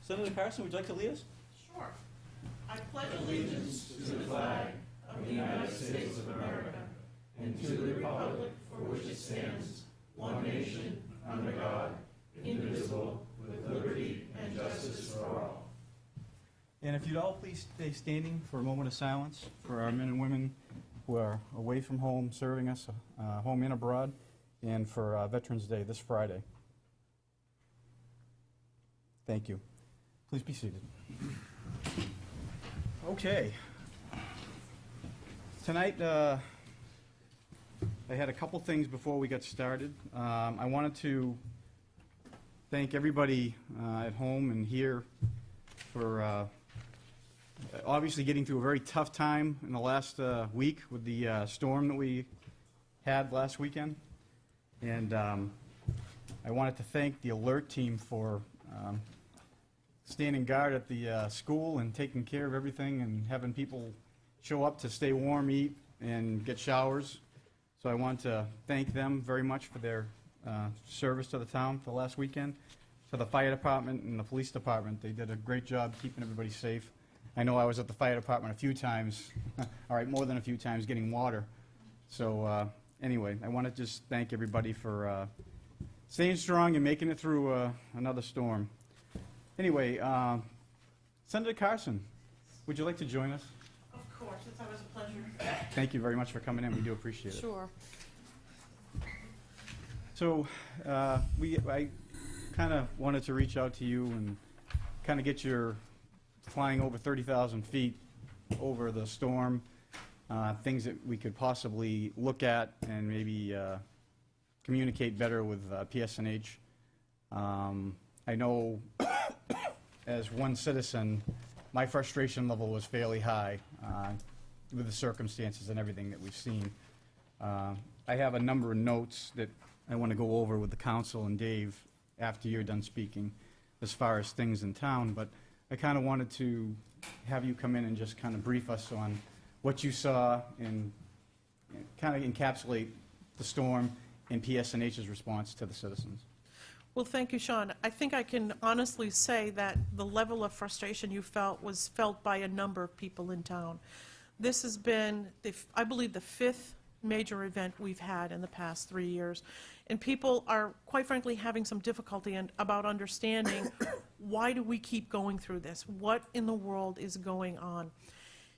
Senator Carson, would you like to lead us? Sure. I pledge allegiance to the flag of the United States of America and to the republic for which it stands, one nation, under God, indivisible, with liberty and justice for all. And if you'd all please stay standing for a moment of silence for our men and women who are away from home, serving us, home and abroad, and for Veterans Day this Friday. Thank you. Please be seated. Okay. Tonight, I had a couple things before we got started. I wanted to thank everybody at home and here for obviously getting through a very tough time in the last week with the storm that we had last weekend. And I wanted to thank the alert team for standing guard at the school and taking care of everything and having people show up to stay warm, eat, and get showers. So I want to thank them very much for their service to the town for the last weekend. For the fire department and the police department, they did a great job keeping everybody safe. I know I was at the fire department a few times, all right, more than a few times, getting water. So anyway, I want to just thank everybody for staying strong and making it through another storm. Anyway, Senator Carson, would you like to join us? Of course, it's always a pleasure. Thank you very much for coming in. We do appreciate it. Sure. So I kind of wanted to reach out to you and kind of get your flying over 30,000 feet over the storm, things that we could possibly look at and maybe communicate better with PSNH. I know as one citizen, my frustration level was fairly high with the circumstances and everything that we've seen. I have a number of notes that I want to go over with the council and Dave after you're done speaking as far as things in town, but I kind of wanted to have you come in and just kind of brief us on what you saw and kind of encapsulate the storm and PSNH's response to the citizens. Well, thank you, Sean. I think I can honestly say that the level of frustration you felt was felt by a number of people in town. This has been, I believe, the fifth major event we've had in the past 3 years. And people are, quite frankly, having some difficulty about understanding why do we keep going through this? What in the world is going on?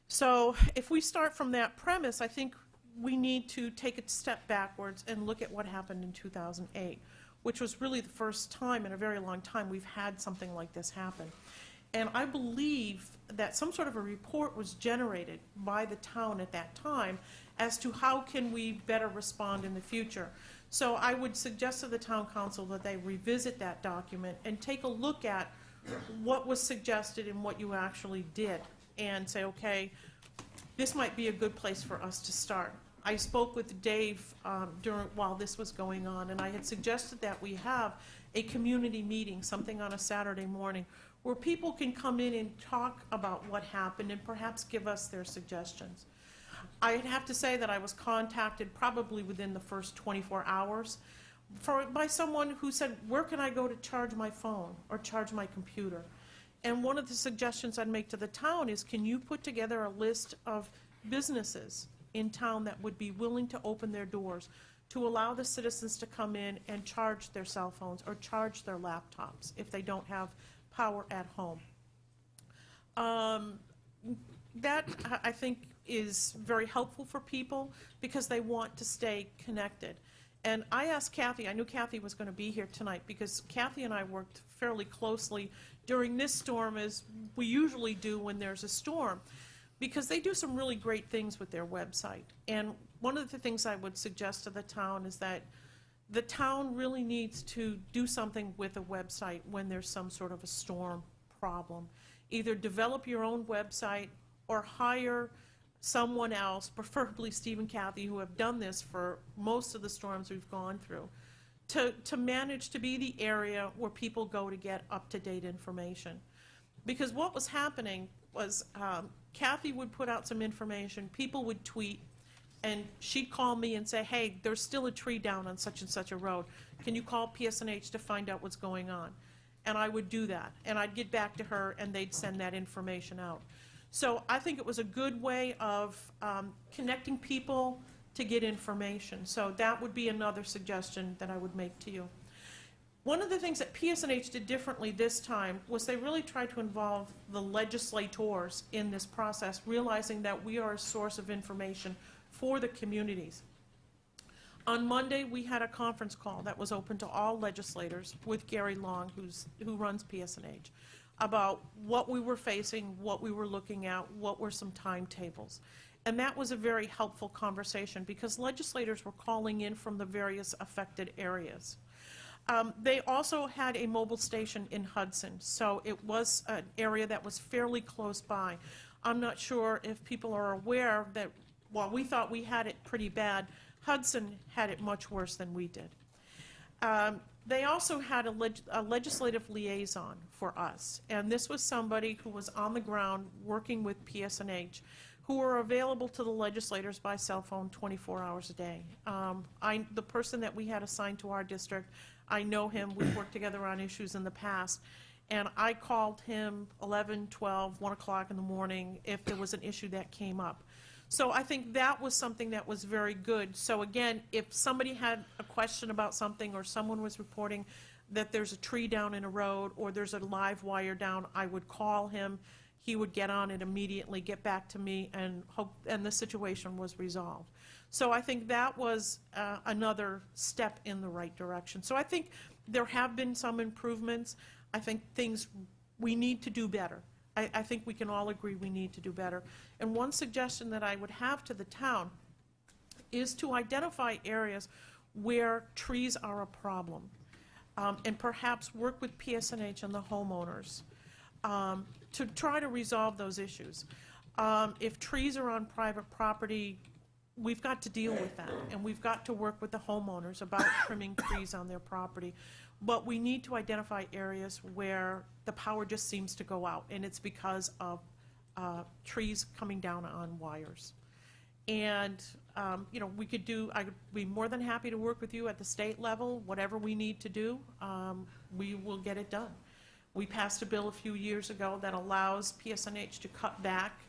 So if we start from that premise, I think we need to take a step backwards and look at what happened in 2008, which was really the first time in a very long time we've had something like this happen. And I believe that some sort of a report was generated by the town at that time as to how can we better respond in the future. So I would suggest to the town council that they revisit that document and take a look at what was suggested and what you actually did and say, okay, this might be a good place for us to start. I spoke with Dave while this was going on, and I had suggested that we have a community meeting, something on a Saturday morning, where people can come in and talk about what happened and perhaps give us their suggestions. I'd have to say that I was contacted probably within the first 24 hours by someone who said, where can I go to charge my phone or charge my computer? And one of the suggestions I'd make to the town is, can you put together a list of businesses in town that would be willing to open their doors to allow the citizens to come in and charge their cell phones or charge their laptops if they don't have power at home? That, I think, is very helpful for people because they want to stay connected. And I asked Kathy, I knew Kathy was going to be here tonight because Kathy and I worked fairly closely during this storm, as we usually do when there's a storm, because they do some really great things with their website. And one of the things I would suggest to the town is that the town really needs to do something with a website when there's some sort of a storm problem. Either develop your own website or hire someone else, preferably Steve and Kathy, who have done this for most of the storms we've gone through, to manage to be the area where people go to get up-to-date information. Because what was happening was Kathy would put out some information, people would tweet, and she'd call me and say, hey, there's still a tree down on such and such a road. Can you call PSNH to find out what's going on? And I would do that, and I'd get back to her, and they'd send that information out. So I think it was a good way of connecting people to get information. So that would be another suggestion that I would make to you. One of the things that PSNH did differently this time was they really tried to involve the legislators in this process, realizing that we are a source of information for the communities. On Monday, we had a conference call that was open to all legislators with Gary Long, who runs PSNH, about what we were facing, what we were looking at, what were some timetables. And that was a very helpful conversation because legislators were calling in from the various affected areas. They also had a mobile station in Hudson, so it was an area that was fairly close by. I'm not sure if people are aware that while we thought we had it pretty bad, Hudson had it much worse than we did. They also had a legislative liaison for us, and this was somebody who was on the ground working with PSNH, who were available to the legislators by cell phone 24 hours a day. The person that we had assigned to our district, I know him, we've worked together on issues in the past, and I called him 11, 12, 1 o'clock in the morning if there was an issue that came up. So I think that was something that was very good. So again, if somebody had a question about something or someone was reporting that there's a tree down in a road or there's a live wire down, I would call him. He would get on it immediately, get back to me, and the situation was resolved. So I think that was another step in the right direction. So I think there have been some improvements. I think things we need to do better. I think we can all agree we need to do better. And one suggestion that I would have to the town is to identify areas where trees are a problem, and perhaps work with PSNH and the homeowners to try to resolve those issues. If trees are on private property, we've got to deal with that, and we've got to work with the homeowners about trimming trees on their property. But we need to identify areas where the power just seems to go out, and it's because of trees coming down on wires. And, you know, I'd be more than happy to work with you at the state level. Whatever we need to do, we will get it done. We passed a bill a few years ago that allows PSNH to cut back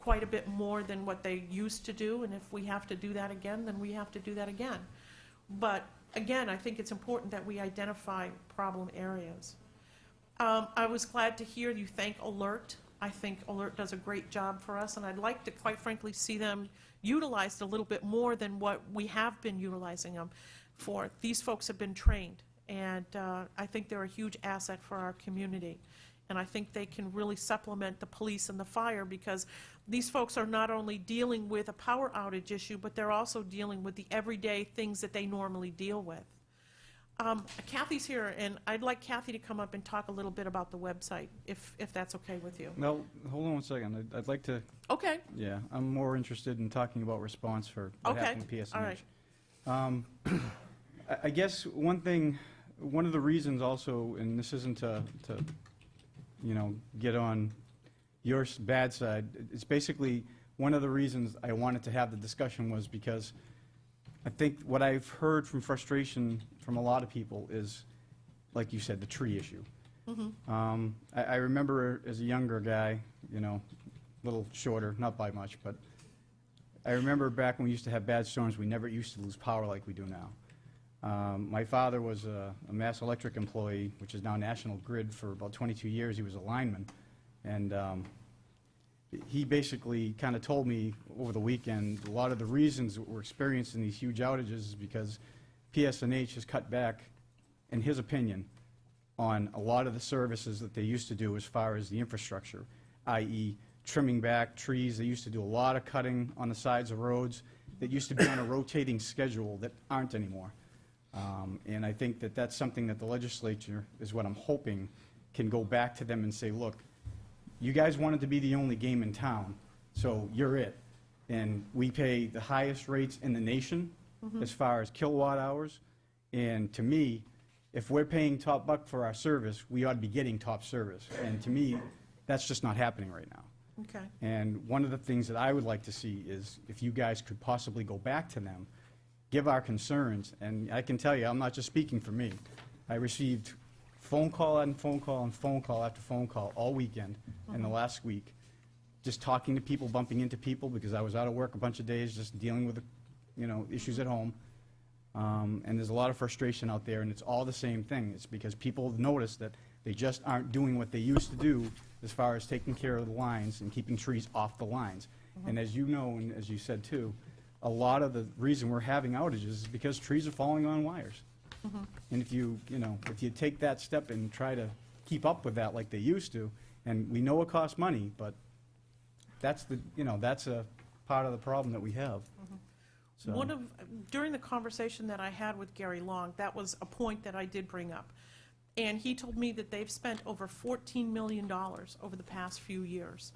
quite a bit more than what they used to do, and if we have to do that again, then we have to do that again. But again, I think it's important that we identify problem areas. I was glad to hear you thank Alert. I think Alert does a great job for us, and I'd like to, quite frankly, see them utilized a little bit more than what we have been utilizing them for. These folks have been trained, and I think they're a huge asset for our community. And I think they can really supplement the police and the fire, because these folks are not only dealing with a power outage issue, but they're also dealing with the everyday things that they normally deal with. Kathy's here, and I'd like Kathy to come up and talk a little bit about the website, if that's okay with you. No, hold on one second. I'd like to, Okay, yeah, I'm more interested in talking about response for what Okay, happened with PSNH. all right. I guess one of the reasons also, and this isn't to you know, get on your bad side, it's basically one of the reasons I wanted to have the discussion was because I think what I've heard from frustration from a lot of people is, like you said, the tree issue. Mm-hmm. I remember as a younger guy, you know, a little shorter, not by much, but I remember back when we used to have bad storms, we never used to lose power like we do now. My father was a Mass Electric employee, which is now National Grid, for about 22 years. He was a lineman. And he basically kind of told me over the weekend a lot of the reasons that we're experiencing these huge outages is because PSNH has cut back, in his opinion, on a lot of the services that they used to do as far as the infrastructure, i.e. trimming back trees. They used to do a lot of cutting on the sides of roads that used to be on a rotating schedule that aren't anymore. And I think that that's something that the legislature, is what I'm hoping, can go back to them and say, look, you guys wanted to be the only game in town, so you're it. And we pay the highest rates in the nation as far as kilowatt hours. And to me, if we're paying top buck for our service, we ought to be getting top service. And to me, that's just not happening right now. Okay. And one of the things that I would like to see is if you guys could possibly go back to them, give our concerns, and I can tell you, I'm not just speaking for me. I received phone call and phone call and phone call after phone call all weekend and the last week, just talking to people, bumping into people, because I was out of work a bunch of days, just dealing with, issues at home. And there's a lot of frustration out there, and it's all the same thing. It's because people notice that they just aren't doing what they used to do as far as taking care of the lines and keeping trees off the lines. And as you know, and as you said too, a lot of the reason we're having outages is because trees are falling on wires. And if you take that step and try to keep up with that like they used to, and we know it costs money, but that's a part of the problem that we have. So. During the conversation that I had with Gary Long, that was a point that I did bring up. And he told me that they've spent over $14 million over the past few years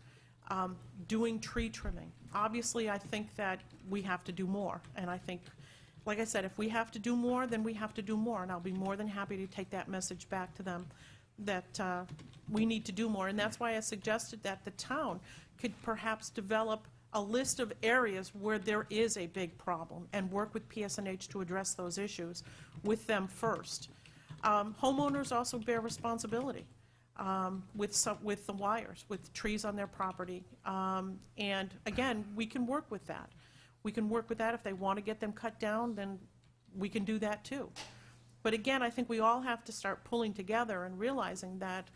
doing tree trimming. Obviously, I think that we have to do more. And I think, like I said, if we have to do more, then we have to do more. And I'll be more than happy to take that message back to them that we need to do more. And that's why I suggested that the town could perhaps develop a list of areas where there is a big problem and work with PSNH to address those issues with them first. Homeowners also bear responsibility with the wires, with trees on their property. And again, we can work with that. We can work with that. If they want to get them cut down, then we can do that too. But again, I think we all have to start pulling together and realizing that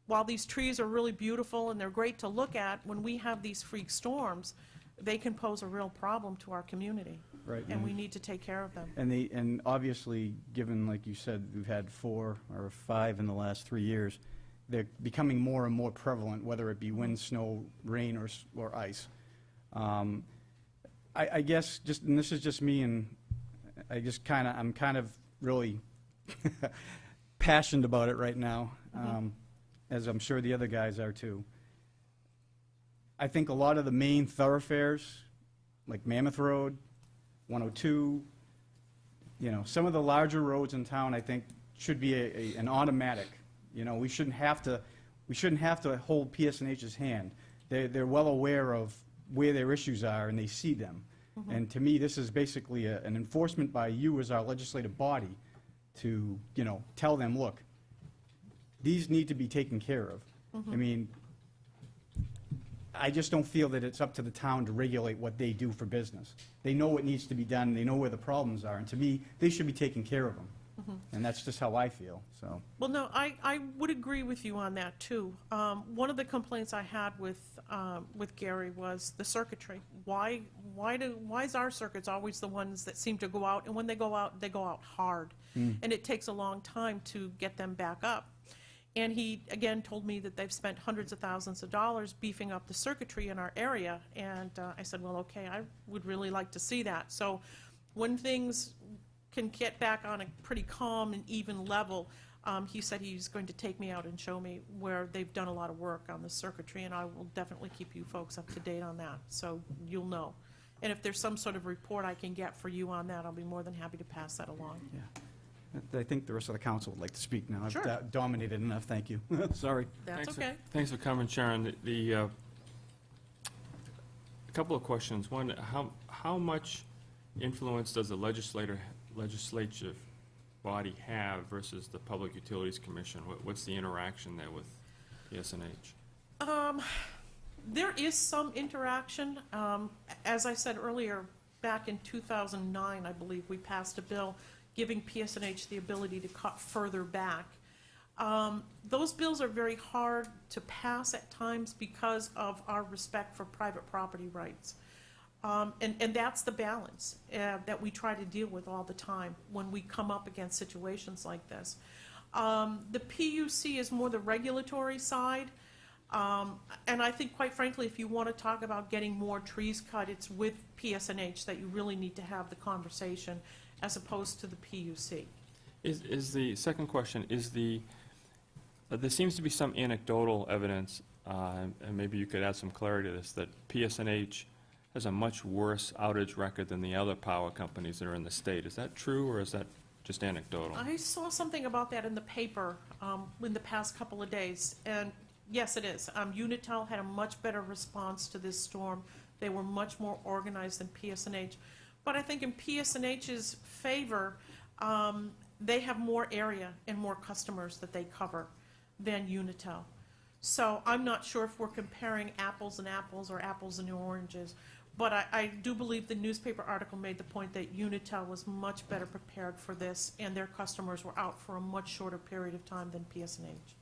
while these trees are really beautiful and they're great to look at, when we have these freak storms, they can pose a real problem to our community. Right. And we need to take care of them. And obviously, given, like you said, we've had 4 or 5 in the last 3 years, they're becoming more and more prevalent, whether it be wind, snow, rain, or ice. I guess, and this is just me, and I'm kind of really passionate about it right now, as I'm sure the other guys are too. I think a lot of the main thoroughfares, like Mammoth Road, 102, some of the larger roads in town, I think, should be an automatic. We shouldn't have to hold PSNH's hand. They're well aware of where their issues are, and they see them. And to me, this is basically an enforcement by you as our legislative body to, tell them, look, these need to be taken care of. I mean, I just don't feel that it's up to the town to regulate what they do for business. They know what needs to be done, they know where the problems are, and to me, they should be taking care of them. And that's just how I feel, so. Well, no, I would agree with you on that, too. One of the complaints I had with Gary was the circuitry. Why is our circuits always the ones that seem to go out, and when they go out hard? And it takes a long time to get them back up. And he, again, told me that they've spent hundreds of thousands of dollars beefing up the circuitry in our area. And I said, well, okay, I would really like to see that. So when things can get back on a pretty calm and even level, he said he's going to take me out and show me where they've done a lot of work on the circuitry, and I will definitely keep you folks up to date on that, so you'll know. And if there's some sort of report I can get for you on that, I'll be more than happy to pass that along. Yeah. I think the rest of the council would like to speak now. Sure. I've dominated enough, thank you. Sorry. That's okay. Thanks for coming, Sharon. A couple of questions. One, how much influence does the legislative body have versus the Public Utilities Commission? What's the interaction there with PSNH? There is some interaction. As I said earlier, back in 2009, I believe, we passed a bill giving PSNH the ability to cut further back. Those bills are very hard to pass at times because of our respect for private property rights. And that's the balance that we try to deal with all the time when we come up against situations like this. The PUC is more the regulatory side. And I think, quite frankly, if you want to talk about getting more trees cut, it's with PSNH that you really need to have the conversation as opposed to the PUC. Is the second question, there seems to be some anecdotal evidence, and maybe you could add some clarity to this, that PSNH has a much worse outage record than the other power companies that are in the state. Is that true, or is that just anecdotal? I saw something about that in the paper in the past couple of days, and yes, it is. Unitel had a much better response to this storm. They were much more organized than PSNH. But I think in PSNH's favor, they have more area and more customers that they cover than Unitel. So I'm not sure if we're comparing apples and apples or apples and oranges, but I do believe the newspaper article made the point that Unitel was much better prepared for this, and their customers were out for a much shorter period of time than PSNH.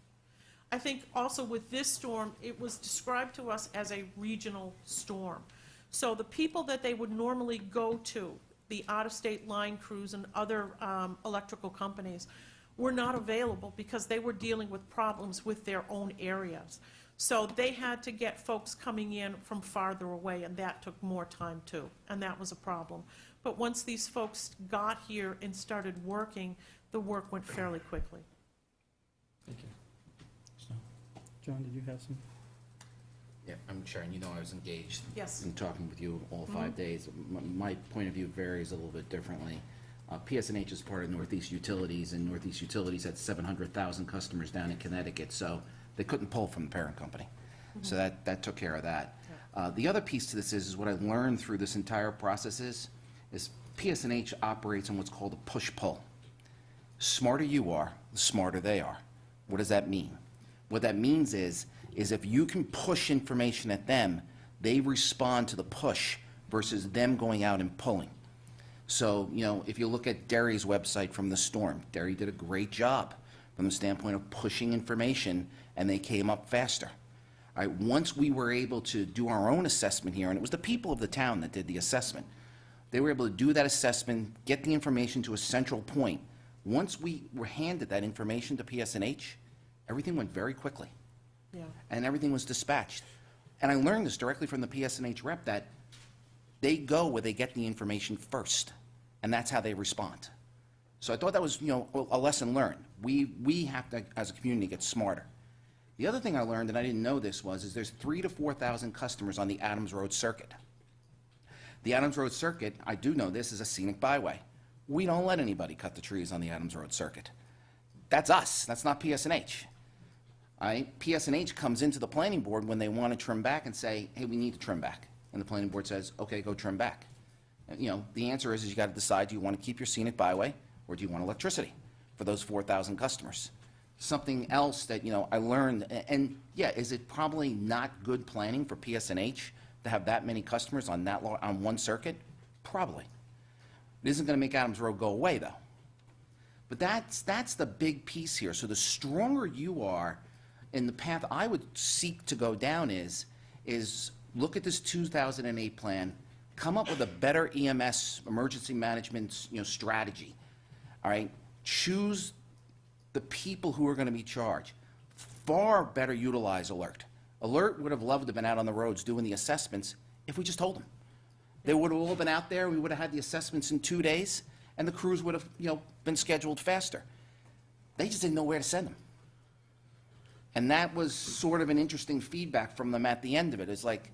I think also with this storm, it was described to us as a regional storm. So the people that they would normally go to, the out-of-state line crews and other electrical companies, were not available because they were dealing with problems with their own areas. So they had to get folks coming in from farther away, and that took more time too, and that was a problem. But once these folks got here and started working, the work went fairly quickly. Thank you. John, did you have some? Yeah, I'm Sharon, you know I was engaged Yes. in talking with you all 5 days. My point of view varies a little bit differently. PSNH is part of Northeast Utilities, and Northeast Utilities had 700,000 customers down in Connecticut, so they couldn't pull from the parent company. So that took care of that. The other piece to this is what I learned through this entire process is PSNH operates on what's called a push-pull. Smarter you are, the smarter they are. What does that mean? What that means is if you can push information at them, they respond to the push versus them going out and pulling. So, if you look at Derry's website from the storm, Derry did a great job from the standpoint of pushing information, and they came up faster. All right, once we were able to do our own assessment here, and it was the people of the town that did the assessment, they were able to do that assessment, get the information to a central point. Once we were handed that information to PSNH, everything went very quickly. Yeah. And everything was dispatched. And I learned this directly from the PSNH rep that they go where they get the information first, and that's how they respond. So I thought that was, a lesson learned. We have to, as a community, get smarter. The other thing I learned, and I didn't know this, is there's 3,000 to 4,000 customers on the Adams Road Circuit. The Adams Road Circuit, I do know this, is a scenic byway. We don't let anybody cut the trees on the Adams Road Circuit. That's us. That's not PSNH. All right? PSNH comes into the planning board when they want to trim back and say, hey, we need to trim back. And the planning board says, okay, go trim back. And, the answer is you got to decide, do you want to keep your scenic byway or do you want electricity for those 4,000 customers? Something else that, I learned, and yeah, is it probably not good planning for PSNH to have that many customers on on one circuit? Probably. It isn't going to make Adams Road go away, though. But that's the big piece here. So the stronger you are, and the path I would seek to go down is look at this 2008 plan, come up with a better EMS, emergency management, strategy. All right? Choose the people who are going to be charged. Far better utilize Alert. Alert would have loved to have been out on the roads doing the assessments if we just told them. They would have all been out there, we would have had the assessments in 2 days, and the crews would have, been scheduled faster. They just didn't know where to send them. And that was sort of an interesting feedback from them at the end of it. It's like,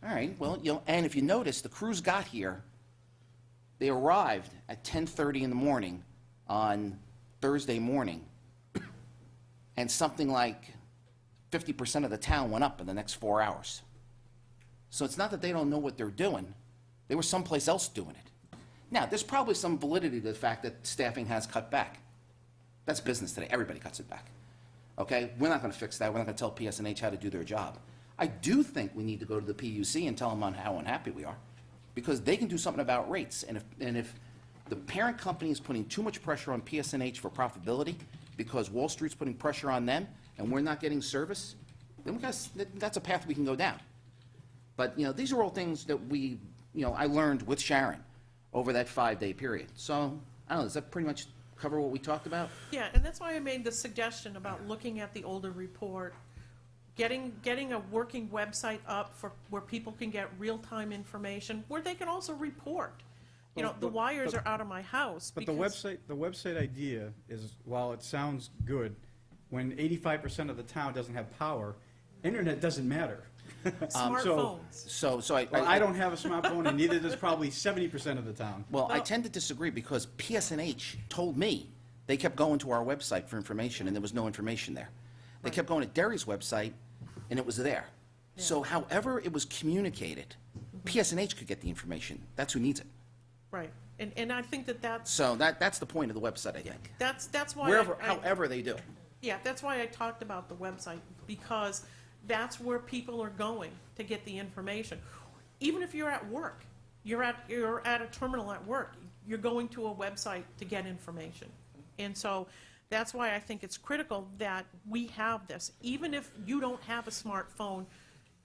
all right, well, and if you notice, the crews got here, they arrived at 10:30 in the morning on Thursday morning, and something like 50% of the town went up in the next 4 hours. So it's not that they don't know what they're doing. They were someplace else doing it. Now, there's probably some validity to the fact that staffing has cut back. That's business today. Everybody cuts it back. Okay? We're not going to fix that. We're not going to tell PSNH how to do their job. I do think we need to go to the PUC and tell them on how unhappy we are, because they can do something about rates. And if the parent company is putting too much pressure on PSNH for profitability because Wall Street's putting pressure on them and we're not getting service, then that's a path we can go down. But, these are all things that I learned with Sharon over that 5-day period. So, I don't know, does that pretty much cover what we talked about? Yeah, and that's why I made the suggestion about looking at the older report, getting a working website up for where people can get real-time information, where they can also report. The wires are out of my house. But the website idea is, while it sounds good, when 85% of the town doesn't have power, internet doesn't matter. Smartphones. So I don't have a smartphone, and neither does probably 70% of the town. Well, I tend to disagree because PSNH told me they kept going to our website for information, and there was no information there. They kept going to Derry's website, and it was there. So however it was communicated, PSNH could get the information. That's who needs it. Right. And I think that's, So that's the point of the website, I think. that's why. Wherever, I- however they do. Yeah, that's why I talked about the website, because that's where people are going to get the information. Even if you're at work, you're at a terminal at work, you're going to a website to get information. And so that's why I think it's critical that we have this. Even if you don't have a smartphone,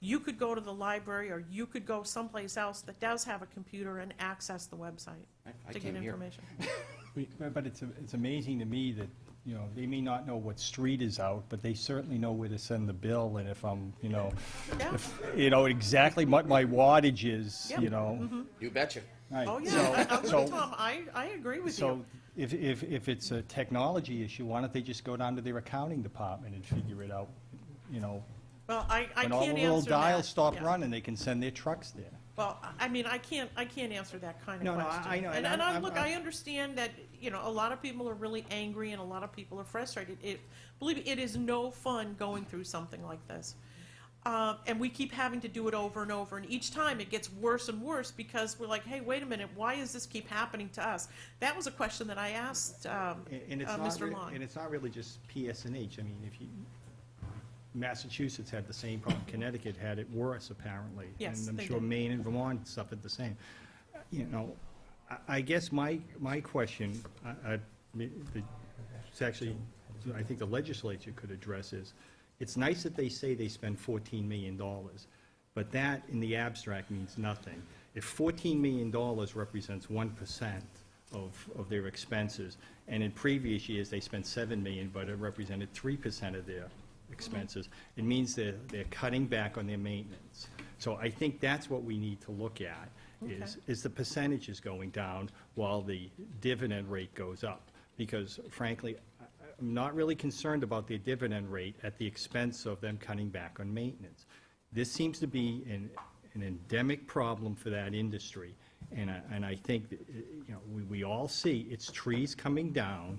you could go to the library or you could go someplace else that does have a computer and access the website I to get came here. information. But it's amazing to me that, you know, they may not know what street is out, but they certainly know where to send the bill, and if I'm, you know, Yeah. you know, exactly what my wattage is, Yep. you know. You betcha. Right. Oh, yeah, I'm with So- you, Tom, I agree with So you. if it's a technology issue, why don't they just go down to their accounting department and figure it out, you know? Well, I can't When all the answer little that. dials stop Yeah. running, they can send their trucks there. Well, I mean, I can't answer that kind of No, no, question. I know, And and I'm- look, I'm- I understand that, you know, a lot of people are really angry and a lot of people are frustrated. Believe me, it is no fun going through something like this. And we keep having to do it over and over, and each time it gets worse and worse because we're like, hey, wait a minute, why does this keep happening to us? That was a question that I asked And it's not, Mr. Long. and it's not really just PSNH. I mean, if you, Massachusetts had the same problem, Connecticut had it worse, apparently. Yes, And they I'm sure did. Maine and Vermont suffered the same. You know, I guess my question, it's actually, I think the legislature could address is, it's nice that they say they spend $14 million, but that, in the abstract, means nothing. If $14 million represents 1% of their expenses, and in previous years, they spent $7 million, but it represented 3% of their expenses, it means they're cutting back on their maintenance. So I think that's what we need to look at, is the percentages going down while the dividend rate goes up. Because frankly, I'm not really concerned about their dividend rate at the expense of them cutting back on maintenance. This seems to be an endemic problem for that industry, and I think, that, you know, we all see it's trees coming down,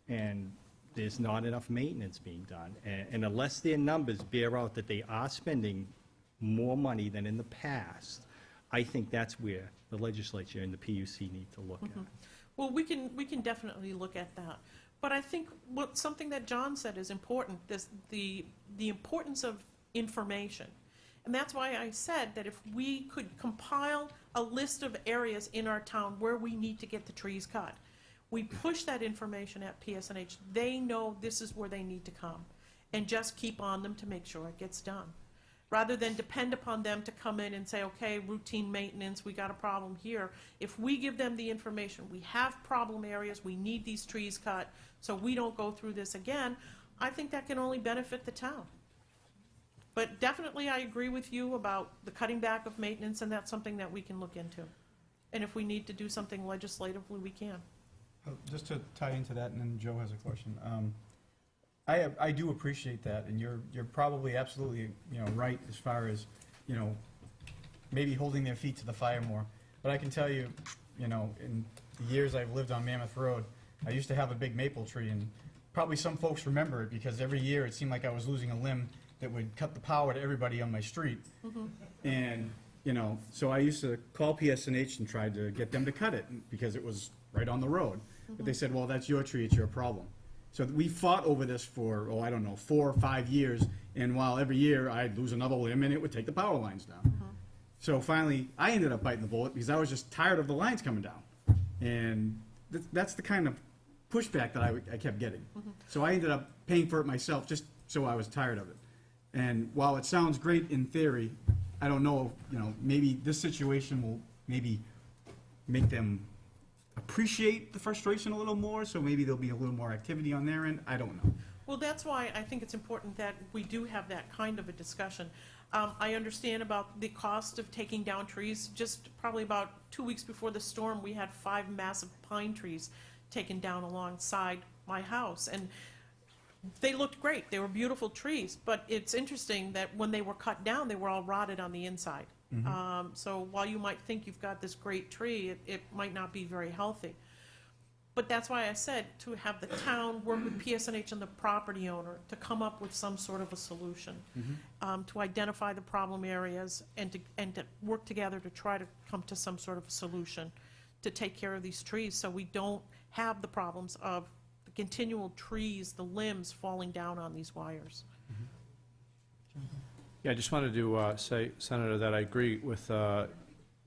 and there's not enough maintenance being done. And unless their numbers bear out that they are spending more money than in the past, I think that's where the legislature and the PUC need to look at. Well, we can definitely look at that. But I think something that John said is important, the importance of information. And that's why I said that if we could compile a list of areas in our town where we need to get the trees cut, we push that information at PSNH, they know this is where they need to come, and just keep on them to make sure it gets done. Rather than depend upon them to come in and say, okay, routine maintenance, we got a problem here. If we give them the information, we have problem areas, we need these trees cut, so we don't go through this again, I think that can only benefit the town. But definitely, I agree with you about the cutting back of maintenance, and that's something that we can look into. And if we need to do something legislatively, we can. Just to tie into that, and then Joe has a question. I do appreciate that, and you're probably absolutely, you know, right as far as, you know, maybe holding their feet to the fire more. But I can tell you, you know, in the years I've lived on Mammoth Road, I used to have a big maple tree, and probably some folks remember it because every year it seemed like I was losing a limb that would cut the power to everybody on my street. And, you know, so I used to call PSNH and try to get them to cut it because it was right on the road. But they said, well, that's your tree, it's your problem. So we fought over this for, I don't know, 4 or 5 years, and while every year I'd lose another limb and it would take the power lines down. So finally, I ended up biting the bullet because I was just tired of the lines coming down. And that's the kind of pushback that I kept getting. So I ended up paying for it myself just so I was tired of it. And while it sounds great in theory, I don't know, you know, maybe this situation will maybe make them appreciate the frustration a little more, so maybe there'll be a little more activity on their end. I don't know. Well, that's why I think it's important that we do have that kind of a discussion. I understand about the cost of taking down trees. Just probably about 2 weeks before the storm, we had 5 massive pine trees taken down alongside my house. And they looked great. They were beautiful trees. But it's interesting that when they were cut down, they were all rotted on the inside. So while you might think you've got this great tree, it might not be very healthy. But that's why I said to have the town work with PSNH and the property owner to come up with some sort of a solution, to identify the problem areas and to work together to try to come to some sort of a solution to take care of these trees, so we don't have the problems of the continual trees, the limbs falling down on these wires. Yeah, I just wanted to say, Senator, that I agree with the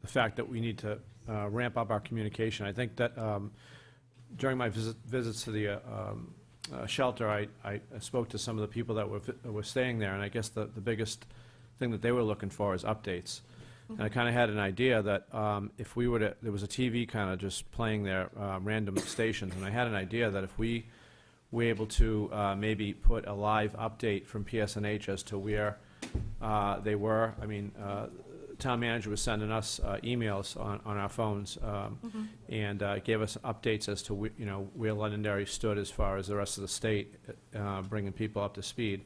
fact that we need to ramp up our communication. I think that during my visits to the shelter, I spoke to some of the people that were staying there, and I guess the biggest thing that they were looking for is updates. And I kind of had an idea that if we were to, there was a TV kind of just playing there, random stations, and I had an idea that if we were able to maybe put a live update from PSNH as to where they were. I mean, town manager was sending us emails on our phones and gave us updates as to where Londonderry stood as far as the rest of the state, bringing people up to speed.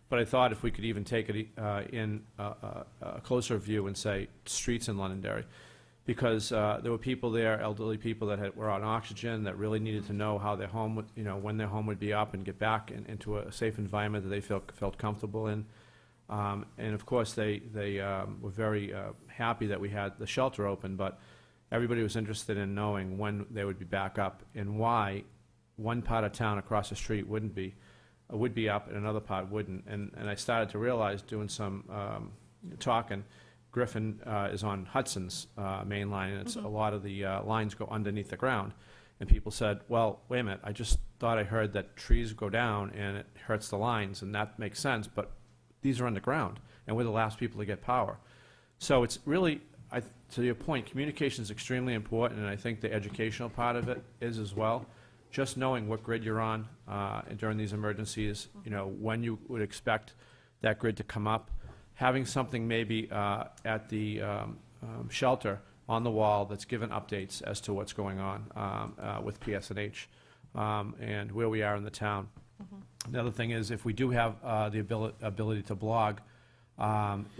But I thought if we could even take it in a closer view and say streets in Londonderry, because there were people there, elderly people that were on oxygen, that really needed to know how their home would, when their home would be up and get back into a safe environment that they felt comfortable in. And of course, they were very happy that we had the shelter open, but everybody was interested in knowing when they would be back up and why one part of town across the street would be up and another part wouldn't. And I started to realize, doing some talking, Griffin is on Hudson's main line, and it's a lot of the lines go underneath the ground. And people said, well, wait a minute, I just thought I heard that trees go down and it hurts the lines, and that makes sense, but these are underground, and we're the last people to get power. So it's really, to your point, communication is extremely important, and I think the educational part of it is as well. Just knowing what grid you're on during these emergencies, when you would expect that grid to come up, having something maybe at the shelter on the wall that's given updates as to what's going on with PSNH and where we are in the town. The other thing is, if we do have the ability to blog,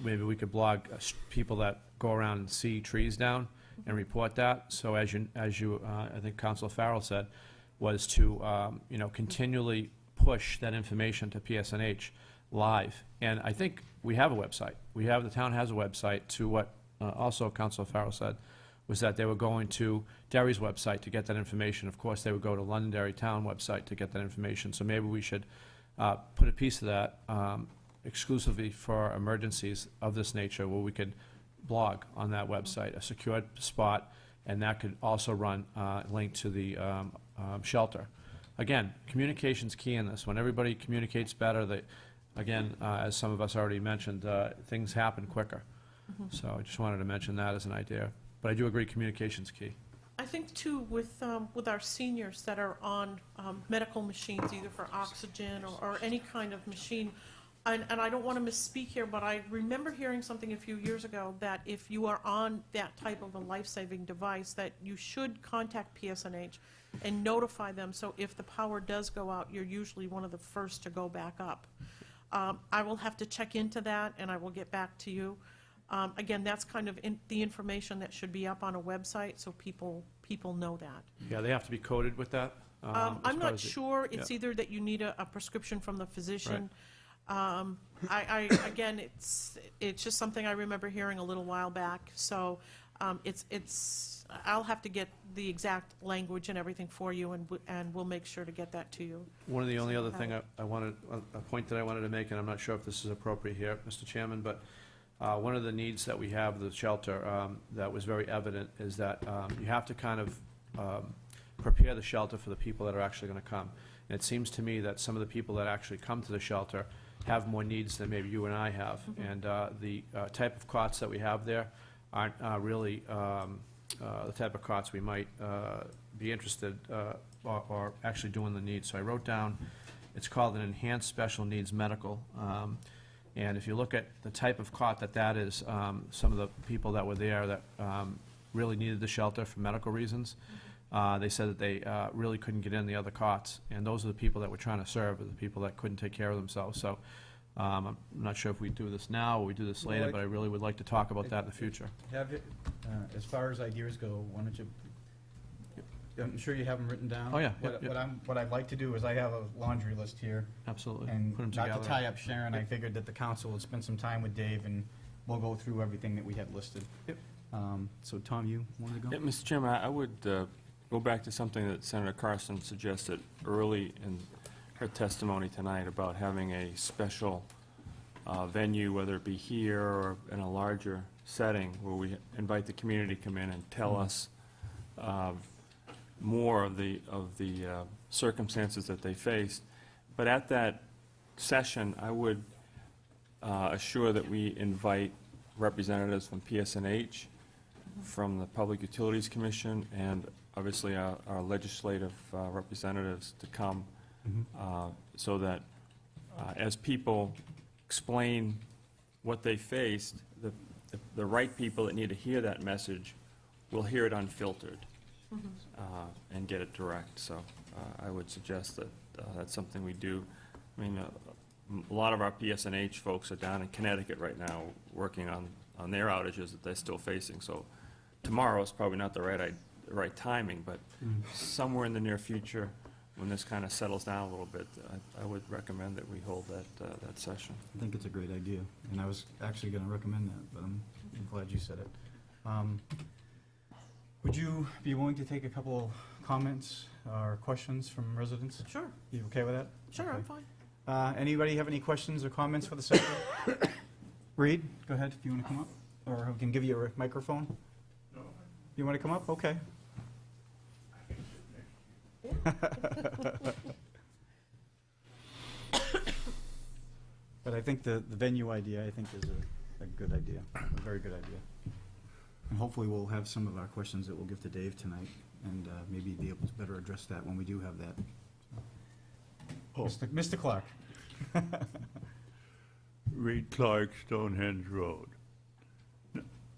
maybe we could blog people that go around and see trees down and report that. So as you I think Councilor Farrell said, was to continually push that information to PSNH live. And I think we have a website. The town has a website. To what also Councilor Farrell said was that they were going to Derry's website to get that information. Of course, they would go to Londonderry Town website to get that information. So maybe we should put a piece of that exclusively for emergencies of this nature, where we could blog on that website, a secured spot, and that could also run linked to the shelter. Again, communication's key in this. When everybody communicates better, again, as some of us already mentioned, things happen quicker. So I just wanted to mention that as an idea. But I do agree, communication's key. I think too, with our seniors that are on medical machines, either for oxygen or any kind of machine, and I don't want to misspeak here, but I remember hearing something a few years ago that if you are on that type of a life-saving device, that you should contact PSNH and notify them, so if the power does go out, you're usually one of the first to go back up. I will have to check into that, and I will get back to you. Again, that's kind of the information that should be up on a website, so people know that. Yeah, they have to be coded with that? I'm not sure. It's either that you need a prescription from the physician. Again, it's just something I remember hearing a little while back. So I'll have to get the exact language and everything for you, and we'll make sure to get that to you. One of the only other thing I wanted, a point that I wanted to make, and I'm not sure if this is appropriate here, Mr. Chairman, but one of the needs that we have with the shelter that was very evident is that you have to kind of prepare the shelter for the people that are actually going to come. And it seems to me that some of the people that actually come to the shelter have more needs than maybe you and I have. And the type of cots that we have there aren't really the type of cots we might be interested or actually doing the needs. So I wrote down, it's called an enhanced special needs medical. And if you look at the type of cot that is, some of the people that were there that really needed the shelter for medical reasons, they said that they really couldn't get in the other cots. And those are the people that we're trying to serve, are the people that couldn't take care of themselves. So I'm not sure if we do this now or we do this later, but I really would like to talk about that in the future. Have it, as far as ideas go, why don't you, I'm sure you have them written down. Oh, yeah. What I'd like to do is I have a laundry list here. Absolutely. And Put 'em not to together. tie up Sharon, I figured that the council would spend some time with Dave, and we'll go through everything that we had listed. Yep. So, Tom, you wanted to Yeah, go? Mr. Chairman, I would go back to something that Senator Carson suggested early in her testimony tonight about having a special venue, whether it be here or in a larger setting, where we invite the community to come in and tell us more of the circumstances that they faced. But at that session, I would assure that we invite representatives from PSNH, from the Public Utilities Commission, and obviously our legislative representatives to come, so that as people explain what they faced, the right people that need to hear that message will hear it unfiltered and get it direct. So I would suggest that that's something we do. I mean, a lot of our PSNH folks are down in Connecticut right now working on their outages that they're still facing. So tomorrow is probably not the right timing, but somewhere in the near future, when this kind of settles down a little bit, I would recommend that we hold that session. I think it's a great idea, and I was actually going to recommend that, but I'm glad you said it. Would you be willing to take a couple comments or questions from residents? Sure, You okay with that? sure, I'm Okay. fine. Anybody have any questions or comments for the secretary? Reed, go ahead if you want to come up, or we can give you a microphone. No. You want to come up? Okay. But I think the venue idea, I think, is a good idea, a very good idea. And hopefully we'll have some of our questions that we'll give to Dave tonight, and maybe be able to better address that when we do have that. Oh. Mr. Clark. Reed Clark, Stonehenge Road.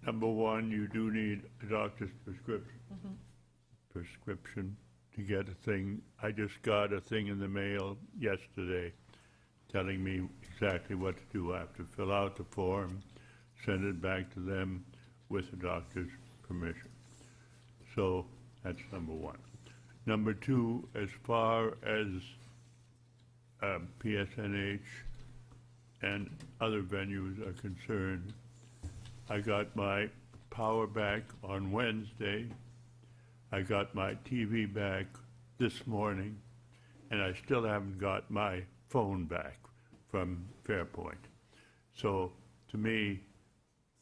Number one, you do need a doctor's prescription to get a thing. I just got a thing in the mail yesterday telling me exactly what to do. I have to fill out the form, send it back to them with the doctor's permission. So that's number one. Number two, as far as PSNH and other venues are concerned, I got my power back on Wednesday. I got my TV back this morning, and I still haven't got my phone back from Fairpoint. So to me,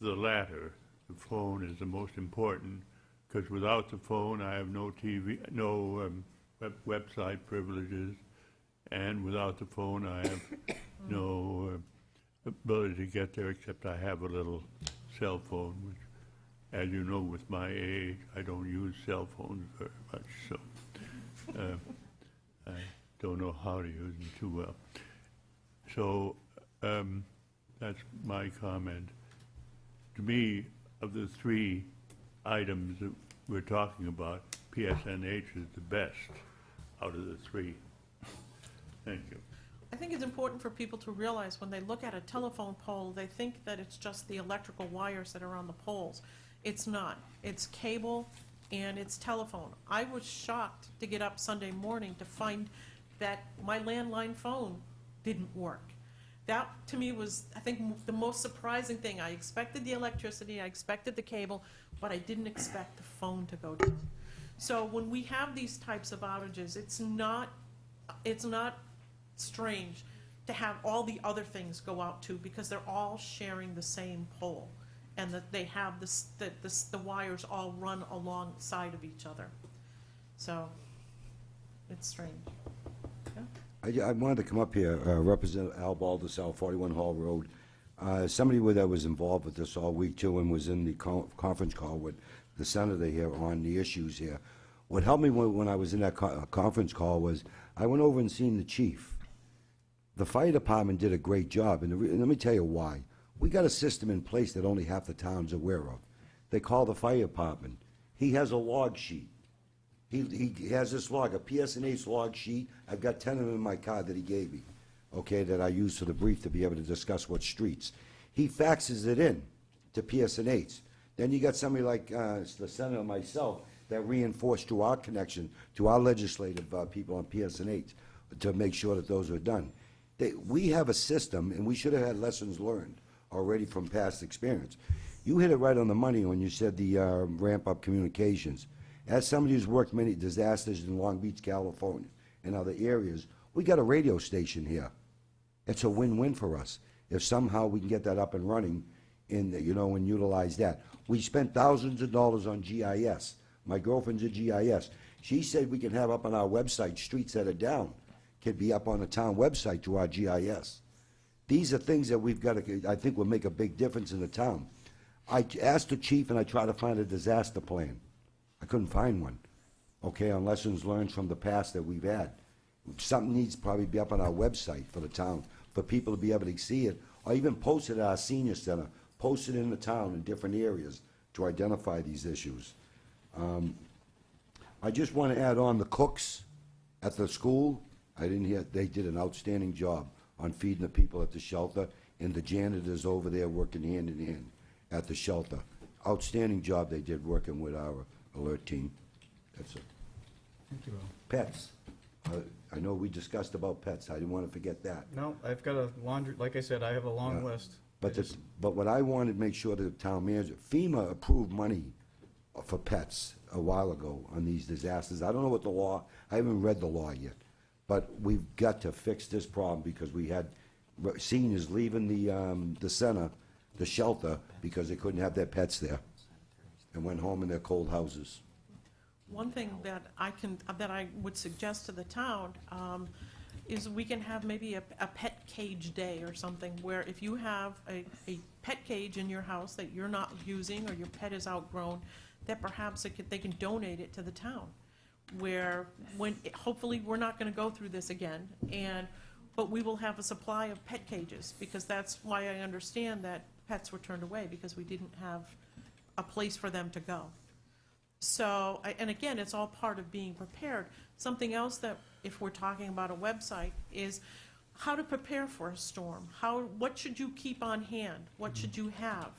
the latter, the phone, is the most important, because without the phone, I have no TV, no website privileges, and without the phone, I have no ability to get there, except I have a little cell phone, which, as you know, with my age, I don't use cell phones very much, so I don't know how to use them too well. So that's my comment. To me, of the three items that we're talking about, PSNH is the best out of the three. Thank you. I think it's important for people to realize when they look at a telephone pole, they think that it's just the electrical wires that are on the poles. It's not. It's cable and it's telephone. I was shocked to get up Sunday morning to find that my landline phone didn't work. That, to me, was, I think, the most surprising thing. I expected the electricity, I expected the cable, but I didn't expect the phone to go down. So when we have these types of outages, it's not strange to have all the other things go out too, because they're all sharing the same pole, and that they have the wires all run alongside of each other. So it's strange. I wanted to come up here, represent Al Baldessau, 41 Hall Road. Somebody that was involved with this all week too, and was in the conference call with the senator here on the issues here. What helped me when I was in that conference call was I went over and seen the chief. The fire department did a great job, and let me tell you why. We got a system in place that only half the town's aware of. They call the fire department. He has a log sheet. He has this log, a PSNH log sheet. I've got 10 of them in my car that he gave me, okay, that I use for the brief to be able to discuss what streets. He faxes it in to PSNH. Then you got somebody like the senator and myself that reinforced through our connection to our legislative people on PSNH to make sure that those are done. We have a system, and we should have had lessons learned already from past experience. You hit it right on the money when you said the ramp up communications. As somebody who's worked many disasters in Long Beach, California, and other areas, we got a radio station here. It's a win-win for us. If somehow we can get that up and running and, and utilize that. We spent thousands of dollars on GIS. My girlfriend's a GIS. She said we can have up on our website, streets that are down, can be up on the town website to our GIS. These are things that we've got to, I think will make a big difference in the town. I asked the chief and I tried to find a disaster plan. I couldn't find one, okay, on lessons learned from the past that we've had. Something needs to probably be up on our website for the town, for people to be able to see it, or even post it at our senior center, post it in the town in different areas to identify these issues. I just want to add on the cooks at the school. I didn't hear, they did an outstanding job on feeding the people at the shelter, and the janitors over there working hand in hand at the shelter. Outstanding job they did working with our alert team. That's it. Thank you, Al. Pets. I know we discussed about pets. I didn't want to forget that. No, I've got a laundry, like I said, I have a long Yeah. list. But what I wanted to make sure that the town manager, FEMA approved money for pets a while ago on these disasters. I don't know what the law, I haven't read the law yet. But we've got to fix this problem because we had seniors leaving the center, the shelter, because they couldn't have their pets there and went home in their cold houses. One thing that I would suggest to the town is we can have maybe a pet cage day or something, where if you have a pet cage in your house that you're not using or your pet is outgrown, that perhaps they can donate it to the town, where hopefully we're not gonna go through this again, but we will have a supply of pet cages, because that's why I understand that pets were turned away, because we didn't have a place for them to go. So, and again, it's all part of being prepared. Something else that, if we're talking about a website, is how to prepare for a storm. What should you keep on hand? What should you have?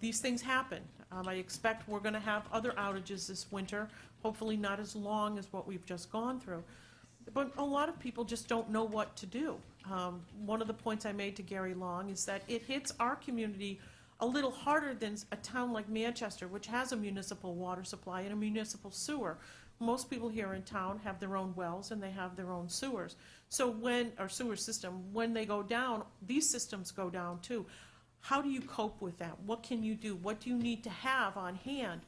These things happen. I expect we're gonna have other outages this winter, hopefully not as long as what we've just gone through. But a lot of people just don't know what to do. One of the points I made to Gary Long is that it hits our community a little harder than a town like Manchester, which has a municipal water supply and a municipal sewer. Most people here in town have their own wells and they have their own sewers. So our sewer system, when they go down, these systems go down too. How do you cope with that? What can you do? What do you need to have on hand?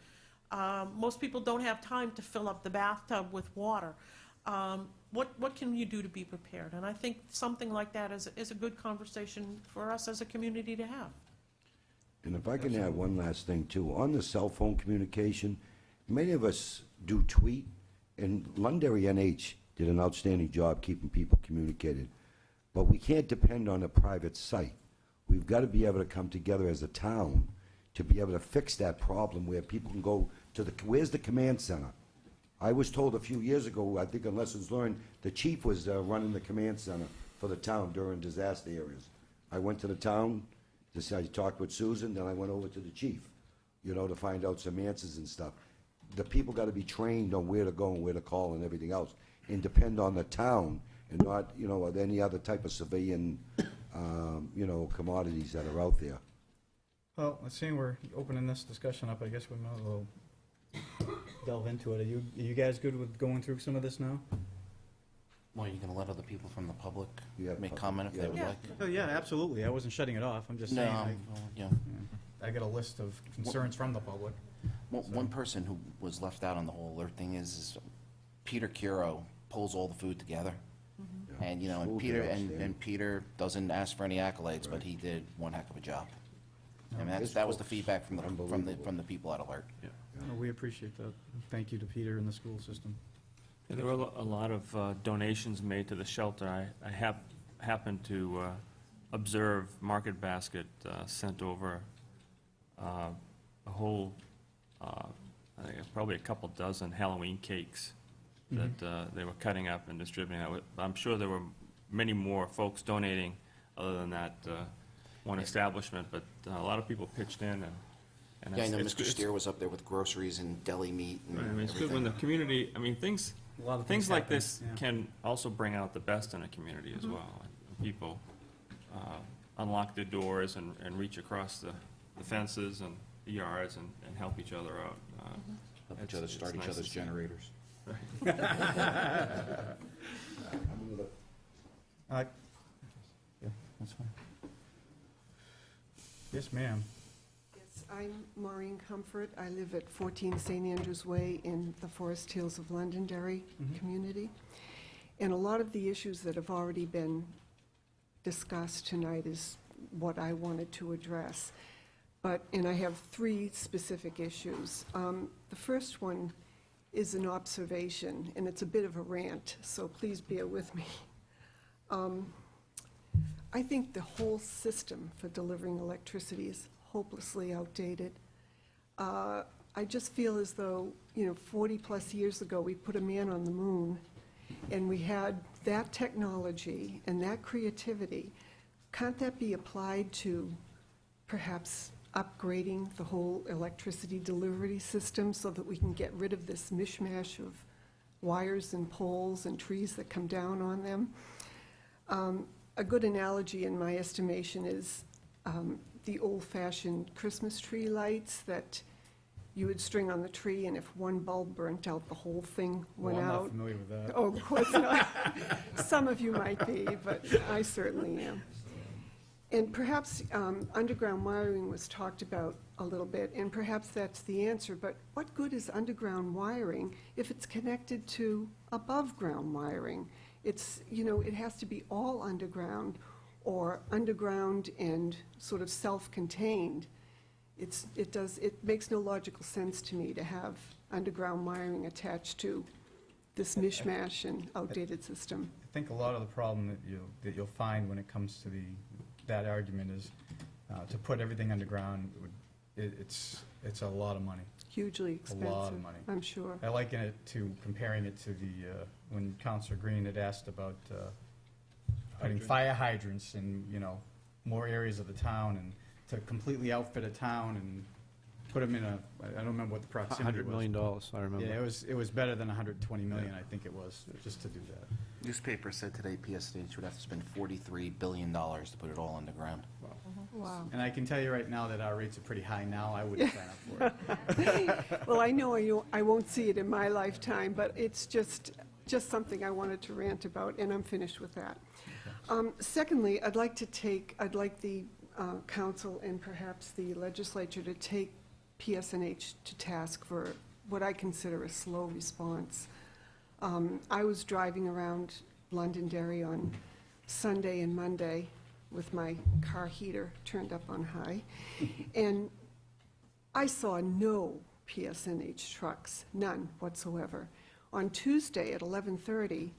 Most people don't have time to fill up the bathtub with water. What can you do to be prepared? And I think something like that is a good conversation for us as a community to have. And if I can add one last thing too, on the cell phone communication, many of us do tweet, and LondonderryNH did an outstanding job keeping people communicated. But we can't depend on a private site. We've got to be able to come together as a town to be able to fix that problem where people can go to where's the command center? I was told a few years ago, I think on Lessons Learned, the chief was running the command center for the town during disaster areas. I went to the town, I talked with Susan, then I went over to the chief, to find out some answers and stuff. The people got to be trained on where to go and where to call and everything else, and depend on the town and not, any other type of civilian, commodities that are out there. Well, seeing we're opening this discussion up, I guess we might as well delve into it. Are you guys good with going through some of this now? Well, are you going to let other people from the public Yeah, make comment if they would Yeah. like? Oh, yeah, absolutely. I wasn't shutting it off. I'm just No, saying, yeah. I got a list of concerns from the public. One person who was left out on the whole alert thing is Peter Curo pulls all the food together. And, and School Peter, day and outstanding. Peter doesn't ask for any accolades, but Right. he did one heck of a job. And His that was the folks, feedback from the unbelievable. people at Alert. No, we appreciate that. Thank you to Peter and the school system. Yeah, there were a lot of donations made to the shelter. I happened to observe Market Basket sent over a whole, I think probably a couple dozen Halloween cakes that they were cutting up and distributing. I'm sure there were many more folks donating other than that one establishment, but a lot of people pitched in, and Yeah, I know it's Mr. good- Steer was up there with groceries and deli meat and I mean, it's good when the community, things A lot of things like happen, this yeah. can also bring out the best in a community as well. And people unlock their doors and reach across the fences and the yards and help each other out. Help each It's- other it's start nice each to other's see. generators. Yeah, that's fine. Yes, ma'am. Yes, I'm Maureen Comfort. I live at 14 St. Andrews Way in the Forest Hills of Londonderry community. And a lot of the issues that have already been discussed tonight is what I wanted to address. And I have 3 specific issues. The first one is an observation, and it's a bit of a rant, so please bear with me. I think the whole system for delivering electricity is hopelessly outdated. I just feel as though, 40-plus years ago, we put a man on the moon, and we had that technology and that creativity. Can't that be applied to perhaps upgrading the whole electricity delivery system so that we can get rid of this mishmash of wires and poles and trees that come down on them? A good analogy, in my estimation, is the old-fashioned Christmas tree lights that you would string on the tree, and if one bulb burnt out, the whole thing Well, went I'm out. not familiar with that. Oh, of course not. Some of you might be, but I certainly am. And perhaps underground wiring was talked about a little bit, and perhaps that's the answer, but what good is underground wiring if it's connected to above-ground wiring? It's, it has to be all underground, or underground and sort of self-contained. It makes no logical sense to me to have underground wiring attached to this mishmash and outdated system. I think a lot of the problem that you'll find when it comes to that argument is to put everything underground, it's a lot of money. Hugely expensive. A lot of money. I'm sure. I liken it to comparing it to when Councilor Green had asked about putting fire hydrants in, more areas of the town, and to completely outfit a town and put them in I don't remember what the proximity was. $100 million, I remember. Yeah, it was better than 120 million, I think it was, just to do that. Newspaper said today PSNH would have to spend $43 billion to put it all underground. Wow. And I can tell you right now that our rates are pretty high now. I wouldn't sign up for it. Well, I know I won't see it in my lifetime, but it's just something I wanted to rant about, and I'm finished with that. Secondly, I'd like the council and perhaps the legislature to take PSNH to task for what I consider a slow response. I was driving around Londonderry on Sunday and Monday with my car heater turned up on high, and I saw no PSNH trucks, none whatsoever. On Tuesday at 11:30,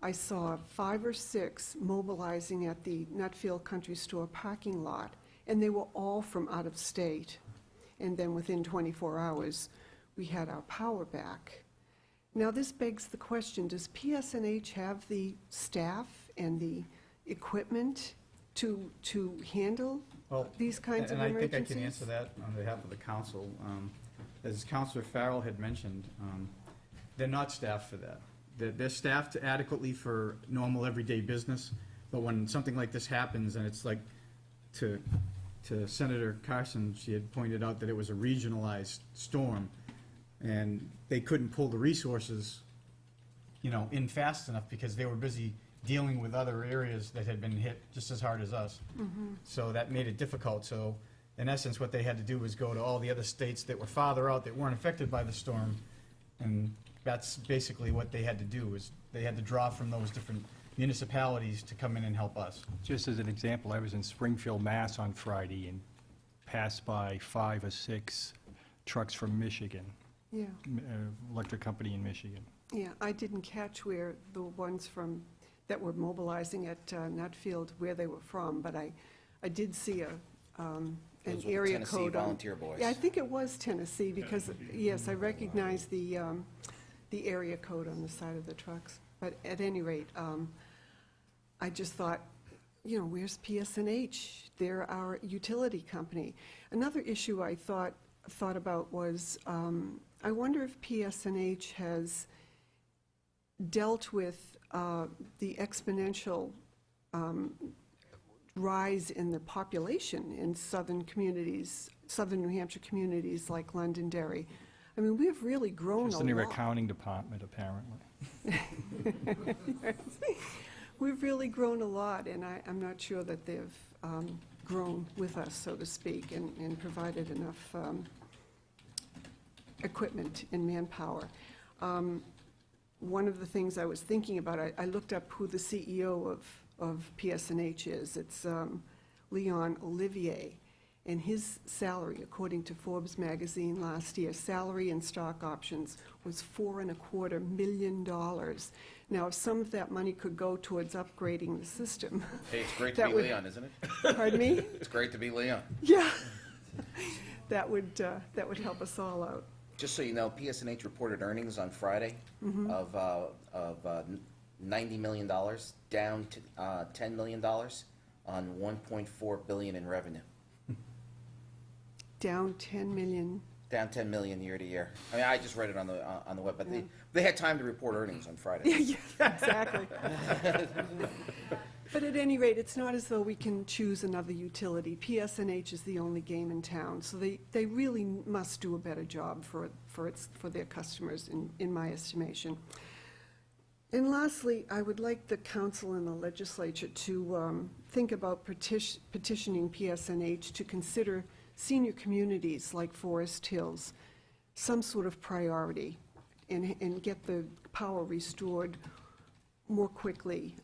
I saw 5 or 6 mobilizing at the Nutfield Country Store parking lot, and they were all from out of state. And then within 24 hours, we had our power back. Now, this begs the question, does PSNH have the staff and the equipment to handle Well, these kinds of and I emergencies? think I can answer that on behalf of the council. As Councilor Farrell had mentioned, they're not staffed for that. They're staffed adequately for normal everyday business, but when something like this happens, and it's like to Senator Carson, she had pointed out that it was a regionalized storm, and they couldn't pull the resources, in fast enough because they were busy dealing with other areas that had been hit just as hard as us. So that made it difficult. So in essence, what they had to do was go to all the other states that were farther out that weren't affected by the storm, and that's basically what they had to do, was they had to draw from those different municipalities to come in and help us. Just as an example, I was in Springfield, Mass. On Friday and passed by 5 or 6 trucks from Michigan, Yeah, electric company in Michigan. yeah, I didn't catch where the ones that were mobilizing at Nutfield, where they were from, but I did see an Those were the area Tennessee code on. Volunteer Boys. Yeah, I think it was Tennessee, because, yes, I recognized the area code on the side of the trucks. But at any rate, I just thought, where's PSNH? They're our utility company. Another issue I thought about was, I wonder if PSNH has dealt with the exponential rise in the population in southern communities, southern New Hampshire communities like Londonderry. I mean, we've really grown a Just lot. in their accounting department, apparently. We've really grown a lot, and I'm not sure that they've grown with us, so to speak, and provided enough equipment and manpower. One of the things I was thinking about, I looked up who the CEO of PSNH is. It's Leon Olivier, and his salary, according to Forbes magazine last year, salary and stock options was $4.25 million. Now, if some of that money could go towards upgrading the system. Hey, it's great to That be would- Leon, isn't it? Pardon me? It's great to be Leon. Yeah. That would help us all out. Just so you know, PSNH reported earnings on Friday of $90 million, down to $10 million on $1.4 billion in revenue. Down 10 million. Down 10 million year to year. I mean, I just read it on the web, but they had time to report earnings on Friday. Yeah, exactly. But at any rate, it's not as though we can choose another utility. PSNH is the only game in town, so they really must do a better job for their customers, in my estimation. And lastly, I would like the council and the legislature to think about petitioning PSNH to consider senior communities like Forest Hills some sort of priority and get the power restored more quickly.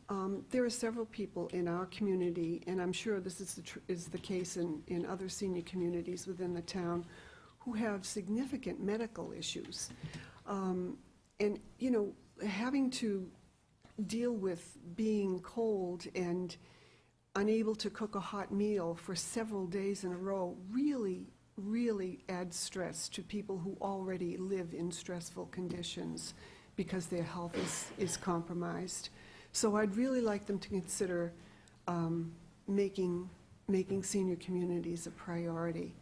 There are several people in our community, and I'm sure this is the case in other senior communities within the town, who have significant medical issues. And, you know, having to deal with being cold and unable to cook a hot meal for several days in a row really adds stress to people who already live in stressful conditions because their health is compromised. So I'd really like them to consider making senior communities a priority.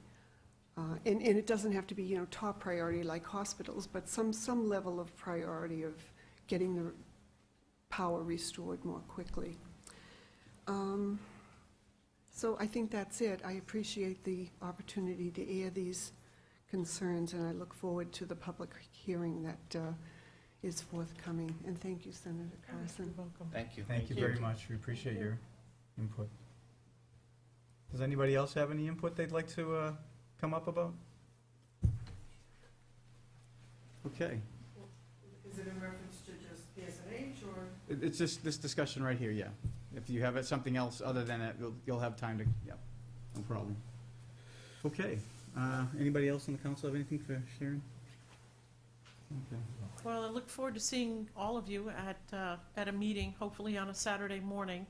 And it doesn't have to be, you know, top priority like hospitals, but some level of priority of getting the power restored more quickly. So I think that's it. I appreciate the opportunity to air these concerns, and I look forward to the public hearing that is forthcoming. And thank you, Senator Carson. You're welcome. Thank you. Thank you very much. We appreciate your input. Does anybody else have any input they'd like to come up about? Okay. Is it in reference to just PSNH or? It's just this discussion right here, yeah. If you have something else other than it, you'll have time to, yeah, no problem. Okay. Anybody else on the council have anything for Sharon? Okay. Well, I look forward to seeing all of you at a meeting, hopefully on a Saturday morning,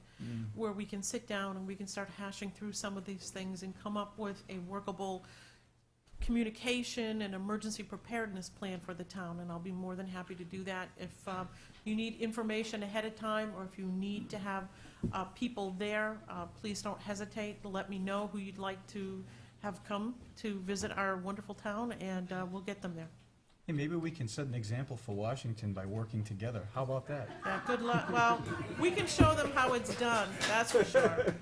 where we can sit down and we can start hashing through some of these things and come up with a workable communication and emergency preparedness plan for the town, and I'll be more than happy to do that. If you need information ahead of time, or if you need to have people there, please don't hesitate to let me know who you'd like to have come to visit our wonderful town, and we'll get them there. Hey, maybe we can set an example for Washington by working together. How about that? Yeah, good luck. Well, we can show them how it's done, that's for sure.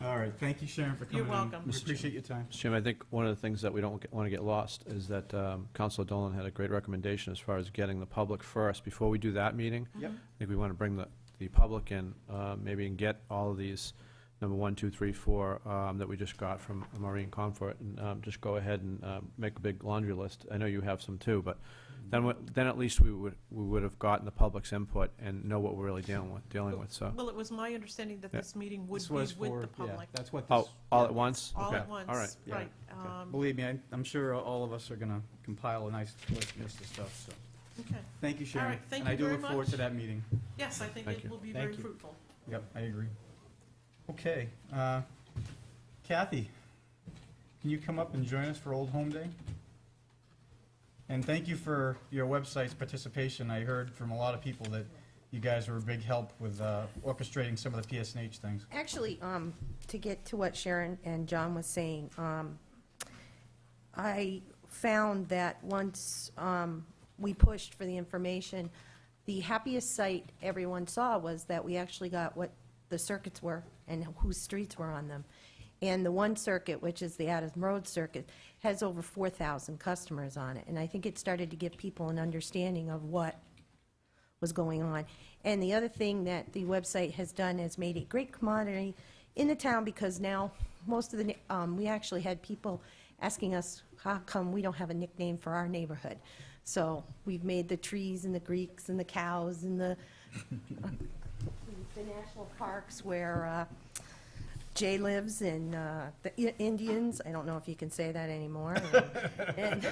All right, thank you, Sharon, for coming You're in. welcome. We appreciate your time. Mr. Chairman, I think one of the things that we don't want to get lost is that Councilor Dolan had a great recommendation as far as getting the public first. Before we do that meeting, Yep. I think we want to bring the public in, maybe, and get all of these, number 1, 2, 3, 4, that we just got from Maureen Comfort, and just go ahead and make a big laundry list. I know you have some too, but then at least we would have gotten the public's input and know what we're really dealing with. So, Well, it was my understanding that Yeah. this meeting would This be was with for, the yeah, public. that's what oh, this. all yeah. at once. All Okay. at once, All right. Yeah. right. Okay. Believe me, I'm sure all of us are gonna compile a nice list of stuff, so. Okay. Thank you, Sharon. right, thank And I you do very look forward to much. that meeting. Yes, I think Thank it you. will be Thank very you. fruitful. Yep, I agree. Okay, Kathy, can you come up and join us for Old Home Day? And thank you for your website's participation. I heard from a lot of people that you guys were a big help with orchestrating some of the PSNH things. Actually, to get to what Sharon and John was saying, I found that once we pushed for the information, the happiest sight everyone saw was that we actually got what the circuits were and whose streets were on them. And the one circuit, which is the Adams Road Circuit, has over 4,000 customers on it. And I think it started to give people an understanding of what was going on. And the other thing that the website has done is made it great commodity in the town, because now most of the, we actually had people asking us, how come we don't have a nickname for our neighborhood? So we've made the trees and the Greeks and the cows and the national parks where Jay lives, and the Indians, I don't know if you can say that anymore. And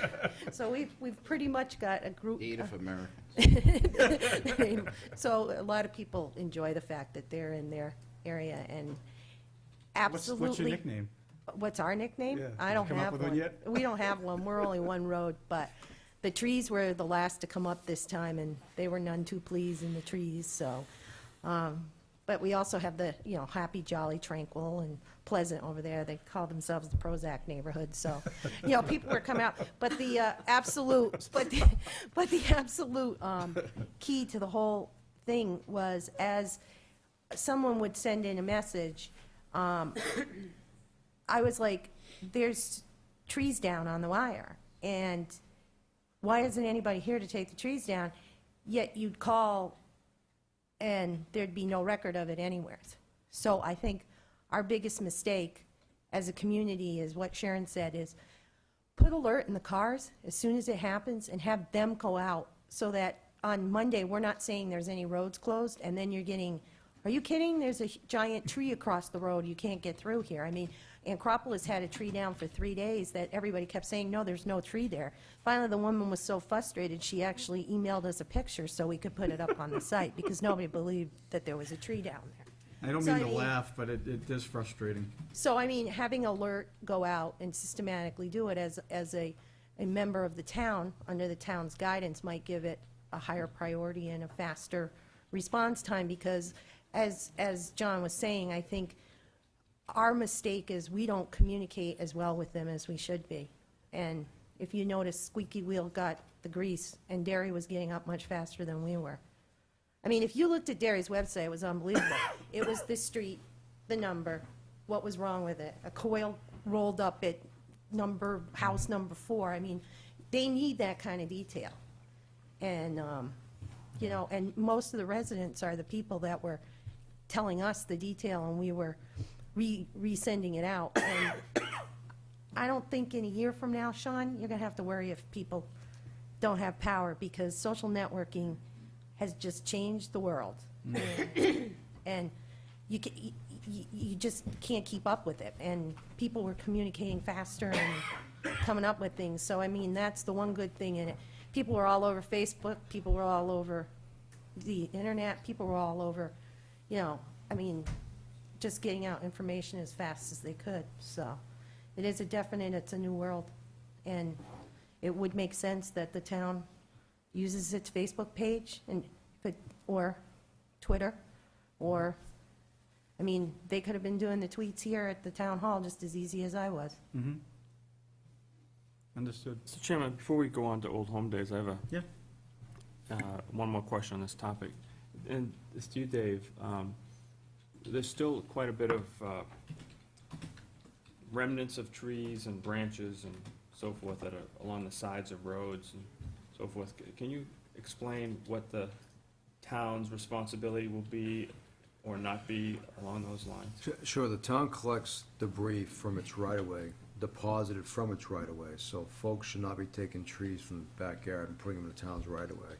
so we've pretty much got a group. Native Americans. So a lot of people enjoy the fact that they're in their area, and absolutely. What's your nickname? What's our nickname? Yeah. I Did you don't come up have with one one. yet? We don't have one. We're only one road, but the trees were the last to come up this time, and they were none too pleased in the trees, so. But we also have the, happy, jolly, tranquil, and pleasant over there. They call themselves the Prozac neighborhood, so, people were coming out. But the absolute key to the whole thing was, as someone would send in a message, I was like, there's trees down on the wire, and why isn't anybody here to take the trees down? Yet you'd call and there'd be no record of it anywhere. So I think our biggest mistake as a community is what Sharon said, is put alert in the cars as soon as it happens and have them go out, so that on Monday, we're not saying there's any roads closed, and then you're getting, are you kidding? There's a giant tree across the road. You can't get through here. I mean, Anchropolis had a tree down for 3 days that everybody kept saying, no, there's no tree there. Finally, the woman was so frustrated, she actually emailed us a picture so we could put it up on the site, because nobody believed that there was a tree down there. I don't So, mean I to mean- laugh, but it is frustrating. So, I mean, having alert go out and systematically do it as a member of the town, under the town's guidance, might give it a higher priority and a faster response time, because as John was saying, I think our mistake is we don't communicate as well with them as we should be. And if you notice, Squeaky Wheel got the grease, and Derry was getting up much faster than we were. I mean, if you looked at Derry's website, it was unbelievable. It was the street, the number, what was wrong with it, a coil rolled up at house number 4. I mean, they need that kind of detail. And, and most of the residents are the people that were telling us the detail, and we were resending it out. And I don't think in a year from now, Sean, you're going to have to worry if people don't have power, because social networking has just changed the world. And you just can't keep up with it. And people were communicating faster and coming up with things. So, I mean, that's the one good thing in it. People were all over Facebook. People were all over the internet. People were all over, I mean, just getting out information as fast as they could. So it is it's a new world. And it would make sense that the town uses its Facebook page or Twitter, or, I mean, they could have been doing the tweets here at the town hall just as easy as I was. Mm-hmm. Understood. So Chairman, before we go on to Old Home Days, I have Yeah. one more question on this topic. And it's to you, Dave. There's still quite a bit of remnants of trees and branches and so forth that are along the sides of roads and so forth. Can you explain what the town's responsibility will be or not be along those lines? Sure, the town collects debris from its right-of-way, deposited from its right-of-way, so folks should not be taking trees from the backyard and putting them in the town's right-of-way.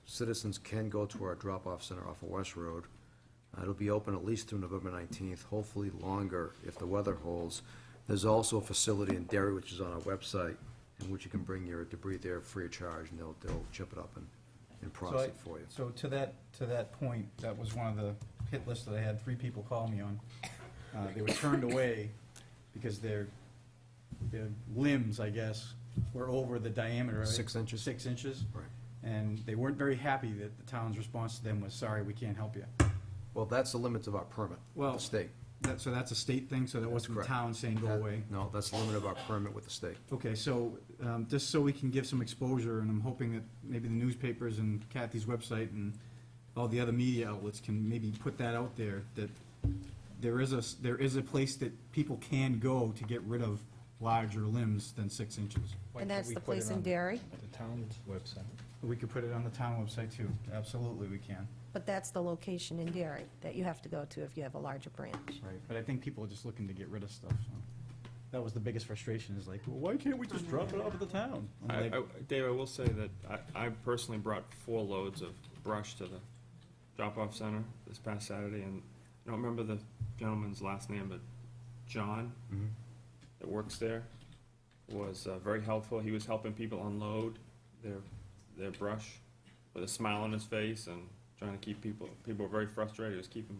Citizens can go to our drop-off center off of West Road. It'll be open at least through November 19th, hopefully longer if the weather holds. There's also a facility in Derry, which is on our website, in which you can bring your debris there free of charge, and they'll chip it up and process it for you. So to that point, that was one of the hit lists that I had 3 people call me on. They were turned away because their limbs, I guess, were over the diameter, right? 6 inches. 6 inches. Right. And they weren't very happy that the town's response to them was, sorry, we can't help you. Well, that's the limits of our permit, Well, with the state. So that's a state thing, so that wasn't the correct. town saying go away? No, that's the limit of our permit with the state. Okay, so, just so we can give some exposure, and I'm hoping that maybe the newspapers and Kathy's website and all the other media outlets can maybe put that out there, that there is a place that people can go to get rid of larger limbs than 6 inches. Why And can't that's we the put it place in on Derry, The town's website. We could put it on the town website too, absolutely we can. but that's the location in Derry that you have to go to if you have a larger branch. Right, but I think people are just looking to get rid of stuff, so. That was the biggest frustration, is like, well, why can't we just drop it off at the town? I'm like, Dave, I will say that I personally brought 4 loads of brush to the drop-off center this past Saturday, and I don't remember the gentleman's last name, but John, that works there, was very helpful. He was helping people unload their brush with a smile on his face and trying to keep people were very frustrated. He was keeping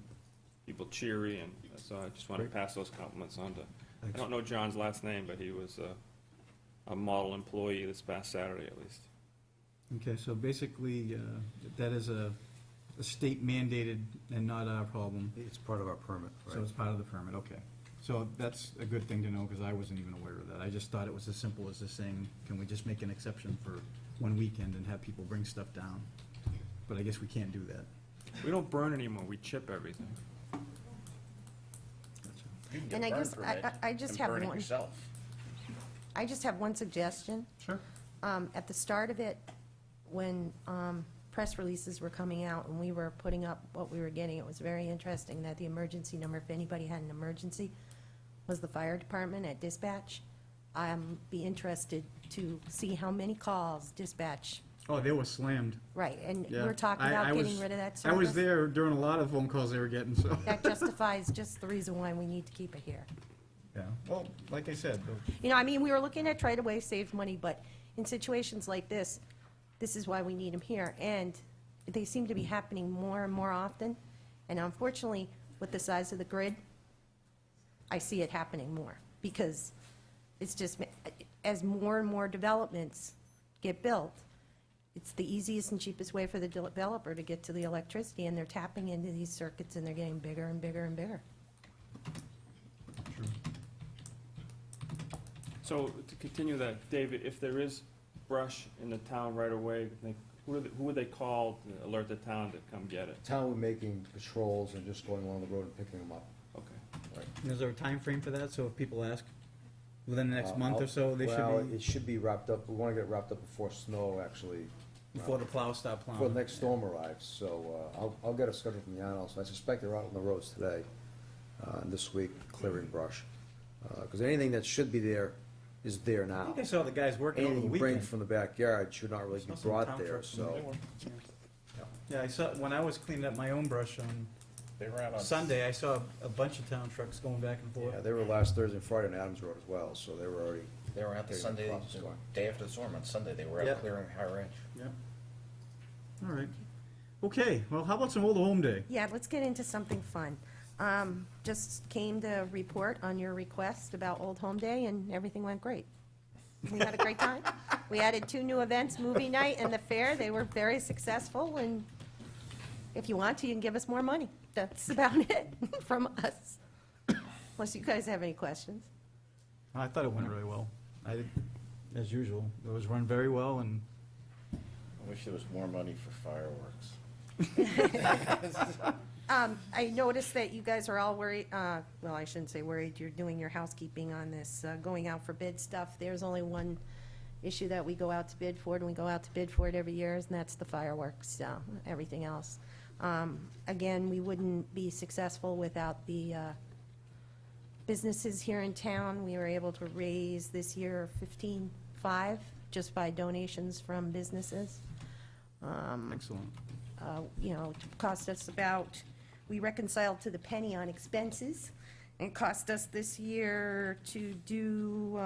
people cheery, and so I just wanted to pass those compliments on to, I don't know John's last name, but he was a model employee this past Saturday at least. okay, so basically, that is a state mandated and not our problem, It's part of our permit, right? so it's part of the permit, okay. So that's a good thing to know, because I wasn't even aware of that. I just thought it was as simple as just saying, can we just make an exception for one weekend and have people bring stuff down? But I guess we can't do that. We don't burn anymore, we chip everything. And I guess, I just have one. yourself. I just have one suggestion. Sure. At the start of it, when press releases were coming out and we were putting up what we were getting, it was very interesting that the emergency number, if anybody had an emergency, was the fire department at dispatch. Be interested to see how many calls dispatch, Oh, they were slammed. right, and Yeah. we're talking I about getting was- rid of that I was service. there during a lot of phone calls they were getting, so. That justifies just the reason why we need to keep it here. Yeah, well, like I said, You know, I mean, we were looking at try to way save money, but in situations like this, this is why we need them here. And they seem to be happening more and more often. And unfortunately, with the size of the grid, I see it happening more. Because it's just, as more and more developments get built, it's the easiest and cheapest way for the developer to get to the electricity. And they're tapping into these circuits and they're getting bigger and bigger and bigger. So to continue that, David, if there is brush in the town right away, like, who would they call to alert the town to come get it? Town would making patrols and just going along the road and picking them up. Okay. is there a time frame for that? So if people ask within the next Uh, month or so, they Well, should it should be wrapped up, we want to get it wrapped up before snow, actually, be, before the plows stop plowing? before the next storm arrives. So I'll get a schedule from Jan also. I suspect they're out on the roads today, this week, clearing brush. Because anything that should be there is there I now. think I saw the guys working over the Anything you bring weekend. from the backyard should not really be Saw some brought town there, trucks from so. Yeah, I saw, when I was cleaning up my own brush on They were out on. Sunday, I saw a bunch of town trucks going back and forth. Yeah, they were last Thursday and Friday on Adams Road as well, so they were already. They were out the getting Sunday, process the going. day after the storm, on Sunday, they were out Yep. clearing High Ranch. Yep. All right. Okay, well, how about some Old Home Day? Yeah, let's get into something fun. Just came to report on your request about Old Home Day, and everything went great. We had a great time. We added 2 new events, movie night and the fair. They were very successful, and if you want to, you can give us more money. That's about it from us. Unless you guys have any questions. I thought it went really well. I did, as usual. It was run very well, and I wish there was more money for fireworks. I noticed that you guys are all worried, well, I shouldn't say worried, you're doing your housekeeping on this, going out for bid stuff. There's only one issue that we go out to bid for, and we go out to bid for it every year, and that's the fireworks. Everything else. Again, we wouldn't be successful without the businesses here in town. We were able to raise this year 15.5 just by donations from businesses. excellent. You know, it cost us about, we reconciled to the penny on expenses. It cost us this year to do,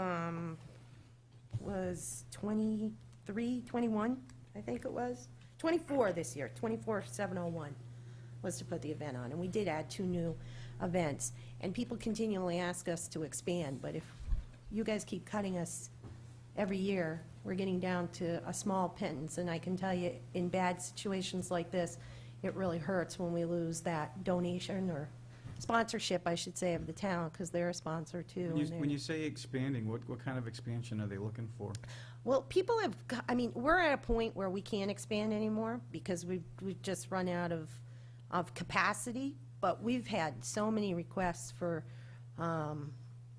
was 23, 21, I think it was. 24 this year, 24,701 was to put the event on. And we did add 2 new events. And people continually ask us to expand, but if you guys keep cutting us every year, we're getting down to a small pittance. And I can tell you, in bad situations like this, it really hurts when we lose that donation or sponsorship, I should say, of the town, because they're a sponsor too. and they're- When you say expanding, what kind of expansion are they looking for? Well, people have, I mean, we're at a point where we can't expand anymore because we've just run out of capacity. but we've had so many requests for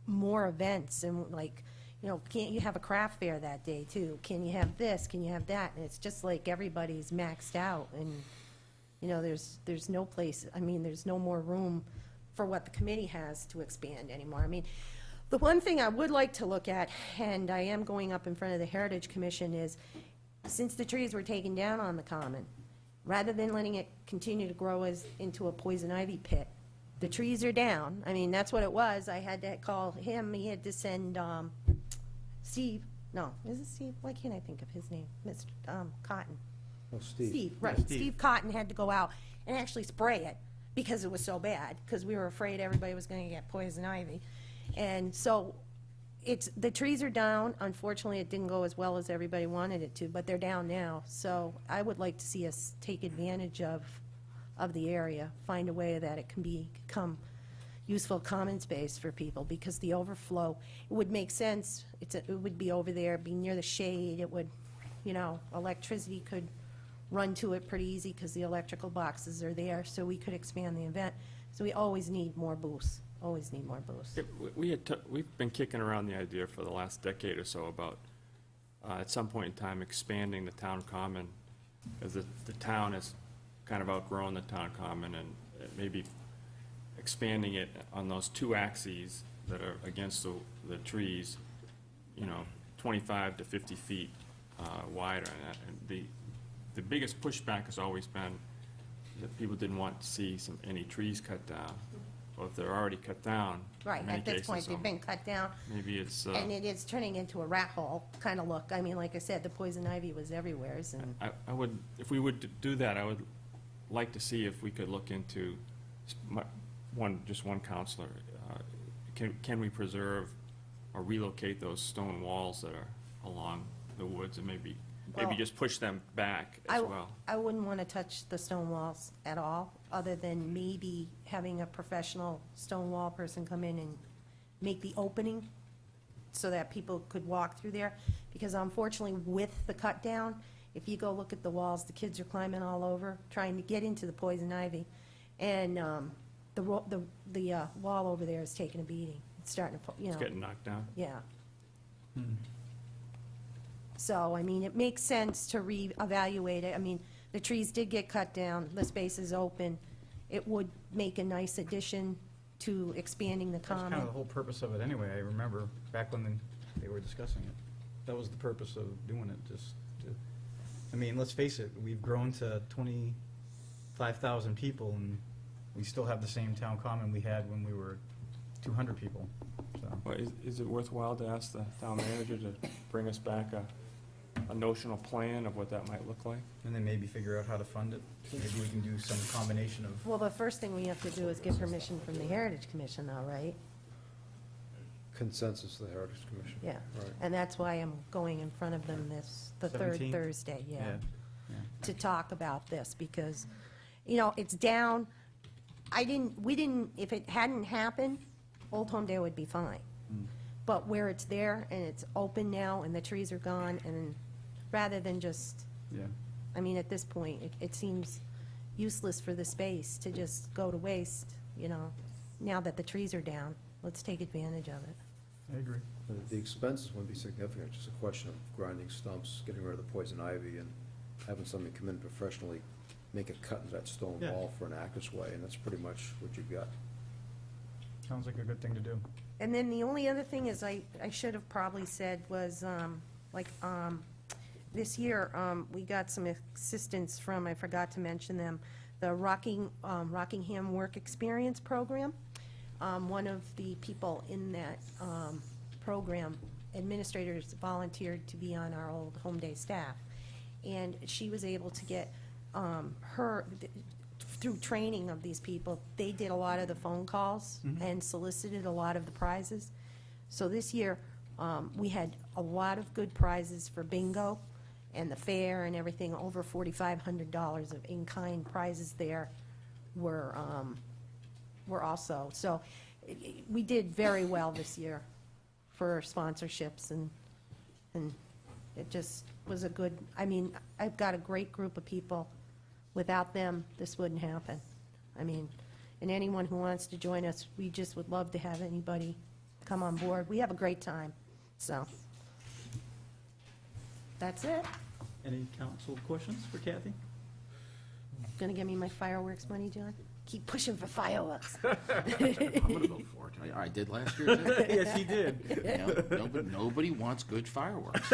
more events, and like, you know, can't you have a craft fair that day too? Can you have this? Can you have that? And it's just like everybody's maxed out, and, you know, there's no place, I mean, there's no more room for what the committee has to expand anymore. I mean, the one thing I would like to look at, and I am going up in front of the Heritage Commission, is since the trees were taken down on the common, rather than letting it continue to grow into a poison ivy pit, the trees are down. I mean, that's what it was. I had to call him, he had to send Steve, no, is it Steve? Why can't I think of his name? Mr. Cotton. Oh, Steve. Steve, right. Steve. Steve Cotton had to go out and actually spray it because it was so bad, because we were afraid everybody was going to get poison ivy. And so the trees are down. Unfortunately, it didn't go as well as everybody wanted it to, but they're down now. So I would like to see us take advantage of the area, find a way that it can become useful common space for people, because the overflow, it would make sense. It would be over there, be near the shade. It would, you know, electricity could run to it pretty easy because the electrical boxes are there, so we could expand the event. So we always need more booths, always need more booths. We've been kicking around the idea for the last decade or so about, at some point in time, expanding the town common, because the town has kind of outgrown the town common, and maybe expanding it on those two axes that are against the trees, you know, 25 to 50 feet wider. And the biggest pushback has always been that people didn't want to see any trees cut down. Well, if they're already cut down, Right, in many at this cases, point, they've been cut down, maybe it's, and it is turning into a rat hole kind of look. I mean, like I said, the poison ivy was everywhere, and I would, if we would do that, I would like to see if we could look into just one counselor. Can we preserve or relocate those stone walls that are along the woods, and maybe Well, just push them back as well? I wouldn't want to touch the stone walls at all, other than maybe having a professional stone wall person come in and make the opening so that people could walk through there. Because unfortunately, with the cut down, if you go look at the walls, the kids are climbing all over, trying to get into the poison ivy. And the wall over there is taking a beating. It's starting to, you know. It's getting knocked down? Yeah. So, I mean, it makes sense to reevaluate it. I mean, the trees did get cut down, the space is open. It would make a nice addition to expanding the That's kind common. of the whole purpose of it anyway. I remember back when they were discussing it. That was the purpose of doing it, just to, I mean, let's face it, we've grown to 25,000 people, and we still have the same town common we had when we were 200 people, so. Well, is it worthwhile to ask the town manager to bring us back a notional plan of what that might look like? And then maybe figure out how to fund it. Maybe we can do some combination of, Well, the first thing we have to do is get permission from the Heritage Commission though, right? Consensus of the Heritage Commission. Yeah. Right. And that's why I'm going in front of them the third 17th? Thursday, yeah, yeah. to talk about this, because, you know, it's down. If it hadn't happened, Old Home Day would be fine. But where it's there and it's open now and the trees are gone, and rather than just, Yeah. I mean, at this point, it seems useless for the space to just go to waste, you know, now that the trees are down. Let's take advantage of it. I agree. The expenses wouldn't be significant, just a question of grinding stumps, getting rid of the poison ivy, and having somebody come in professionally, make a cut in that stone Yeah. wall for an access way, and that's pretty much what you've got. Sounds like a good thing to do. And then the only other thing is I should have probably said was, this year, we got some assistance from, I forgot to mention them, the Rockingham Work Experience Program. One of the people in that program, administrators, volunteered to be on our Old Home Day staff. And she was able to get through training of these people, they did a lot of the phone calls and solicited a lot of the prizes. So this year, we had a lot of good prizes for bingo and the fair and everything. Over $4,500 of in-kind prizes there were also. So we did very well this year for sponsorships, and it just was a good, I mean, I've got a great group of people. Without them, this wouldn't happen. I mean, and anyone who wants to join us, we just would love to have anybody come on board. We have a great time, so. That's it. Any council questions for Kathy? Gonna give me my fireworks money, John? Keep pushing for fireworks. I'm gonna go for it. I did last year, too. Yes, he did. Nobody wants good fireworks.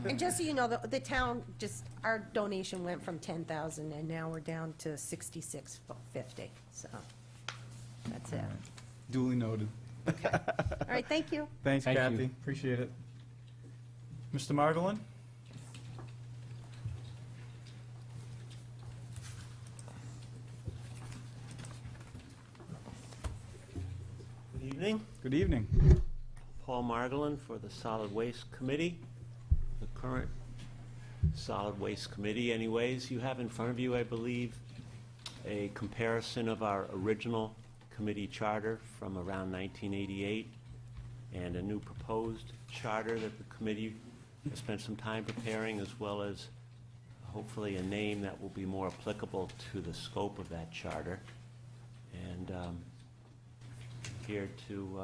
And just so you know, the town, just, our donation went from 10,000, and now we're down to 66.50, so, that's it. Duly noted. All right, thank you. Thanks, Thank you. Kathy. Appreciate it. Mr. Margolin? Good evening. Good evening. Paul Margolin for the Solid Waste Committee, the current Solid Waste Committee anyways. You have in front of you, I believe, a comparison of our original committee charter from around 1988 and a new proposed charter that the committee has spent some time preparing, as well as hopefully a name that will be more applicable to the scope of that charter. And here to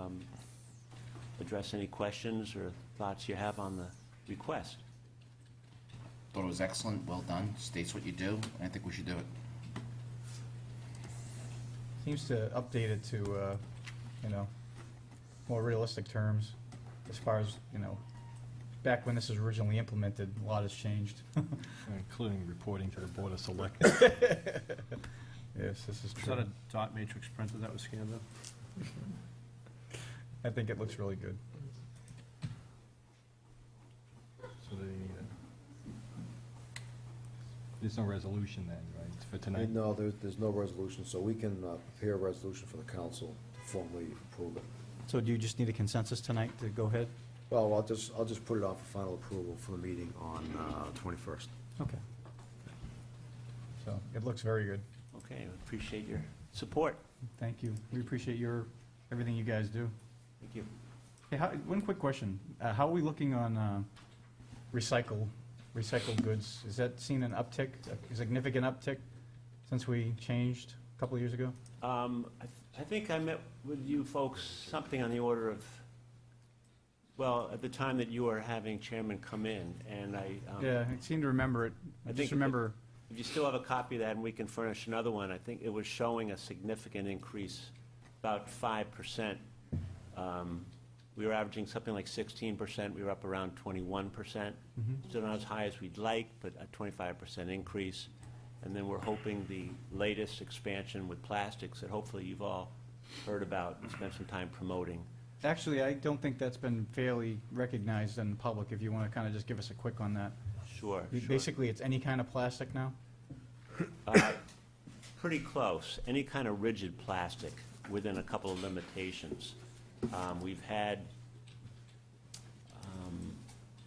address any questions or thoughts you have on the request. Thought it was excellent, well done, states what you do, and I think we should do it. Seems to update it to, more realistic terms as far as, back when this was originally implemented, a lot has changed. Including reporting to the Board of Selectmen. Yes, this is Is true. that a dot matrix printer that was scanned up? I think it looks really good. So there's no resolution then, right, for tonight? No, there's no resolution, so we can prepare a resolution for the council to formally approve it. So do you just need a consensus tonight to go ahead? Well, I'll just put it on for final approval for the meeting on 21st. Okay. So, it looks very good. Okay, I appreciate your support. Thank you. We appreciate everything you guys do. Thank you. Hey, one quick question. How are we looking on recycled goods? Has that seen an uptick, a significant uptick since we changed a couple of years ago? I think I met with you folks something on the order of, well, at the time that you were having Chairman come in, and I... Yeah, I seem to remember it. I just remember... If you still have a copy of that, and we can furnish another one, I think it was showing a significant increase, about 5%. We were averaging something like 16%. We were up around 21%. Still not as high as we'd like, but a 25% increase. And then we're hoping the latest expansion with plastics that hopefully you've all heard about and spent some time promoting. Actually, I don't think that's been fairly recognized in the public, if you want to kind of just give us a quick on that. Sure. Basically, it's any kind of plastic now? Pretty close. Any kind of rigid plastic within a couple of limitations. We've had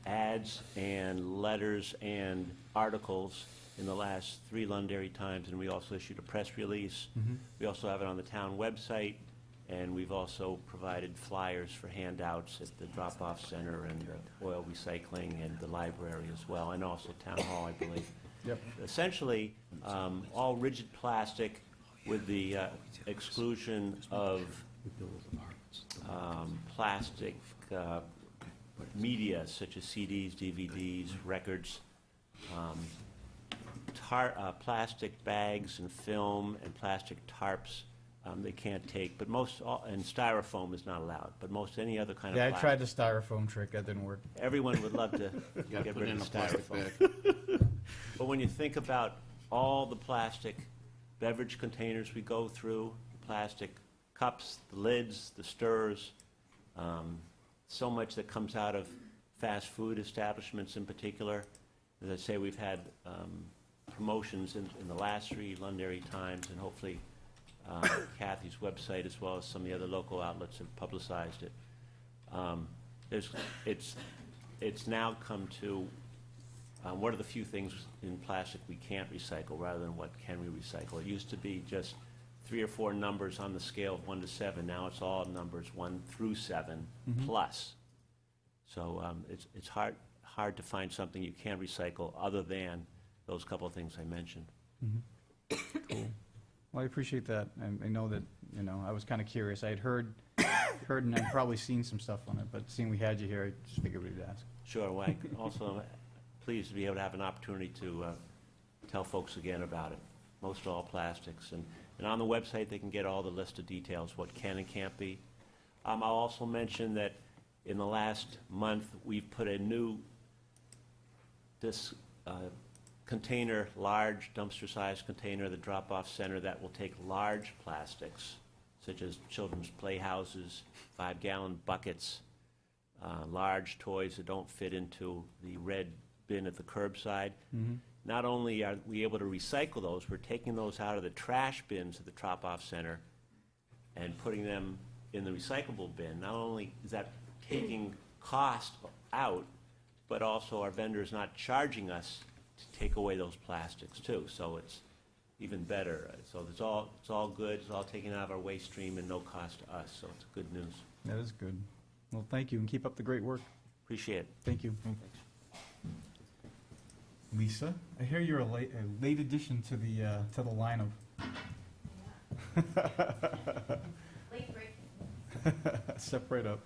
ads and letters and articles in the last 3 Londonderry Times, and we also issued a press release. We also have it on the town website, and we've also provided flyers for handouts at the drop-off center and the oil recycling and the library as well, and also town hall, I believe. Yep. Essentially, all rigid plastic with the exclusion of plastic media such as CDs, DVDs, records, plastic bags and film and plastic tarps they can't take, but and styrofoam is not allowed, but most any other kind of Yeah, I plastic. tried the styrofoam trick, that didn't work. Everyone would love to Gotta get put rid it in of a the plastic styrofoam. bag. But when you think about all the plastic beverage containers we go through, plastic cups, the lids, the stirrers, so much that comes out of fast food establishments in particular. As I say, we've had promotions in the last 3 Londonderry Times, and hopefully Kathy's website, as well as some of the other local outlets, have publicized it. It's now come to what are the few things in plastic we can't recycle rather than what can we recycle. It used to be just 3 or 4 numbers on the scale of 1 to 7. Now it's all numbers 1 through 7 plus. So it's hard to find something you can recycle other than those couple of things I mentioned. Cool. Well, I appreciate that. I know that, you know, I was kind of curious. I had heard and I'd probably seen some stuff on it, but seeing we had you here, I just figured we'd ask. Sure, well, also pleased to be able to have an opportunity to tell folks again about it. Most all plastics. And on the website, they can get all the list of details, what can and can't be. I'll also mention that in the last month, we've put a new, container, large dumpster-sized container, the drop-off center that will take large plastics, such as children's playhouses, 5-gallon buckets, large toys that don't fit into the red bin at the curbside. Not only are we able to recycle those, we're taking those out of the trash bins at the drop-off center and putting them in the recyclable bin. Not only is that taking cost out, but also our vendor's not charging us to take away those plastics too. So it's even better. So it's all good. It's all taken out of our waste stream and no cost to us. So it's good news. That is good. Well, thank you, and keep up the great work. Appreciate it. Thank you. Lisa, I hear you're a late addition to the lineup. Late break. Step right up.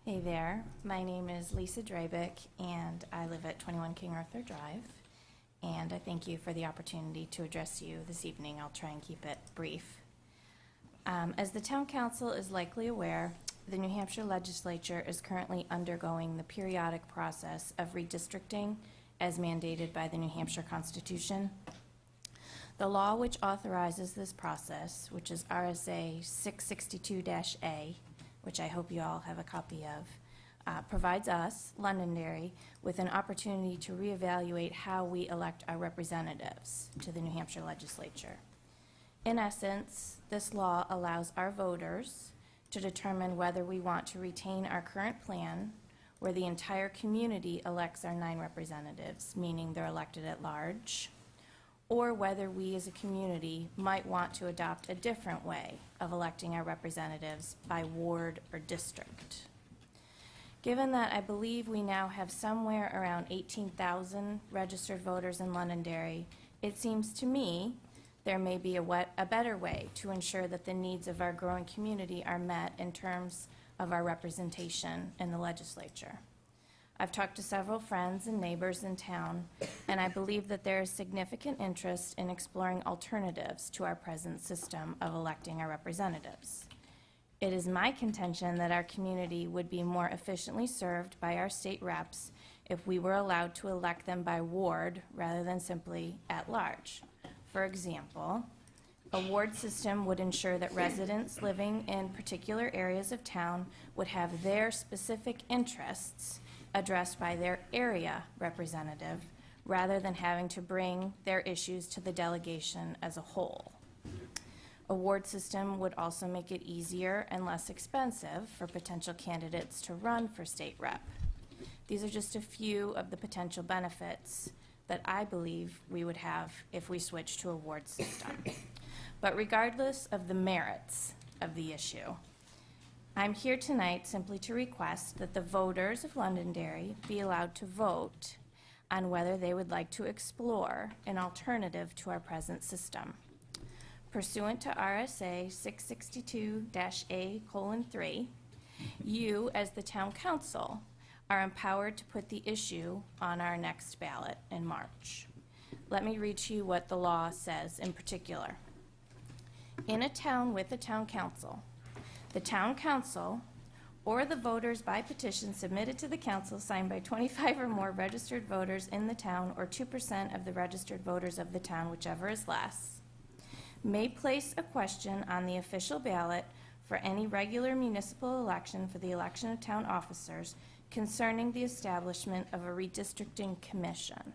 Hey there, my name is Lisa Drabick, and I live at 21 King Arthur Drive. And I thank you for the opportunity to address you this evening. I'll try and keep it brief. As the Town Council is likely aware, the New Hampshire Legislature is currently undergoing the periodic process of redistricting as mandated by the New Hampshire Constitution. The law which authorizes this process, which is RSA 662-A, which I hope you all have a copy of, provides us, Londonderry, with an opportunity to reevaluate how we elect our representatives to the New Hampshire Legislature. In essence, this law allows our voters to determine whether we want to retain our current plan, where the entire community elects our 9 representatives, meaning they're elected at large, or whether we as a community might want to adopt a different way of electing our representatives by ward or district. Given that I believe we now have somewhere around 18,000 registered voters in Londonderry, it seems to me there may be a better way to ensure that the needs of our growing community are met in terms of our representation in the legislature. I've talked to several friends and neighbors in town, and I believe that there is significant interest in exploring alternatives to our present system of electing our representatives. It is my contention that our community would be more efficiently served by our state reps if we were allowed to elect them by ward rather than simply at large. For example, a ward system would ensure that residents living in particular areas of town would have their specific interests addressed by their area representative rather than having to bring their issues to the delegation as a whole. A ward system would also make it easier and less expensive for potential candidates to run for state rep. These are just a few of the potential benefits that I believe we would have if we switch to a ward system. But regardless of the merits of the issue, I'm here tonight simply to request that the voters of Londonderry be allowed to vote on whether they would like to explore an alternative to our present system. Pursuant to RSA 662-A:3, you, as the Town Council, are empowered to put the issue on our next ballot in March. Let me read to you what the law says in particular. In a town with a Town Council, the Town Council or the voters by petition submitted to the council signed by 25 or more registered voters in the town or 2% of the registered voters of the town, whichever is less, may place a question on the official ballot for any regular municipal election for the election of town officers concerning the establishment of a redistricting commission.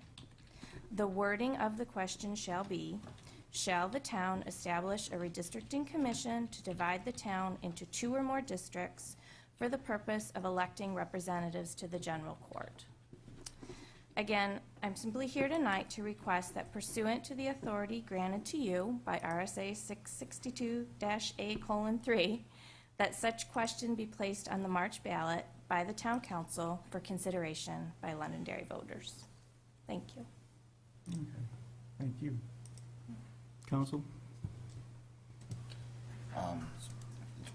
The wording of the question shall be, shall the town establish a redistricting commission to divide the town into 2 or more districts for the purpose of electing representatives to the general court? Again, I'm simply here tonight to request that pursuant to the authority granted to you by RSA 662-A:3, that such question be placed on the March ballot by the Town Council for consideration by Londonderry voters. Thank you. Okay, thank you. Counsel?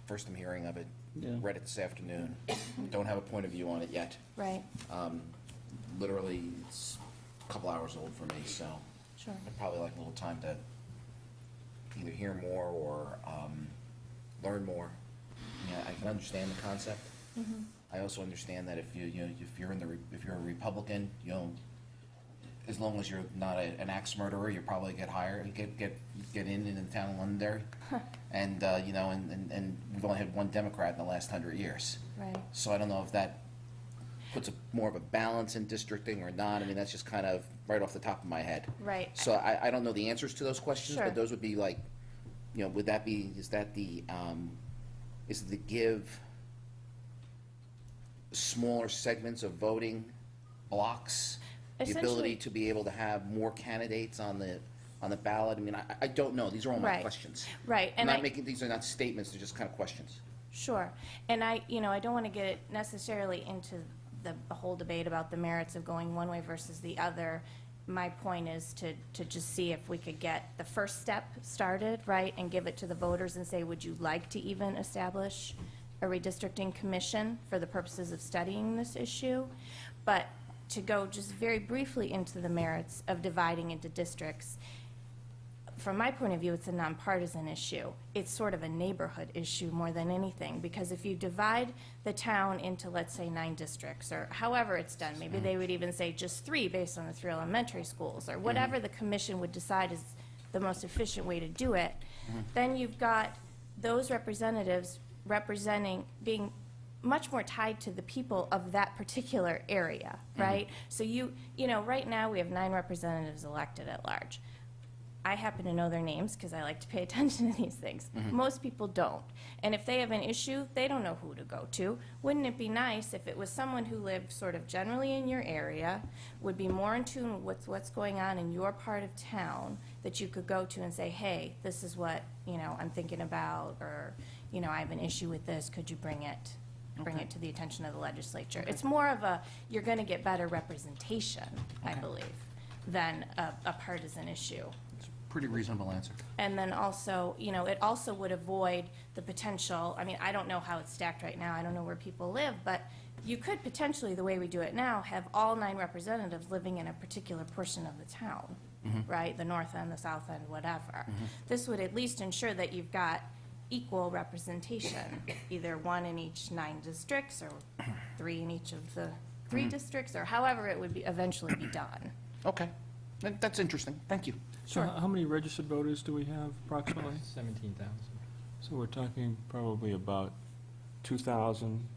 First I'm hearing of it, Yeah. read it this afternoon, don't have a point of view on it yet. Right, Literally, it's a couple hours old for me, so sure. I'd probably like a little time to either hear more or learn more. Yeah, I can understand the concept. I also understand that if if you're a Republican, as long as you're not an axe murderer, you probably get hired, get in the town of Londonderry. And and we've only had one Democrat in the last 100 years. Right. So I don't know if that puts more of a balance in districting or not. I mean, that's just kind of right off the top of my head. Right. So I don't know the answers to those questions, Sure. but those would be like, would that be, is it the give smaller segments of voting blocks? The ability Essentially- to be able to have more candidates on the ballot? I mean, I don't know. These are all my Right. questions. Right, I'm and not these are not statements, they're just kind of questions. Sure. And I don't want to get necessarily into the whole debate about the merits of going one way versus the other. My point is to just see if we could get the first step started, right, and give it to the voters and say, would you like to even establish a redistricting commission for the purposes of studying this issue? But to go just very briefly into the merits of dividing into districts, from my point of view, it's a nonpartisan issue. It's sort of a neighborhood issue more than anything, because if you divide the town into, let's say, 9 districts, or however it's done, maybe they would even say just 3 based on the 3 elementary schools, or whatever the commission would decide is the most efficient way to do it, then you've got those representatives being much more tied to the people of that particular area, right? So right now, we have 9 representatives elected at large. I happen to know their names because I like to pay attention to these things. Most people don't. And if they have an issue, they don't know who to go to. Wouldn't it be nice if it was someone who lived sort of generally in your area, would be more in tune with what's going on in your part of town, that you could go to and say, hey, this is what, I'm thinking about, or, I have an issue with this, could you bring it to the attention of the legislature? It's more of you're going to get better representation, I believe, than a partisan issue. Pretty reasonable answer. And then also, it also would avoid the potential, I don't know how it's stacked right now, I don't know where people live, but you could potentially, the way we do it now, have all 9 representatives living in a particular portion of the town, right? The north end, the south end, whatever. This would at least ensure that you've got equal representation, either 1 in each 9 districts, or 3 in each of the 3 districts, or however it would be eventually be done. Okay. That's interesting. Thank you. So how many registered voters do we have approximately? 17,000. So we're talking probably about 2,000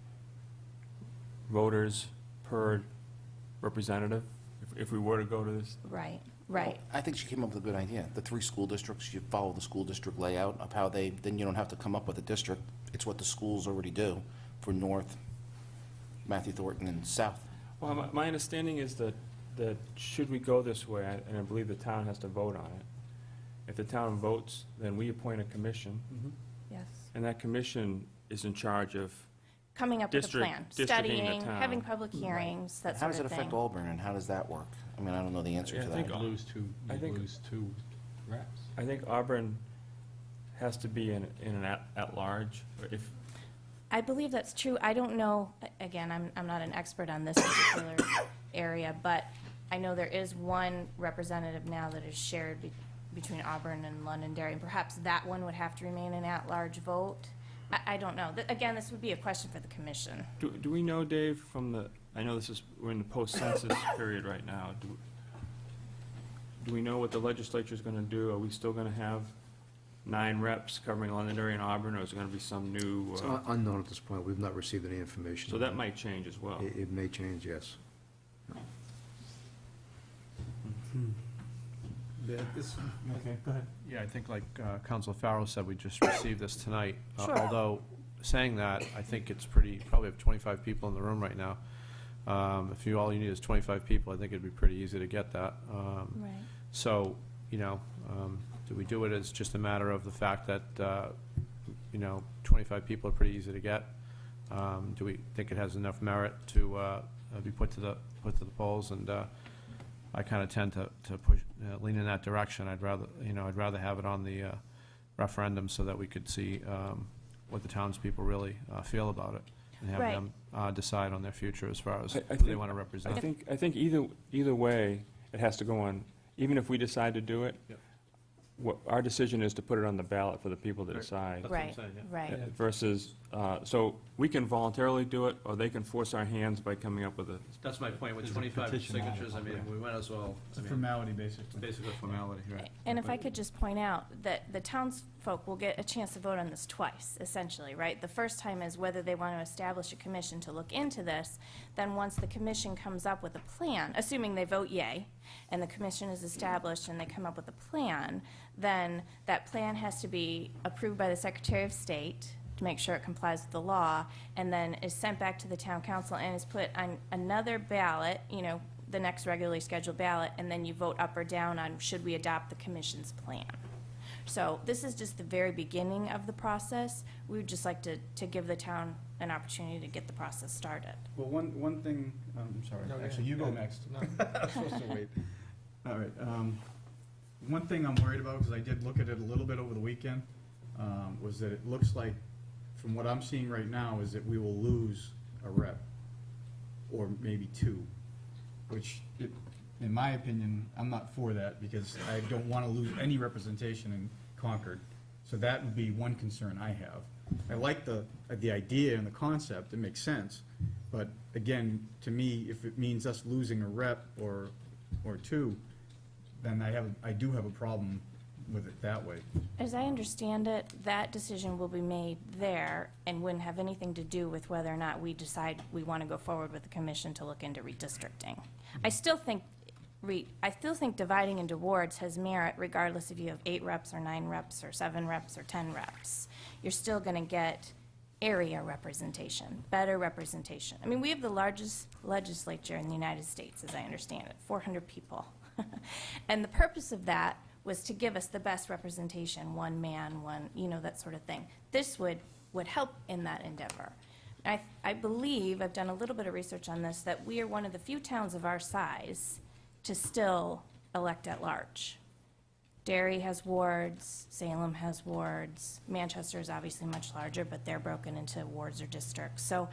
voters per representative, if we were to go to this. Right. I think she came up with a good idea. The 3 school districts, you follow the school district layout of how then you don't have to come up with a district. It's what the schools already do for North, Matthew Thornton, and South. Well, my understanding is that should we go this way, and I believe the town has to vote on it, if the town votes, then we appoint a commission, Yes. and that commission is in charge of, Coming up with a plan, districting the studying, town. having public hearings, that How sort does of it thing. affect Auburn, and how does that work? I mean, I don't know the answer Yeah, to I think that. You I think- lose 2 reps. I think Auburn has to be in an at-large, if, I believe that's true. I don't know, again, I'm not an expert on this particular area, but I know there is 1 representative now that is shared between Auburn and Londonderry, and perhaps that one would have to remain an at-large vote. I don't know. Again, this would be a question for the commission. do we know, Dave, I know we're in the post-census period right now, do we know what the legislature's gonna do? Are we still gonna have 9 reps covering Londonderry and Auburn, or is there gonna be some new? It's unknown at this point. We've not received any information. So on that might change as well. It may change, yes. Okay, go ahead. Yeah, I think like Councilor Farrow said, we just received this tonight. Sure. Although, saying that, I think it's probably have 25 people in the room right now. If all you need is 25 people, I think it'd be pretty easy to get that. Right. So, do we do it as just a matter of the fact that, 25 people are pretty easy to get? Do we think it has enough merit to be put to the polls? And I kind of tend to push, lean in that direction. I'd rather have it on the referendum so that we could see what the townspeople really feel about it, and have Right. them decide on their future as far as I who they think- want to represent. I think either way, it has to go on, even if we decide to do it, Yep. our decision is to put it on the ballot for the people to decide. That's what I'm Right, saying, yeah. right. Versus, so we can voluntarily do it, or they can force our hands by coming up with a, That's my point, with There's a 25 petition signatures, I article, mean, we might as well, It's a formality, basically. basically a formality, right? And if I could just point out that the townsfolk will get a chance to vote on this twice, essentially, right? The first time is whether they want to establish a commission to look into this. Then once the commission comes up with a plan, assuming they vote yay, and the commission is established and they come up with a plan, then that plan has to be approved by the Secretary of State to make sure it complies with the law, and then is sent back to the town council and is put on another ballot, the next regularly scheduled ballot, and then you vote up or down on should we adopt the commission's plan. So this is just the very beginning of the process. We would just like to give the town an opportunity to get the process started. Well, one thing, I'm sorry, actually, you go next. I'm supposed to wait. All right, one thing I'm worried about, because I did look at it a little bit over the weekend, was that it looks like, from what I'm seeing right now, is that we will lose a rep, or maybe two, which, in my opinion, I'm not for that, because I don't want to lose any representation in Concord. So that would be one concern I have. I like the idea and the concept, it makes sense, but again, to me, if it means us losing a rep or two, then I do have a problem with it that way. As I understand it, that decision will be made there and wouldn't have anything to do with whether or not we decide we want to go forward with the commission to look into redistricting. I still think dividing into wards has merit regardless if you have 8 reps or 9 reps or 7 reps or 10 reps. You're still going to get area representation, better representation. I mean, we have the largest legislature in the United States, as I understand it, 400 people. And the purpose of that was to give us the best representation, one man, one, that sort of thing. This would help in that endeavor. I believe, I've done a little bit of research on this, that we are one of the few towns of our size to still elect at large. Derry has wards, Salem has wards, Manchester is obviously much larger, but they're broken into wards or districts. So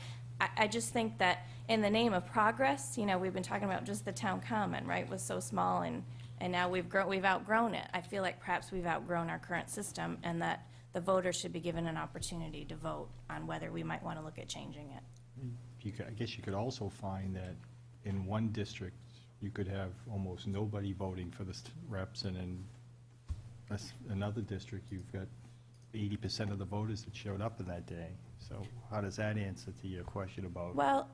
I just think that in the name of progress, we've been talking about just the town common, right, was so small, and now we've outgrown it. I feel like perhaps we've outgrown our current system, and that the voters should be given an opportunity to vote on whether we might want to look at changing it. I guess you could also find that in one district, you could have almost nobody voting for the reps, and in another district, you've got 80% of the voters that showed up in that day. So how does that answer to your question about? Well,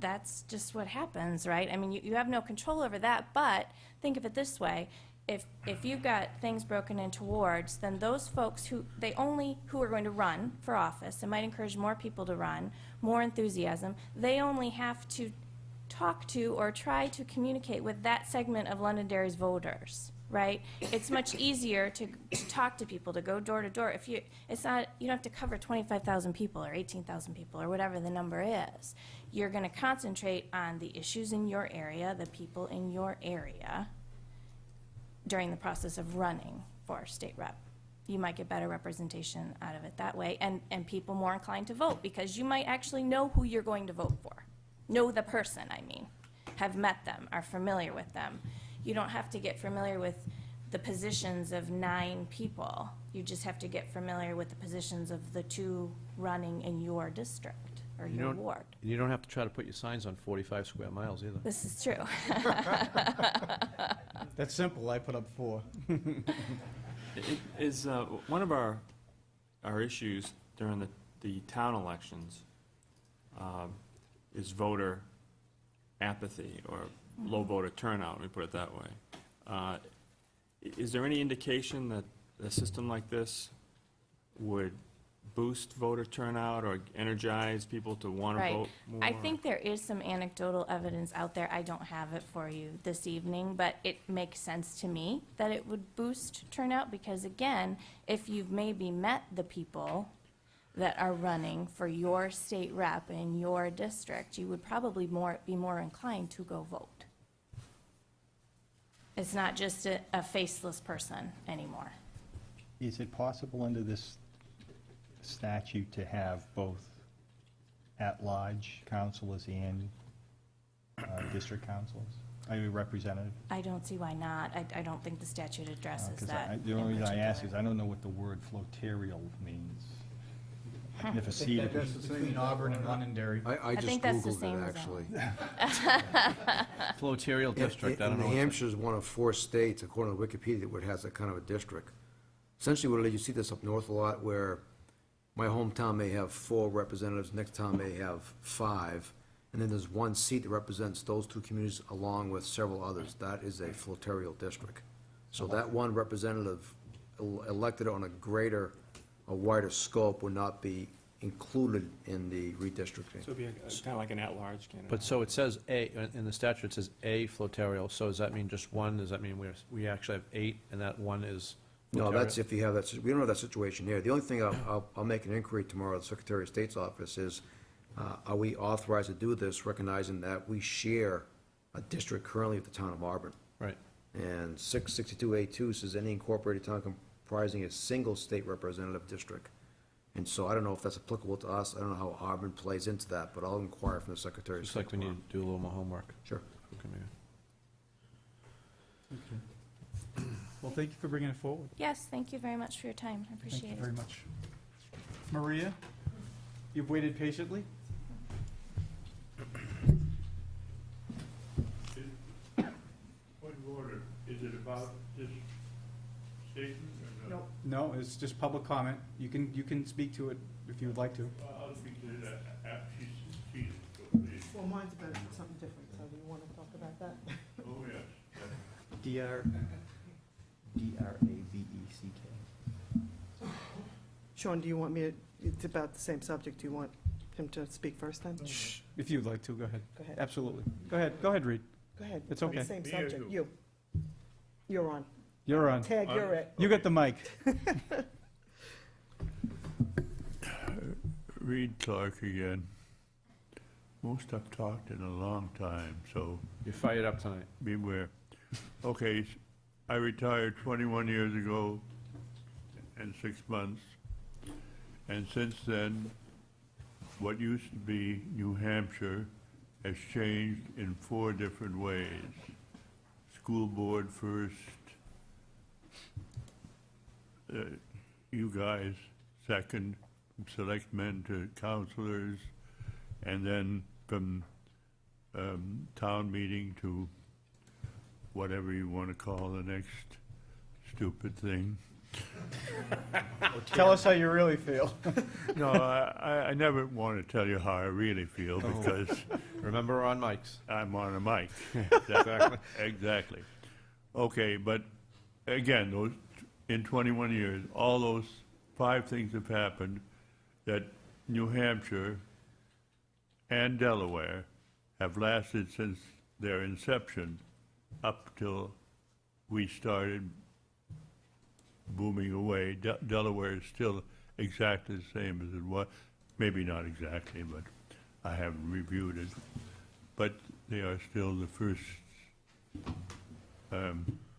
that's just what happens, right? I mean, you have no control over that, but think of it this way. If you've got things broken into wards, then those folks who are going to run for office, it might encourage more people to run, more enthusiasm, they only have to talk to or try to communicate with that segment of Londonderry's voters, right? It's much easier to talk to people, to go door to door. You don't have to cover 25,000 people or 18,000 people or whatever the number is. You're going to concentrate on the issues in your area, the people in your area, during the process of running for state rep. You might get better representation out of it that way, and people more inclined to vote, because you might actually know who you're going to vote for. Know the person, have met them, are familiar with them. You don't have to get familiar with the positions of 9 people. You just have to get familiar with the positions of the 2 running in your district or your ward. You don't have to try to put your signs on 45 square miles either. This is true. That's simple, I put up 4. Is one of our issues during the town elections is voter apathy or low voter turnout, let me put it that way. Is there any indication that a system like this would boost voter turnout or energize people to want to Right. vote more? I think there is some anecdotal evidence out there. I don't have it for you this evening, but it makes sense to me that it would boost turnout, because again, if you've maybe met the people that are running for your state rep in your district, you would probably be more inclined to go vote. It's not just a faceless person anymore. Is it possible under this statute to have both at-large councilors and district councilors? I mean, representative? I don't see why not. I don't think the statute addresses 'Cause that. the only in reason I ask particular. is I don't know what the word flotarial means. If a seat, That's between Auburn and Londonderry. I just think that's the Googled same it, as actually. Flotarial district, I don't know. New what that- Hampshire is one of 4 states, according to Wikipedia, that has that kind of a district. Essentially, what it is, you see this up north a lot, where my hometown may have 4 representatives, next town may have 5, and then there's one seat that represents those 2 communities along with several others. That is a flotarial district. So that one representative elected on a wider scope would not be included in the redistricting. So it'd be kind of like an at-large candidate. But so it says A, in the statute, it says A flotarial, so does that mean just one? Does that mean we actually have 8, and that one is No, flotarial? that's if you have that, we don't have that situation here. The only thing I'll make an inquiry tomorrow at the Secretary of State's office is, are we authorized to do this, recognizing that we share a district currently with the town of Auburn? Right. And 662A2 says any incorporated town comprising a single state representative district. And so I don't know if that's applicable to us. I don't know how Auburn plays into that, but I'll inquire from the Secretary of Just State like we tomorrow. need to do a little more homework. Sure. Okay, maybe. Well, thank you for bringing it forward. Yes, thank you very much for your time. I Thank appreciate you it. very much. Maria, you've waited patiently? Point of order, is it about this statement or not? No, it's just public comment. You can speak to it if you would like to. I'll speak to that after she's seated, so please. Well, mine's about something different, so do you want to talk about that? Oh, yes. D-R-A-V-E-C-K. Sean, do you want me to, it's about the same subject, do you want him to speak first then? If you'd like to, go ahead. Go ahead. Absolutely. Go ahead, Reed. Go ahead. It's On the okay. same Me or subject, you? You're on. You're on. Tag, you're it. You get the mic. Reed Clark again. Most I've talked in a long time, so You're fired up tonight. beware. Okay, I retired 21 years ago and 6 months. And since then, what used to be New Hampshire has changed in 4 different ways. School board first, you guys second, selectmen to councilors, and then from town meeting to whatever you want to call the next stupid thing. Tell us how you really feel. No, I never want to tell you how I really feel because Remember, we're on mics. I'm on a mic. Exactly. Exactly. Okay, but again, those, in 21 years, all those 5 things have happened that New Hampshire and Delaware have lasted since their inception up till we started booming away. Delaware is still exactly the same as it was. Maybe not exactly, but I haven't reviewed it. But they are still the first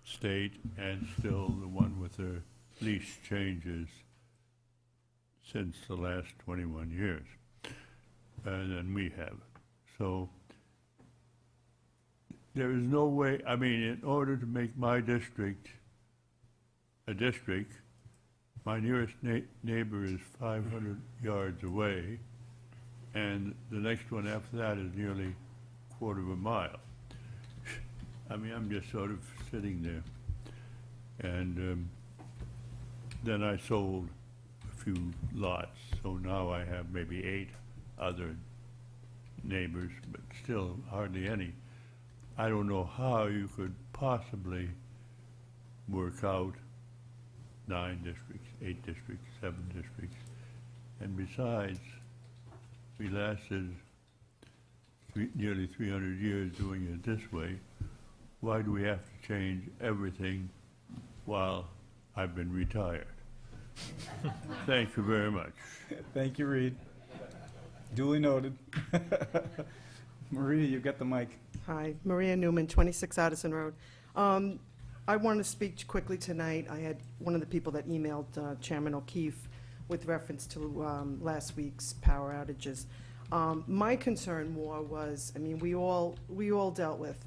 state and still the one with the least changes since the last 21 years than we have. So there is no way, I mean, in order to make my district a district, my nearest neighbor is 500 yards away, and the next one after that is nearly a quarter of a mile. I mean, I'm just sort of sitting there. And then I sold a few lots, so now I have maybe 8 other neighbors, but still hardly any. I don't know how you could possibly work out 9 districts, 8 districts, 7 districts. And besides, we lasted nearly 300 years doing it this way. Why do we have to change everything while I've been retired? Thank you very much. Thank you, Reed. Duly noted. Maria, you get the mic. Hi, Maria Newman, 26 Addison Road. I want to speak quickly tonight. I had one of the people that emailed Chairman O'Keefe with reference to last week's power outages. My concern more was, I mean, we all dealt with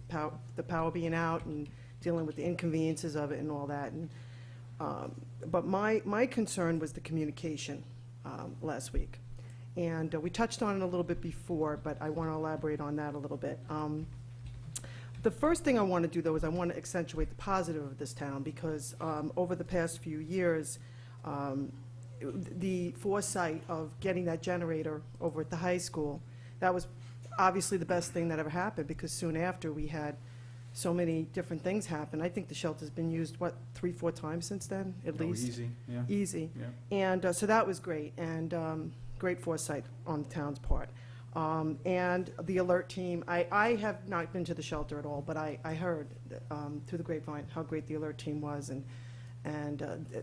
the power being out and dealing with the inconveniences of it and all that. And, but my concern was the communication last week. And we touched on it a little bit before, but I want to elaborate on that a little bit. The first thing I want to do, though, is I want to accentuate the positive of this town, because over the past few years, the foresight of getting that generator over at the high school, that was obviously the best thing that ever happened, because soon after, we had so many different things happen. I think the shelter's been used, what, 3-4 times since then, at least? Easy, yeah. Easy. Yeah. And so that was great, and great foresight on the town's part. And the alert team, I have not been to the shelter at all, but I heard through the grapevine how great the alert team was, and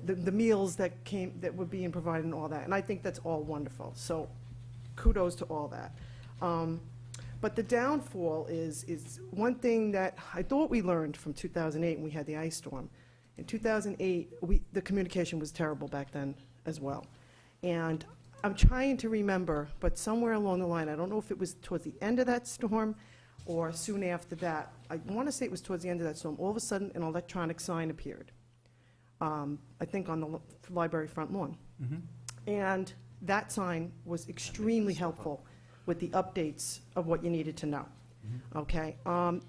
the meals that were being provided and all that. And I think that's all wonderful. So kudos to all that. But the downfall is one thing that I thought we learned from 2008 when we had the ice storm. In 2008, the communication was terrible back then as well. And I'm trying to remember, but somewhere along the line, I don't know if it was towards the end of that storm or soon after that. I want to say it was towards the end of that storm. All of a sudden, an electronic sign appeared, I think on the library front lawn. And that sign was extremely helpful with the updates of what you needed to know. Okay.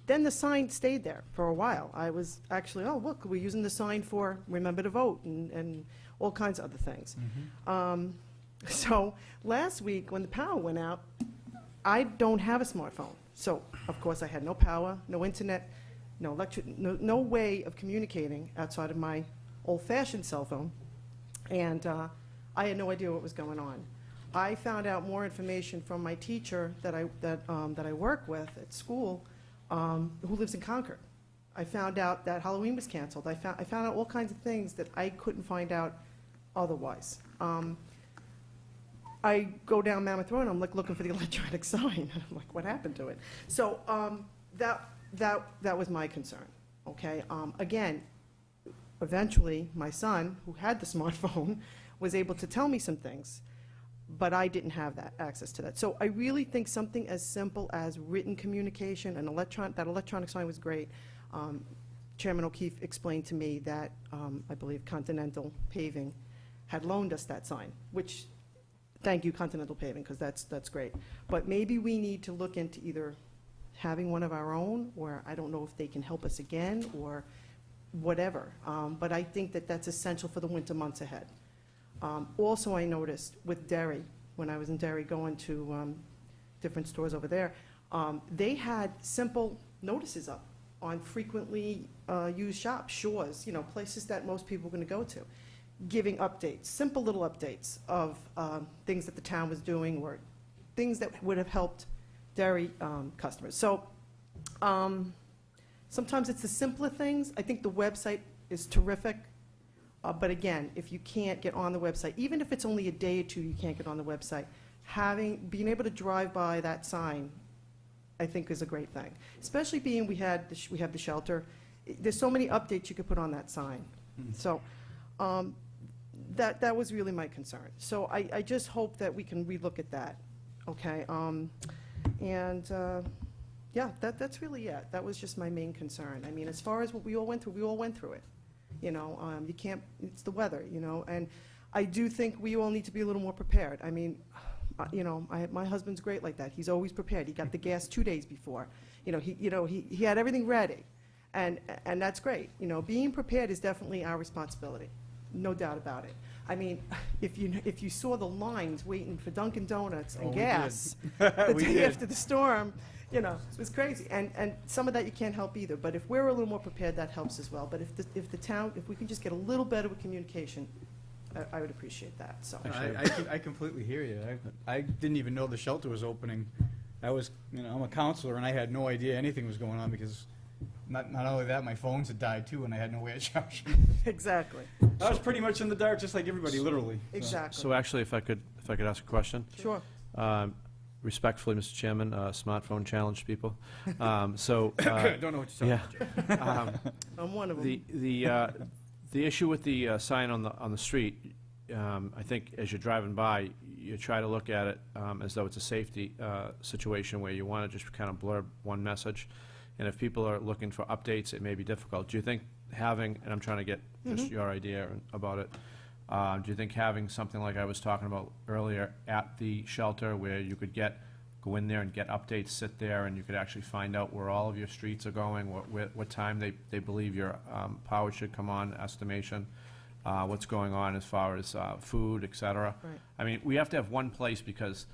Then the sign stayed there for a while. I was actually, oh, look, we're using the sign for remember to vote and all kinds of other things. So last week, when the power went out, I don't have a smartphone. So, of course, I had no power, no internet, no no way of communicating outside of my old-fashioned cell phone. And I had no idea what was going on. I found out more information from my teacher that I work with at school, who lives in Concord. I found out that Halloween was canceled. I found out all kinds of things that I couldn't find out otherwise. I go down Mammoth Road, and I'm like looking for the electronic sign. I'm like, what happened to it? So that was my concern. Okay. Again, eventually, my son, who had the smartphone, was able to tell me some things, but I didn't have that access to that. So I really think something as simple as written communication and that electronic sign was great. Chairman O'Keefe explained to me that I believe Continental Paving had loaned us that sign, which, thank you, Continental Paving, because that's great. But maybe we need to look into either having one of our own, or I don't know if they can help us again, or whatever. But I think that that's essential for the winter months ahead. Also, I noticed with Derry, when I was in Derry going to different stores over there, they had simple notices up on frequently used shops, Shores, places that most people are going to go to, giving updates, simple little updates of things that the town was doing or things that would have helped Derry customers. So sometimes it's the simpler things. I think the website is terrific. But again, if you can't get on the website, even if it's only a day or two you can't get on the website, being able to drive by that sign, I think is a great thing. Especially being we have the shelter. There's so many updates you could put on that sign. So that was really my concern. So I just hope that we can relook at that. Okay. Yeah, that's really it. That was just my main concern. I mean, as far as what we all went through it. You can't, it's the weather, and I do think we all need to be a little more prepared. I mean, my husband's great like that. He's always prepared. He got the gas 2 days before. He had everything ready, and that's great. Being prepared is definitely our responsibility, no doubt about it. I mean, if you saw the lines waiting for Dunkin' Donuts and gas the day after the storm, it was crazy. And some of that you can't help either. But if we're a little more prepared, that helps as well. But if we can just get a little better with communication, I would appreciate that. So I completely hear you. I didn't even know the shelter was opening. I'm a counselor, and I had no idea anything was going on because not only that, my phones had died too, and I had no way of charging. Exactly. I was pretty much in the dark, just like everybody, literally. Exactly. So actually, if I could ask a question? Sure. respectfully, Mr. Chairman, smartphone challenged people. I don't know what you're talking about, Jay. I'm one of them. The issue with the sign on the street, I think as you're driving by, you try to look at it as though it's a safety situation where you want to just kind of blurb one message. And if people are looking for updates, it may be difficult. Do you think having, and I'm trying to get just your idea about it, do you think having something like I was talking about earlier at the shelter where you could go in there and get updates, sit there, and you could actually find out where all of your streets are going, what time they believe your power should come on, estimation, what's going on as far as food, et cetera? Right. I mean, we have to have one place because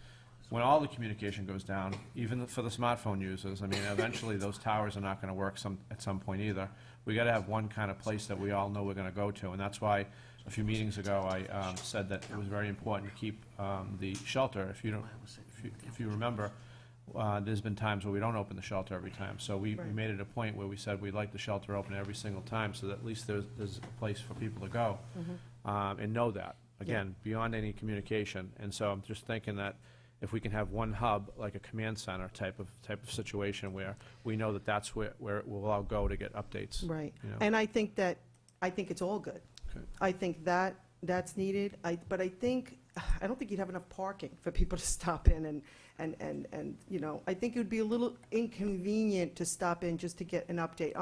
when all the communication goes down, even for the smartphone users, I mean, eventually those towers are not going to work at some point either. We got to have one kind of place that we all know we're going to go to, and that's why a few meetings ago I said that it was very important to keep the shelter. If you remember, there's been times where we don't open the shelter every time, so we made it a point where we said we'd like the shelter open every single time, so that at least there's a place for people to go and know that. Again, beyond any communication, and so I'm just thinking that if we can have one hub, like a command center type of situation where we know that that's where we'll all go to get updates. Right. You know. And I think it's all good. Okay. I think that's needed. I don't think you'd have enough parking for people to stop in and you know, I think it would be a little inconvenient to stop in just to get an update.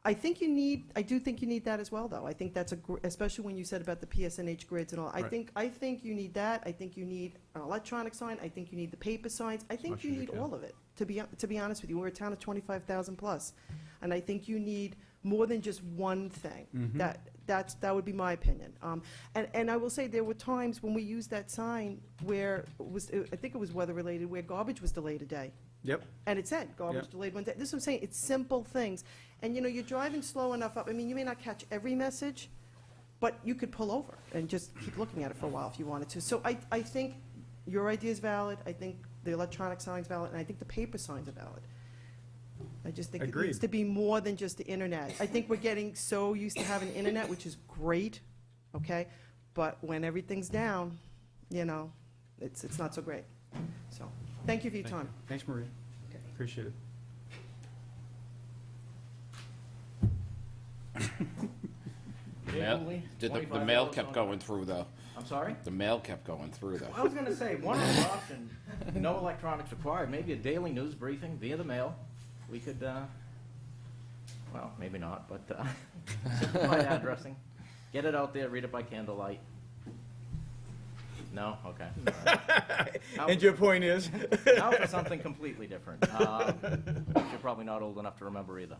I do think you need that as well, though. I think that's especially when you said about the PSNH grids and all. I think you need that. I think you need an electronic sign. I think you need the paper signs. I think you need all of it, to be honest with you. We're a town of 25,000 plus. And I think you need more than just one thing. That would be my opinion. And I will say there were times when we used that sign where I think it was weather related, where garbage was delayed a day. Yep. And it said garbage delayed one day. This is what I'm saying. It's simple things. And you know, you're driving slow enough up. I mean, you may not catch every message, but you could pull over and just keep looking at it for a while if you wanted to. So I think your idea is valid. I think the electronic sign's valid, and I think the paper signs are valid. I just think it Agreed. needs to be more than just the internet. I think we're getting so used to having internet, which is great, okay? But when everything's down, you know, it's not so great. So, thank you for your time. Thanks, Maria. Appreciate it. The mail kept going through, though. I'm sorry? The mail kept going through, though. I was gonna say, one other option, no electronics required, maybe a daily news briefing via the mail. We could, well, maybe not, but simplify addressing, get it out there, read it by candlelight. No? Okay. All right. And your point is? Now for something completely different, which you're probably not old enough to remember either.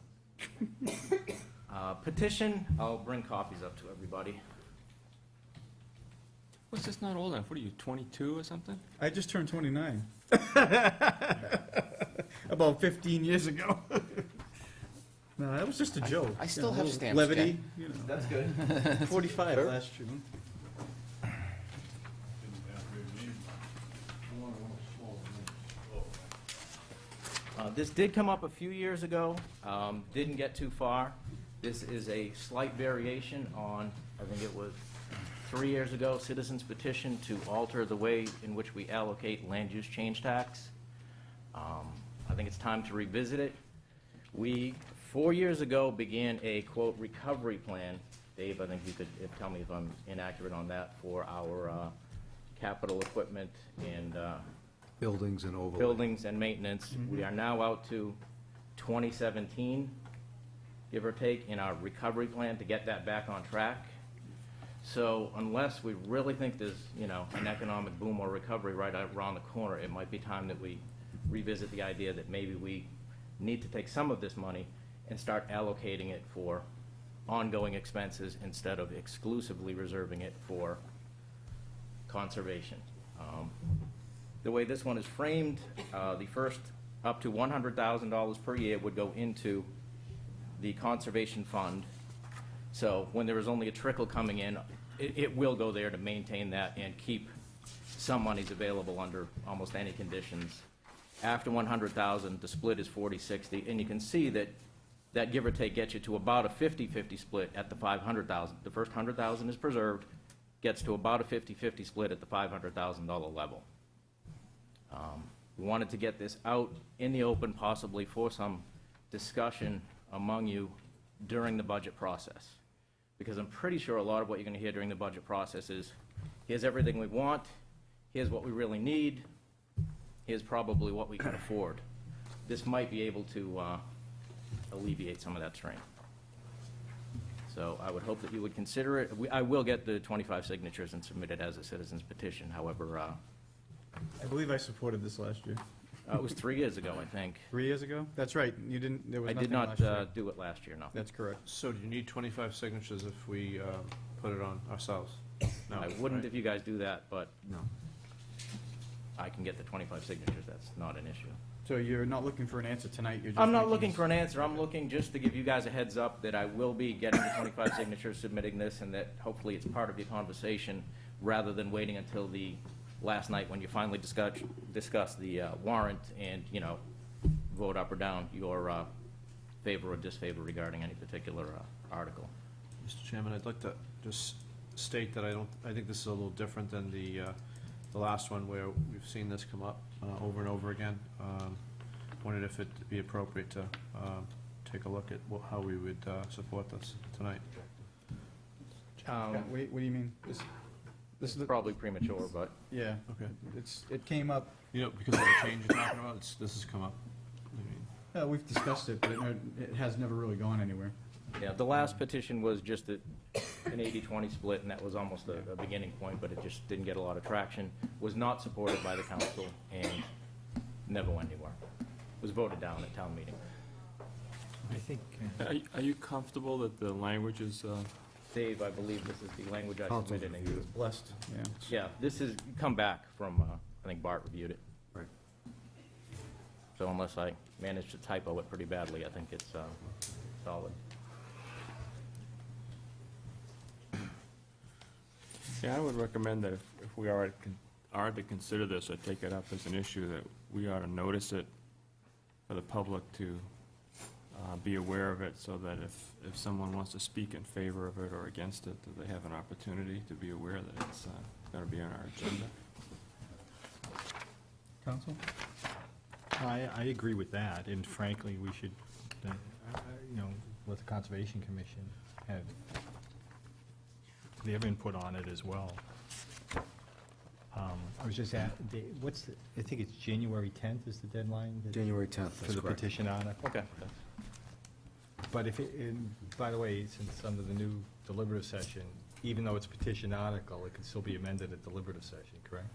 Petition, I'll bring copies up to everybody. What's this not old enough? What are you, 22 or something? I just turned 29. About 15 years ago. No, that was just a joke. I still You know, have a little stamps, levity, Jen. you know. That's good. 45 last June. This did come up a few years ago, didn't get too far. This is a slight variation on, I think it was 3 years ago, citizens petition to alter the way in which we allocate land use change tax. I think it's time to revisit it. We, 4 years ago, began a, quote, recovery plan. Dave, I think you could tell me if I'm inaccurate on that, for our capital equipment and Buildings and overlay. buildings and maintenance. We are now out to 2017, give or take, in our recovery plan to get that back on track. So unless we really think there's, you know, an economic boom or recovery right around the corner, it might be time that we revisit the idea that maybe we need to take some of this money and start allocating it for ongoing expenses instead of exclusively reserving it for conservation. The way this one is framed, the first up to $100,000 per year would go into the conservation fund. So when there is only a trickle coming in, it will go there to maintain that and keep some monies available under almost any conditions. After 100,000, the split is 40-60, and you can see that that give or take gets you to about a 50-50 split at the 500,000. The first 100,000 is preserved, gets to about a 50-50 split at the $500,000 level. We wanted to get this out in the open, possibly for some discussion among you during the budget process. Because I'm pretty sure a lot of what you're going to hear during the budget process is, here's everything we want, here's what we really need, here's probably what we can afford. This might be able to alleviate some of that strain. So I would hope that you would consider it. I will get the 25 signatures and submit it as a citizen's petition. However, I believe I supported this last year. it was 3 years ago, I think. 3 years ago? That's right, you didn't, there was I nothing did not last year. do it last year, no. That's correct. So do you need 25 signatures if we put it on ourselves? No, I wouldn't right? if you guys do that, but No. I can get the 25 signatures. That's not an issue. So you're not looking for an answer tonight, you're just I'm not making looking s- for an answer. I'm looking just to give you guys a heads up that I will be getting the 25 signatures, submitting this, and that hopefully it's part of your conversation rather than waiting until the last night when you finally discuss the warrant and, you know, vote up or down your favor or disfavor regarding any particular article. Mr. Chairman, I'd like to just state that I think this is a little different than the last one where we've seen this come up over and over again. Wondered if it'd be appropriate to take a look at how we would support this tonight. What do you mean? This is the, Probably premature, but yeah, Okay. it came up, You know, because of the change you're talking about, this has come up. I mean, we've discussed it, but it has never really gone anywhere. yeah, the last petition was just an 80-20 split, and that was almost a beginning point, but it just didn't get a lot of traction. Was not supported by the council and never went anywhere. Was voted down at town meeting. I think, Are you comfortable that the language is, Dave, I believe this is the language I Council's submitted. and you- Blessed, yeah. Yeah, this is come back from, I think Bart reviewed it. Right. So unless I managed to typo it pretty badly, I think it's solid. yeah, I would recommend that if we are to consider this or take it up as an issue, that we ought to notice it for the public to be aware of it, so that if someone wants to speak in favor of it or against it, that they have an opportunity to be aware that it's going to be on our agenda. Counsel? I agree with that, and frankly, we should, let the Conservation Commission have their input on it as well. I was just at, I think it's January 10th is the deadline? January 10th, For that's the correct. petition article? Okay. But if it, and by the way, since under the new deliberative session, even though it's a petition article, it can still be amended at deliberative session, correct?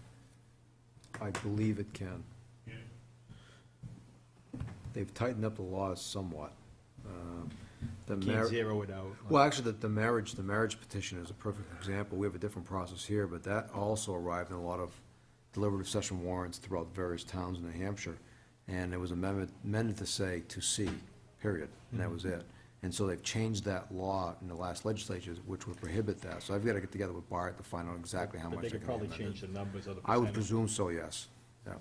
I believe it can. They've tightened up the laws somewhat. The Can't mar- zero it out. Well, actually, the marriage petition is a perfect example. We have a different process here, but that also arrived in a lot of deliberative session warrants throughout various towns in New Hampshire. And it was amended to say to C, period, and that was it. And so they've changed that law in the last legislature, which would prohibit that. So I've got to get together with Bart to find out exactly how But much they they could can be probably amended. change the numbers of the I would percentage. presume so, yes. Yeah.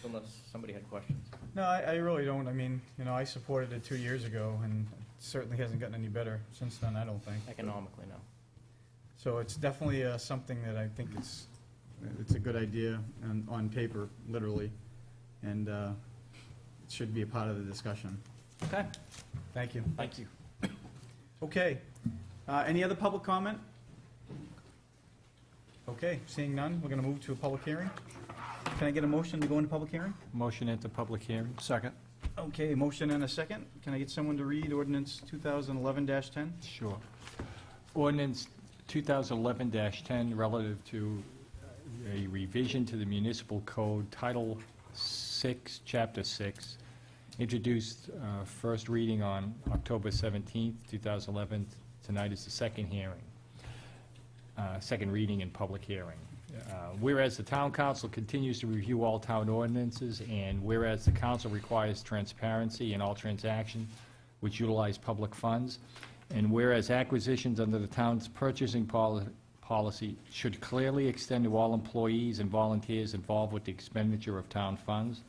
Unless somebody had questions. No, I really don't. I mean, I supported it 2 years ago, and it certainly hasn't gotten any better since then, I don't think. Economically, no. So it's definitely something that I think it's a good idea on paper, literally, and it should be a part of the discussion. Okay. Thank you. Thank you. Okay. Any other public comment? Okay, seeing none, we're going to move to a public hearing. Can I get a motion to go into public hearing? Motion into public hearing? Second. Okay, motion and a second. Can I get someone to read ordinance 2011-10? Sure. Ordinance 2011-10 relative to a revision to the municipal code, Title 6, Chapter 6, introduced first reading on October 17th, 2011. Tonight is the second hearing, second reading and public hearing. Whereas the town council continues to review all town ordinances, and whereas the council requires transparency in all transactions which utilize public funds, and whereas acquisitions under the town's purchasing policy should clearly extend to all employees and volunteers involved with the expenditure of town funds,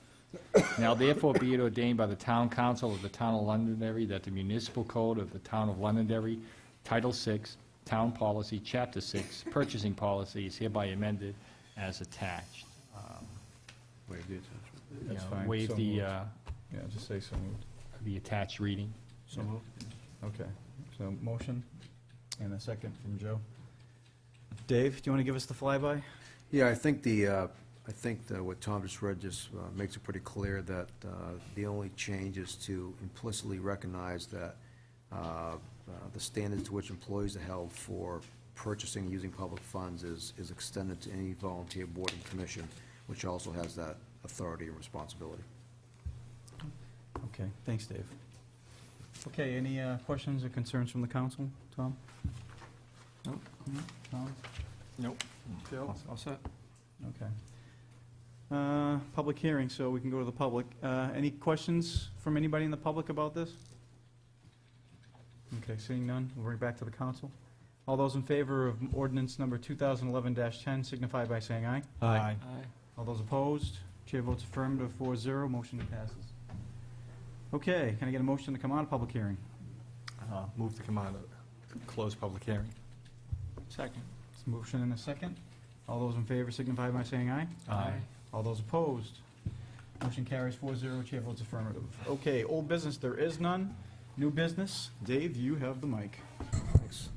now therefore be it ordained by the town council of the town of Londonderry that the municipal code of the town of Londonderry, Title 6, Town Policy, Chapter 6, Purchasing Policy is hereby amended as attached. Waive the attachment. You That's know, fine. Waive So the, moved. Yeah, just say so moved. the attached reading. So moved. Okay, so motion and a second from Joe. Dave, do you want to give us the flyby? Yeah, I think what Tom just read just makes it pretty clear that the only change is to implicitly recognize that the standards to which employees are held for purchasing and using public funds is extended to any volunteer board and commission, which also has that authority and responsibility. Okay, thanks, Dave. Okay, any questions or concerns from the council? Tom? No? Tom? Nope. Joe? All set. Okay. Public hearing, so we can go to the public. Any questions from anybody in the public about this? Okay, seeing none, we'll bring it back to the council. All those in favor of ordinance number 2011-10 signify by saying aye. Aye. All those opposed? Chair votes affirmative, 4-0, motion passes. Okay, can I get a motion to come out of public hearing? Move to come out of closed public hearing. Second. It's a motion and a second. All those in favor signify by saying aye. Aye. All those opposed? Motion carries 4-0, chair votes affirmative. Okay, old business, there is none. New business, Dave, you have the mic. Thanks.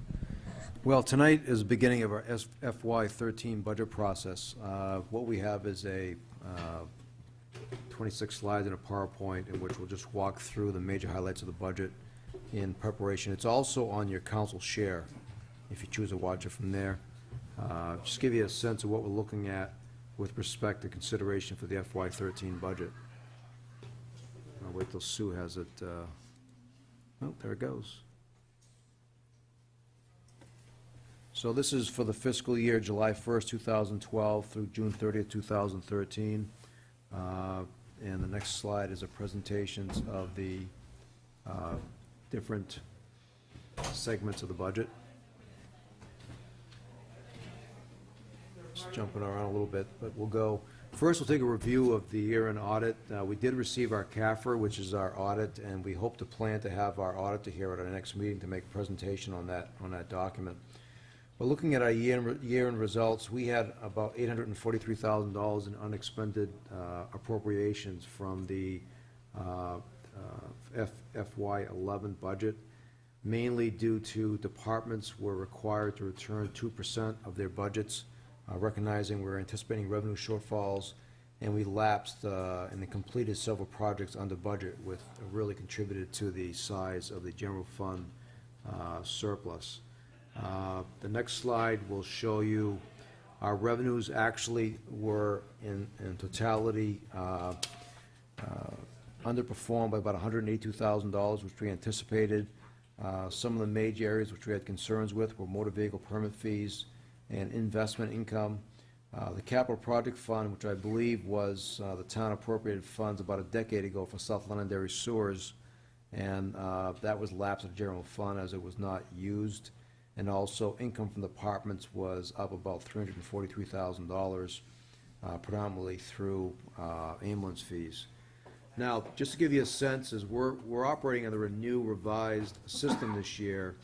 Well, tonight is the beginning of our FY13 budget process. What we have is a 26 slides in a PowerPoint in which we'll just walk through the major highlights of the budget in preparation. It's also on your council share, if you choose to watch it from there. Just give you a sense of what we're looking at with respect to consideration for the FY13 budget. I'll wait till Sue has it. Oh, there it goes. So this is for the fiscal year July 1st, 2012 through June 30th, 2013. And the next slide is a presentation of the different segments of the budget. Just jumping around a little bit, but we'll go. First, we'll take a review of the year-end audit. We did receive our CAFR, which is our audit, and we hope to plan to have our auditor here at our next meeting to make a presentation on that document. But looking at our year-end results, we had about $843,000 in unexpended appropriations from the FY11 budget, mainly due to departments were required to return 2% of their budgets, recognizing we're anticipating revenue shortfalls, and we lapsed and completed several projects under budget, which really contributed to the size of the general fund surplus. The next slide will show you our revenues actually were in totality underperformed by about $182,000, which we anticipated. Some of the major areas which we had concerns with were motor vehicle permit fees and investment income. The capital project fund, which I believe was the town appropriated funds about a decade ago for South Londonderry sewers, and that was lapsed in general fund as it was not used. And also income from the departments was up about $343,000, predominantly through ambulance fees. Now, just to give you a sense, is we're operating under a new revised system this year,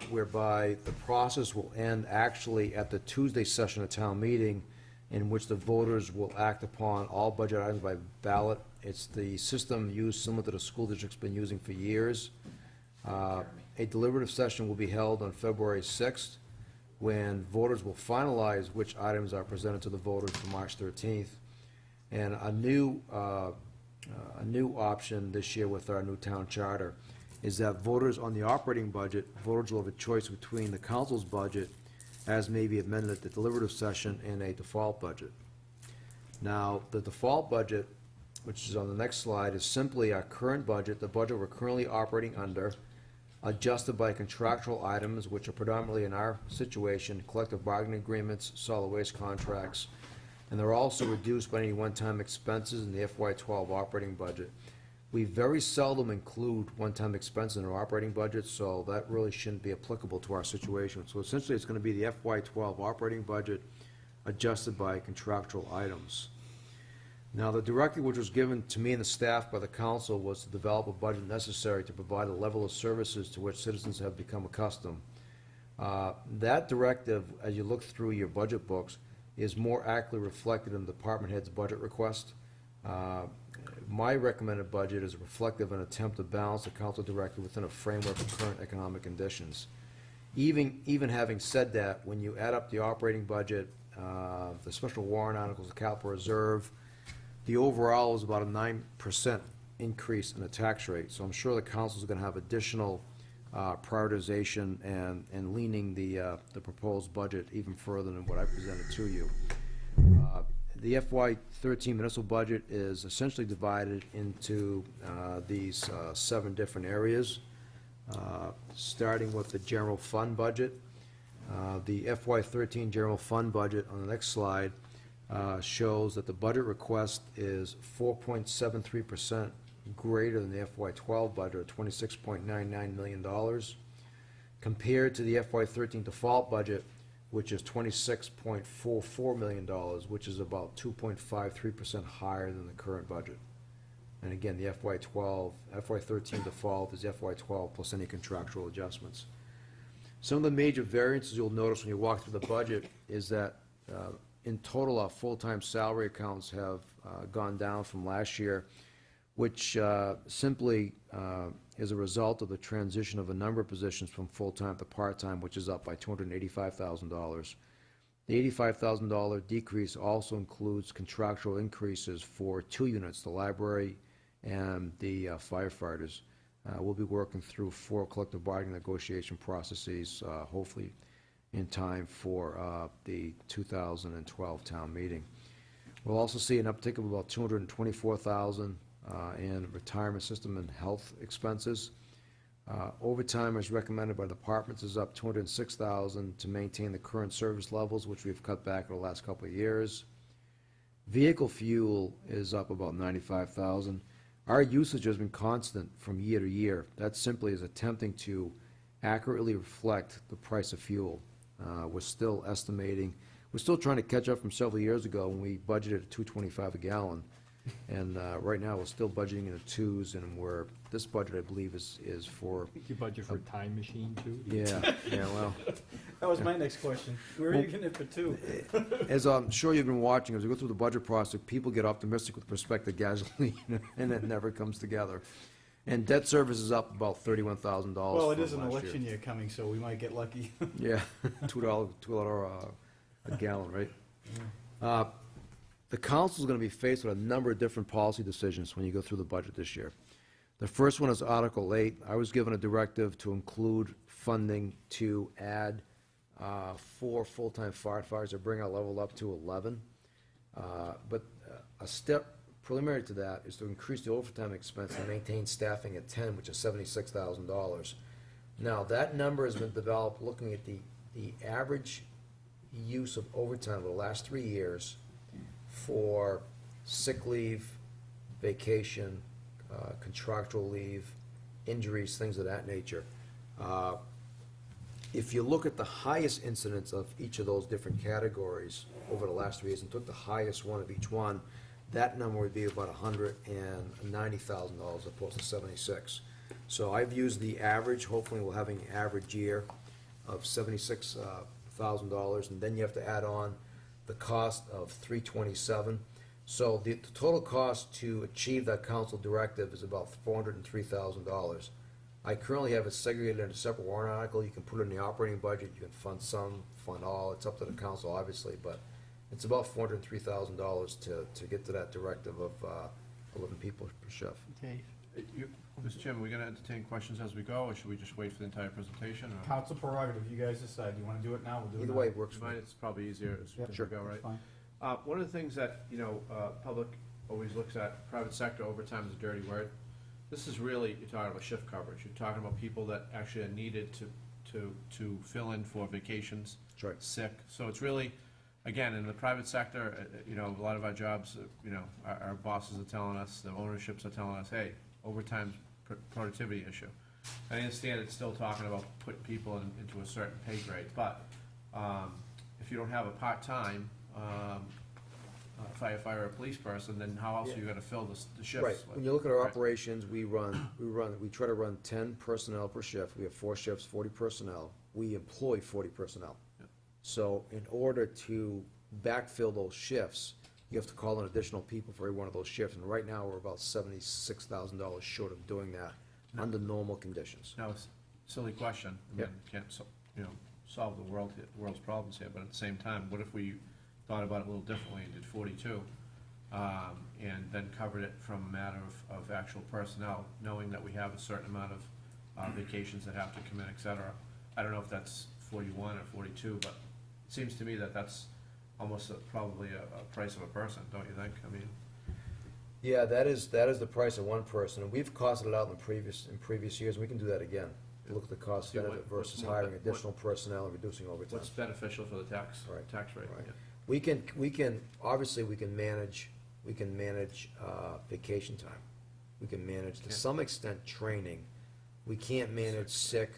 whereby the process will end actually at the Tuesday session of town meeting, in which the voters will act upon all budget items by ballot. It's the system used similar to the school district's been using for years. A deliberative session will be held on February 6th, when voters will finalize which items are presented to the voters for March 13th. And a new option this year with our new town charter is that voters on the operating budget, voters will have a choice between the council's budget, as may be amended at the deliberative session, and a default budget. Now, the default budget, which is on the next slide, is simply our current budget, the budget we're currently operating under, adjusted by contractual items, which are predominantly, in our situation, collective bargaining agreements, solid waste contracts, and they're also reduced by any one-time expenses in the FY12 operating budget. We very seldom include one-time expenses in our operating budget, so that really shouldn't be applicable to our situation. So essentially, it's going to be the FY12 operating budget adjusted by contractual items. Now, the directive which was given to me and the staff by the council was to develop a budget necessary to provide a level of services to which citizens have become accustomed. That directive, as you look through your budget books, is more accurately reflected in the department head's budget request. My recommended budget is reflective of an attempt to balance the council directive within a framework of current economic conditions. Even having said that, when you add up the operating budget, the special warrant articles, the capital reserve, the overall is about a 9% increase in the tax rate. So I'm sure the council's gonna have additional prioritization and leaning the proposed budget even further than what I presented to you. The FY13 municipal budget is essentially divided into these 7 different areas, starting with the general fund budget. The FY13 general fund budget on the next slide shows that the budget request is 4.73% greater than the FY12 budget of $26.99 million, compared to the FY13 default budget, which is $26.44 million, which is about 2.53% higher than the current budget. And again, the FY13 default is FY12 plus any contractual adjustments. Some of the major variances you'll notice when you walk through the budget is that in total, our full-time salary accounts have gone down from last year, which simply is a result of the transition of a number of positions from full-time to part-time, which is up by $285,000. The $85,000 decrease also includes contractual increases for 2 units, the library and the firefighters. We'll be working through 4 collective bargaining negotiation processes, hopefully in time for the 2012 town meeting. We'll also see an uptick of about $224,000 in retirement system and health expenses. Overtime, as recommended by departments, is up $206,000 to maintain the current service levels, which we've cut back over the last couple of years. Vehicle fuel is up about $95,000. Our usage has been constant from year to year. That simply is attempting to accurately reflect the price of fuel. We're still trying to catch up from several years ago when we budgeted at $2.25 a gallon. And right now, we're still budgeting in the 2s, and this budget, I believe, is for... I think you budget for a time machine, too? Yeah, well... That was my next question. Where are you getting it for 2? As I'm sure you've been watching, as we go through the budget process, people get optimistic with respect to gasoline, and it never comes together. And debt service is up about $31,000 Well, it from is an last election year coming, so we might get lucky. Yeah, $2 a gallon, right? The council is going to be faced with a number of different policy decisions when you go through the budget this year. The first one is Article 8. I was given a directive to include funding to add 4 full-time firefighters to bring our level up to 11. But a step preliminary to that is to increase the overtime expense and maintain staffing at 10, which is $76,000. Now, that number has been developed looking at the average use of overtime over the last 3 years for sick leave, vacation, contractual leave, injuries, things of that nature. If you look at the highest incidence of each of those different categories over the last 3 years and took the highest one of each one, that number would be about $190,000 as opposed to 76. So I've used the average. Hopefully we'll have an average year of $76,000, and then you have to add on the cost of $327. So the total cost to achieve that council directive is about $403,000. I currently have it segregated in a separate warrant article. You can put it in the operating budget. You can fund some, fund all. It's up to the council, obviously, but it's about $403,000 to get to that directive of 11 people per shift. Okay. Mr. Chairman, are we going to entertain questions as we go, or should we just wait for the entire presentation? or- Council prerogative, you guys decide. You want to do it now, we'll do it now. Either way works for me. It's probably easier as Yep. we Sure. go, right? That's fine. One of the things that, public always looks at, private sector overtime is a dirty word. This is really, you're talking about shift coverage. You're talking about people that actually are needed to fill in for vacations. That's right. Sick. So it's really, again, in the private sector, a lot of our jobs, our bosses are telling us, the ownerships are telling us, hey, overtime's productivity issue. I understand it's still talking about putting people into a certain pay grade, but if you don't have a part-time firefighter or police person, then how else are you gonna fill the shifts? Right, when you look at our Right. operations, we try to run 10 personnel per shift. We have 4 shifts, 40 personnel. We employ 40 personnel. Yep. So in order to backfill those shifts, you have to call in additional people for every one of those shifts. And right now, we're about $76,000 short of doing that under normal conditions. Now, it's a silly question. I mean, can't, solve the world's problems here, but at the same time, what if we thought about it a little differently and did 42, and then covered it from a matter of actual personnel, knowing that we have a certain amount of vacations that have to come in, et cetera. I don't know if that's 41 or 42, but it seems to me that that's almost probably a price of a person, don't you think? I mean, Yeah, that is the price of one person, and we've costed it out in previous years, and we can do that again. Look at the cost See what- benefit what's versus more hiring what- additional personnel and reducing overtime. what's beneficial for the tax rate? Right. Yeah. We can, obviously, we can manage vacation time. We can manage, to some extent, training. We can't manage sick,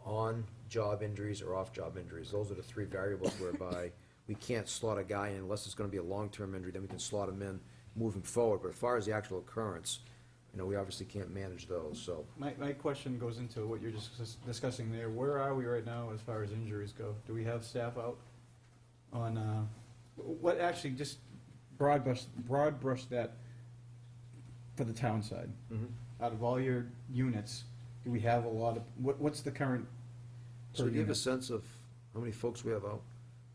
on-job injuries or off-job injuries. Those are the three variables whereby we can't slot a guy in unless it's gonna be a long-term injury, then we can slot him in moving forward. But as far as the actual occurrence, we obviously can't manage those, so. My question goes into what you're discussing there. Where are we right now as far as injuries go? Do we have staff out on, what, actually, just broad brush that for the town side? Out of all your units, do we have a lot of, what's the current So per do you have a unit? sense of how many folks we have out?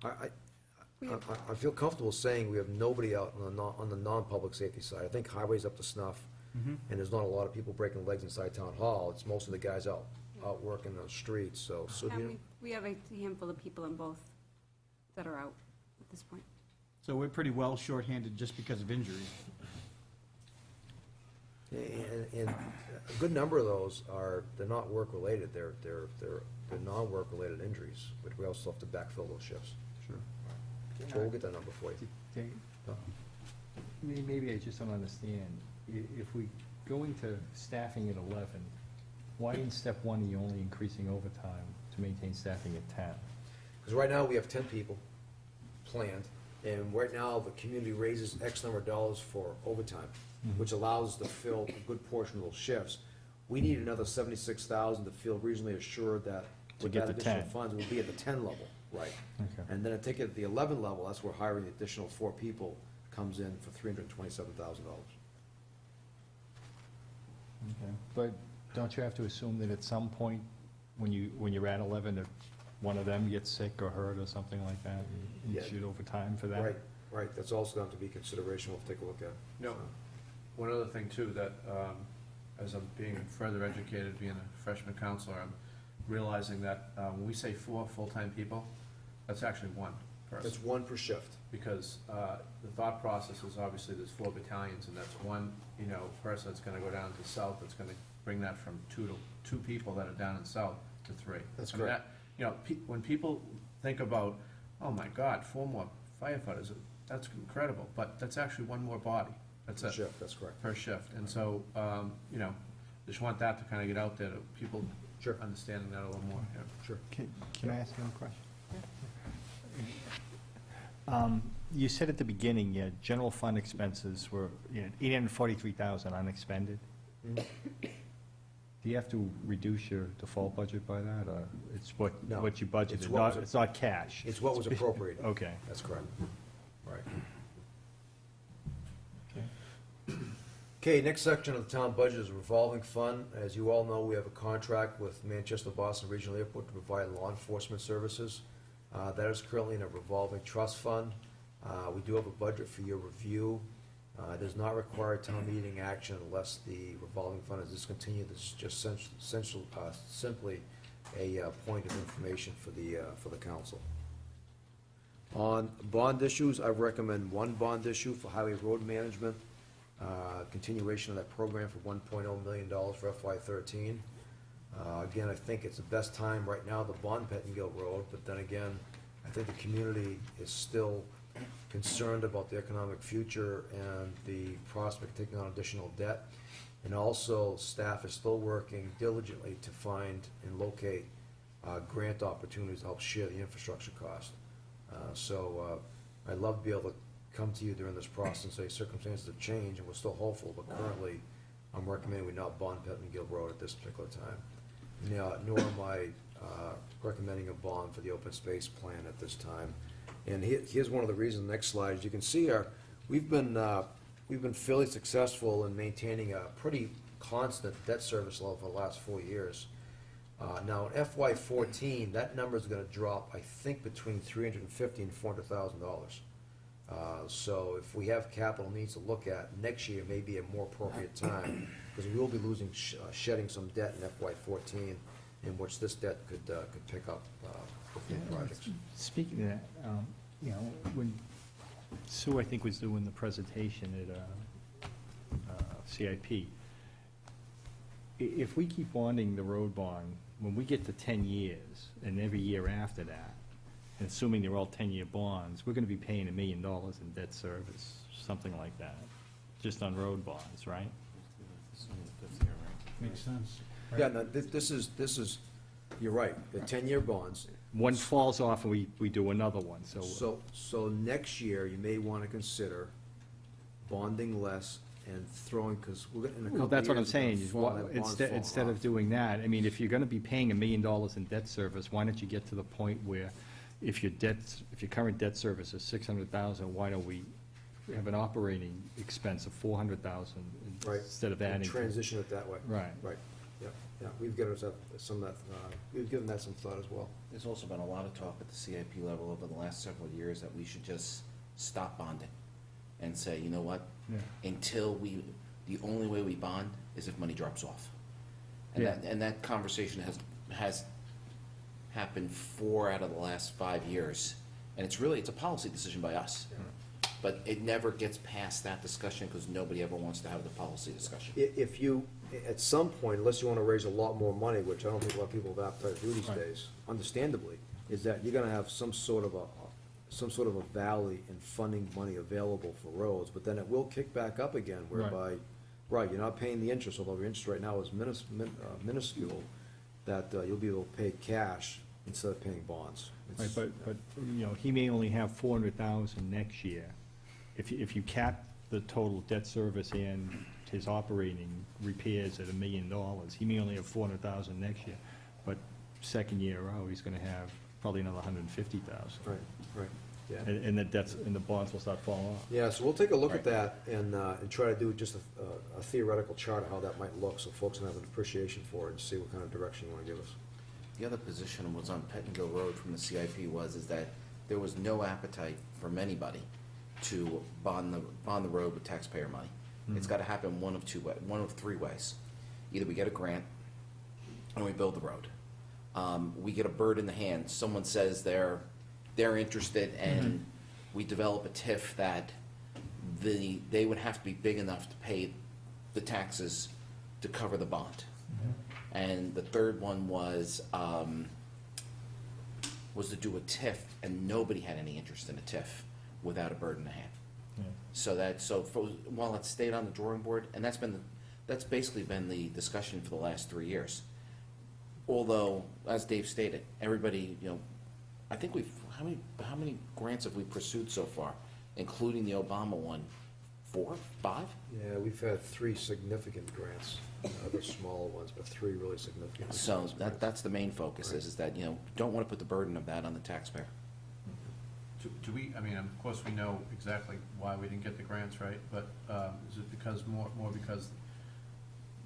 I feel comfortable saying we have nobody out on the non-public safety side. I think highway's up to snuff, and there's not a lot of people breaking legs inside town hall. It's most of the guys out working the streets, so. So do you? We have a handful of people in both that are out at this point. So we're pretty well shorthanded just because of injuries. And a good number of those they're not work-related, they're non-work-related injuries, but we also have to backfill those shifts. Sure. So we'll get that number for you. Dave, maybe I just don't understand. If we go into staffing at 11, why in step one are you only increasing overtime to maintain staffing at 10? Because right now, we have 10 people planned, and right now, the community raises X number of dollars for overtime, which allows us to fill a good portion of those shifts. We need another 76,000 to feel reasonably assured that with get that to additional 10. funds, we'll be at the 10 level, right? Okay. And then I take it at the 11 level, that's where hiring the additional 4 people comes in for $327,000. Okay. But don't you have to assume that at some point, when you're at 11, that one of them gets sick or hurt or something like that, and you Yeah. shoot overtime for that? Right, that's also going to be consideration we'll take a look at. No. One other thing too, that, as I'm being further educated, being a freshman counselor, I'm realizing that, when we say 4 full-time people, that's actually 1 person. That's 1 per shift. Because, the thought process is obviously there's 4 battalions, and that's 1, person that's gonna go down to south, that's gonna bring that from 2 people that are down in south to 3. That's I mean, correct. When people think about, oh my God, 4 more firefighters, that's incredible, but that's actually 1 more body. That's Per it. shift, that's correct. Per shift, and so, just want that to kind of get out there, to people Sure. understanding that a little more, yeah. Sure. Can I ask you a question? You said at the beginning, general fund expenses were, $843,000 unexpended. Mhm. Do you have to reduce your default budget by that, or it's what you No. budgeted? It's what was- It's not cash? It's what was appropriated. Okay. That's correct. Right. Okay, next section of the town budget is revolving fund. As you all know, we have a contract with Manchester Boston Regional Airport to provide law enforcement services. That is currently in a revolving trust fund. We do have a budget for your review. It does not require town meeting action unless the revolving fund is discontinued. This is just simply a point of information for the council. On bond issues, I recommend 1 bond issue for highway road management, continuation of that program for $1.0 million for FY13. Again, I think it's the best time right now to bond Pettingill Road, but then again, I think the community is still concerned about the economic future and the prospect of taking on additional debt. And also, staff is still working diligently to find and locate grant opportunities to help share the infrastructure cost. So I'd love to be able to come to you during this process and say circumstances have changed and we're still hopeful, but currently I'm recommending we not bond Pettingill Road at this particular time. Nor am I recommending a bond for the open space plan at this time. And here's one of the reasons, next slide, as you can see, we've been fairly successful in maintaining a pretty constant debt service level for the last 4 years. Now, in FY '14, that number's gonna drop, I think, between $350,000 and $400,000. So if we have capital needs to look at, next year may be a more appropriate time, because we will be losing, shedding some debt in FY '14, in which this debt could pick up with new projects. Speaking of that, you know, when Sue, I think, was doing the presentation at CIP, if we keep bonding the road bond, when we get to 10 years, and every year after that, and assuming they're all 10-year bonds, we're gonna be paying $1 million in debt service, something like that, just on road bonds, right? Makes sense. Yeah, no, this is, you're right, the 10-year bonds. One falls off and we do another one, so. So next year, you may want to consider bonding less and throwing, because we're in a couple of years. Well, that's what I'm we're saying, gonna is fall- what, have bonds instead fall of off. doing that, I mean, if you're gonna be paying $1 million in debt service, why don't you get to the point where if your current debt service is $600,000, why don't we have an operating expense of $400,000 Right. instead of And adding? transition it that way. Right. Right, yeah, we've given us some of that, we've given that some thought as well. There's also been a lot of talk at the CIP level over the last several years that we should just stop bonding and say, you know what? Yeah. The only way we bond is if money drops off. And Yeah. that conversation has happened 4 out of the last 5 years. And it's a policy decision by us. But it never gets past that discussion because nobody ever wants to have the policy discussion. If you, at some point, unless you want to raise a lot more money, which I don't think a lot of people have appetite to do these Right. days, understandably, is that you're gonna have some sort of a valley in funding money available for roads, but then it will kick back up again, whereby, right, you're not paying the interest, although your interest right now is minuscule, that you'll be able to pay cash instead of paying bonds. Right, It's- but, you know, he may only have $400,000 next year. If you cap the total debt service and his operating repairs at $1 million, he may only have $400,000 next year, but second year out, he's gonna have probably another $150,000. Right, yeah. And the debts, and the bonds will start falling off. Yeah, so we'll take a look at that and try to do just a theoretical chart of how that might look, so folks can have an appreciation for it and see what kind of direction you want to give us. The other position was on Pettingill Road from the CIP is that there was no appetite from anybody to bond the road with taxpayer money. It's gotta happen one of 3 ways. Either we get a grant, and we build the road. We get a bird in the hand, someone says they're interested, and we develop a TIF that they would have to be big enough to pay the taxes to cover the bond. And the third one was to do a TIF, and nobody had any interest in a TIF without a bird in the hand. While it stayed on the drawing board, and that's basically been the discussion for the last 3 years. Although, as Dave stated, everybody, I think how many grants have we pursued so far, including the Obama one? 4, 5? Yeah, we've had 3 significant grants, other smaller ones, but 3 really significant. So that's the main focus, is that, don't want to put the burden of that on the taxpayer. Do we, I mean, of course, we know exactly why we didn't get the grants, right? But is it because, more because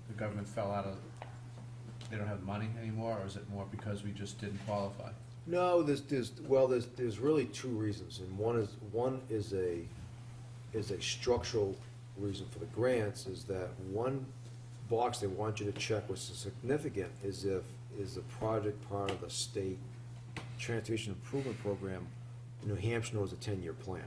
the government fell out of, they don't have money anymore, or is it more because we just didn't qualify? No, there's really 2 reasons, and one is a structural reason for the grants, is that one box they want you to check, which is significant, is the project part of the state transportation improvement program. New Hampshire knows a 10-year plan.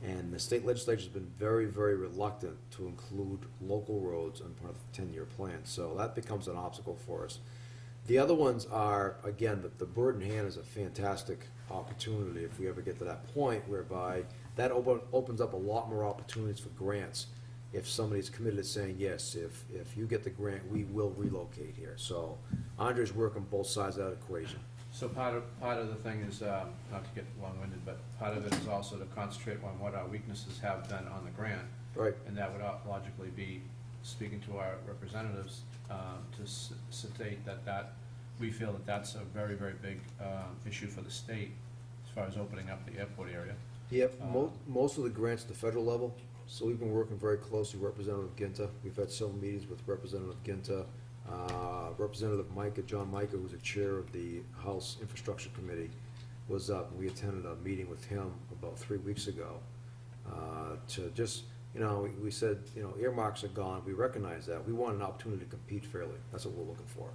And the state legislature's been very, very reluctant to include local roads on part of the 10-year plan. So that becomes an obstacle for us. The other ones are, again, the bird in hand is a fantastic opportunity if we ever get to that point, whereby that opens up a lot more opportunities for grants. If somebody's committed to saying, yes, if you get the grant, we will relocate here. So Andre's working both sides of that equation. So part of the thing is, not to get long-winded, but part of it is also to concentrate on what our weaknesses have been on the grant. Right. And that would logically be speaking to our representatives to state that we feel that that's a very, very big issue for the state, as far as opening up the airport area. Yep, most of the grants at the federal level, so we've been working very closely with Representative Ginta. We've had several meetings with Representative Ginta. Representative John Micah, who's the chair of the House Infrastructure Committee, was up, and we attended a meeting with him about 3 weeks ago, to just, we said, earmarks are gone, we recognize that, we want an opportunity to compete fairly, that's what we're looking for.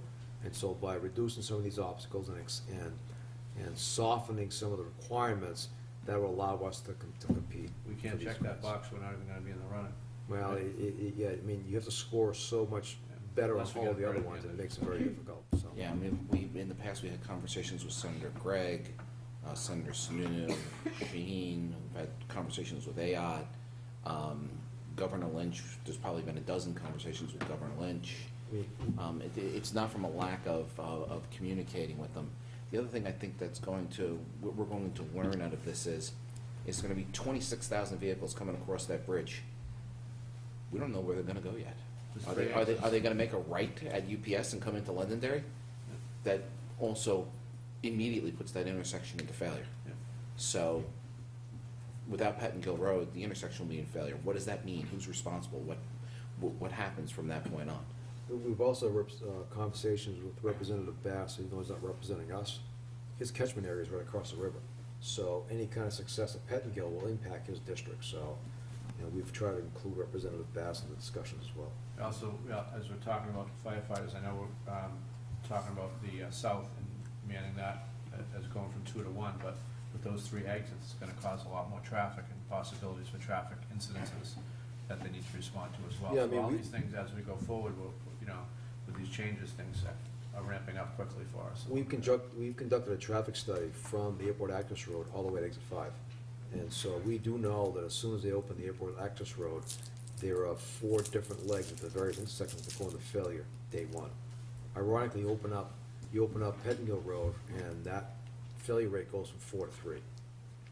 And so by reducing some of these obstacles and softening some of the requirements, that will allow us to compete. We for can't these check that grants. box, we're not even gonna be in the running. Well, yeah, I mean, you have to score so much better on Unless we all get the other credit ones, it union. makes it very difficult, so. Yeah, I mean, in the past, we had conversations with Senator Gregg, Senator Sununu, Shaheen, we've had conversations with Ayotte, Governor Lynch, there's probably been a dozen conversations with Governor Lynch. It's not from a lack of communicating with them. The other thing I think that's we're going to learn out of this is, it's gonna be 26,000 vehicles coming across that bridge. We don't know where they're gonna go yet. Are they gonna make a right at UPS and come into Londonderry? That also immediately puts that intersection into failure. Yeah. So, without Pettingill Road, the intersection will be in failure. What does that mean? Who's responsible? What happens from that point on? We've also conversations with Representative Bass, even though he's not representing us. His catchment area is right across the river. So any kind of success at Pettingill will impact his district. So, we've tried to include Representative Bass in the discussions as well. Also, as we're talking about firefighters, I know we're talking about the south and manning that as going from 2 to 1, but with those 3 exits, it's gonna cause a lot more traffic and possibilities for traffic incidences that they need to respond to as well. Yeah, I So mean, all we- these things, as we go forward, with these changes, things are ramping up quickly for us. We've conducted a traffic study from the Airport Access Road all the way to Exit 5. And so we do know that as soon as they open the Airport Access Road, there are 4 different legs at the various intersections that go into failure day one. Ironically, you open up Pettingill Road, and that failure rate goes from 4 to 3.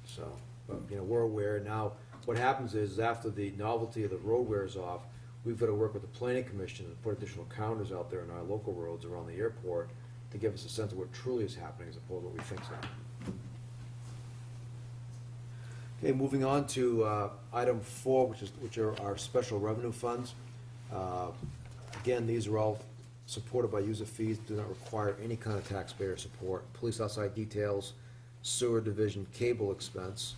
So, but, we're aware. Now, what happens is, after the novelty of the road wears off, we've got to work with the planning commission and put additional counters out there in our local roads around the airport to give us a sense of what truly is happening as opposed to what we think is happening. Okay, moving on to item 4, which are our special revenue funds. Again, these are all supported by user fees, do not require any kind of taxpayer support. Police outside details, sewer division, cable expense.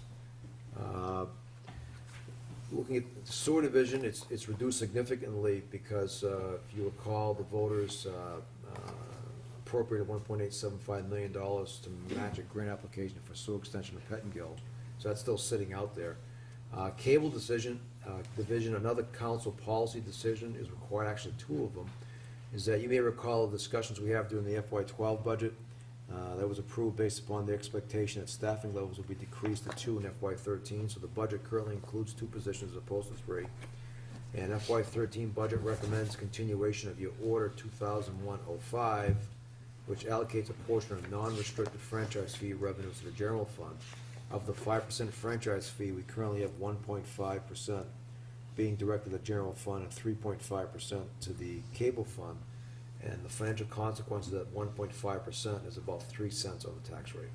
Looking at the sewer division, it's reduced significantly because, if you recall, the voters appropriated $1.875 million to match a grant application for sewer extension of Pettingill. So that's still sitting out there. Cable division, another council policy decision is required, actually 2 of them, is that you may recall the discussions we have during the FY12 budget. That was approved based upon the expectation that staffing levels will be decreased to 2 in FY13, so the budget currently includes 2 positions as opposed to 3. And FY13 budget recommends continuation of your Order 2001-05, which allocates a portion of non-restricted franchise fee revenues to the general fund. Of the 5% franchise fee, we currently have 1.5% being directed to the general fund and 3.5% to the cable fund. And the financial consequence of that 1.5% is about 3 cents on the tax rate.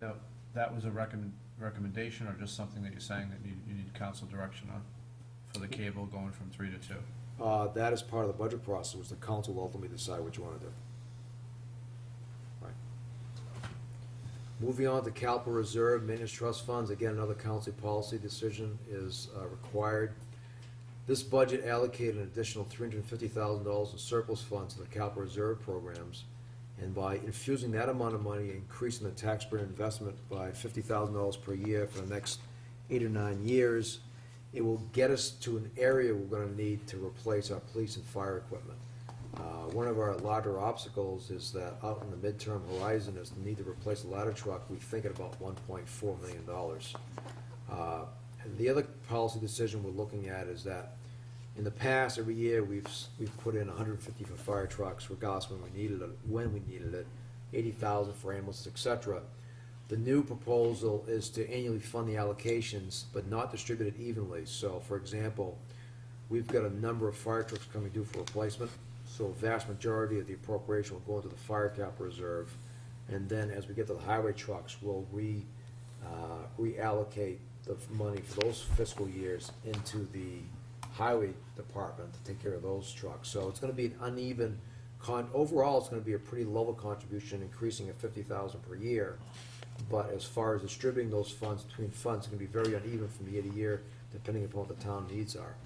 Now, that was a recommendation, or just something that you're saying that you need council direction on for the cable going from 3 to 2? That is part of the budget process, which the council will ultimately decide what you want to do. Right. Moving on to capital reserve, maintenance trust funds, again, another council policy decision is required. This budget allocated an additional $350,000 in surplus funds to the capital reserve programs, and by infusing that amount of money, increasing the taxpayer investment by $50,000 per year for the next 8 or 9 years, it will get us to an area we're going to need to replace our police and fire equipment. One of our larger obstacles is that out in the midterm horizon is the need to replace a ladder truck. We think at about $1.4 million. The other policy decision we're looking at is that in the past, every year, we've put in 150 for fire trucks, regardless when we needed it, 80,000 for ambulances, et cetera. The new proposal is to annually fund the allocations, but not distribute it evenly. So, for example, we've got a number of fire trucks coming due for replacement, so a vast majority of the appropriation will go into the fire capital reserve, and then as we get to the highway trucks, we'll reallocate the money for those fiscal years into the highway department to take care of those trucks. So it's gonna be an uneven overall, it's gonna be a pretty level contribution, increasing at 50,000 per year. But as far as distributing those funds between funds, it's gonna be very uneven from year to year, depending upon what the town needs are.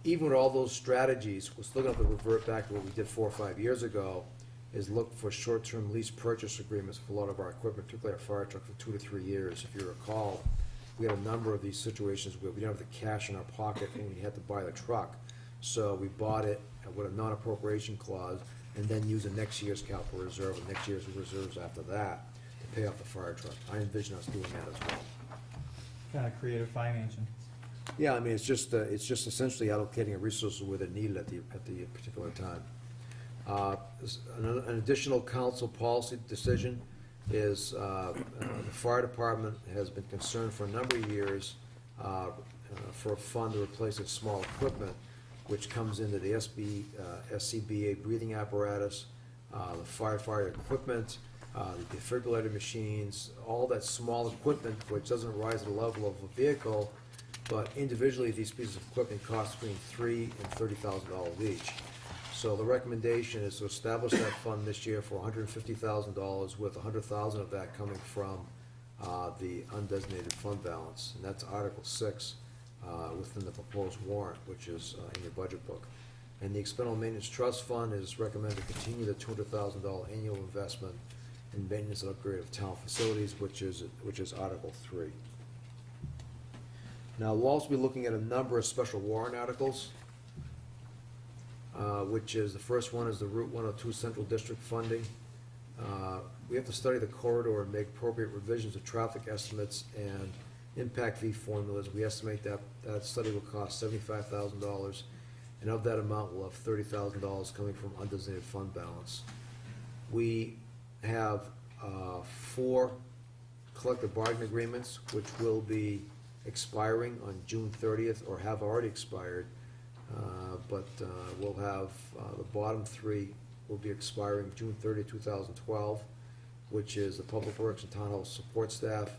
Even with all those strategies, we're still gonna have to revert back to what we did 4 or 5 years ago, is look for short-term lease purchase agreements for a lot of our equipment, particularly our fire truck, for 2 to 3 years. If you recall, we had a number of these situations where we didn't have the cash in our pocket and we had to buy the truck. So we bought it with a non-appropriation clause and then use the next year's capital reserve and next year's reserves after that to pay off the fire truck. I envision us doing that as well. Kind of creative financing. Yeah, I mean, it's just essentially allocating resources where they're needed at the particular time. An additional council policy decision is the fire department has been concerned for a number of years for a fund to replace its small equipment, which comes into the SCBA breathing apparatus, the firefighter equipment, the defibrillator machines, all that small equipment which doesn't rise to the level of a vehicle, but individually these pieces of equipment cost between $3,000 and $30,000 each. So the recommendation is to establish that fund this year for $150,000, with $100,000 of that coming from the undesignated fund balance, and that's Article 6 within the proposed warrant, which is in your budget book. And the Expendable Maintenance Trust Fund is recommended to continue the $200,000 annual investment in maintenance and upgrade of town facilities, which is Article 3. Now, we'll also be looking at a number of special warrant articles, which is, the first one is the Route 102 Central District funding. We have to study the corridor and make appropriate revisions to traffic estimates and impact fee formulas. We estimate that study will cost $75,000, and of that amount, we'll have $30,000 coming from undesignated fund balance. We have 4 collective bargaining agreements, which will be expiring on June 30th, or have already expired. But we'll have, the bottom 3 will be expiring June 30, 2012, which is the Public Works and Town Hall support staff.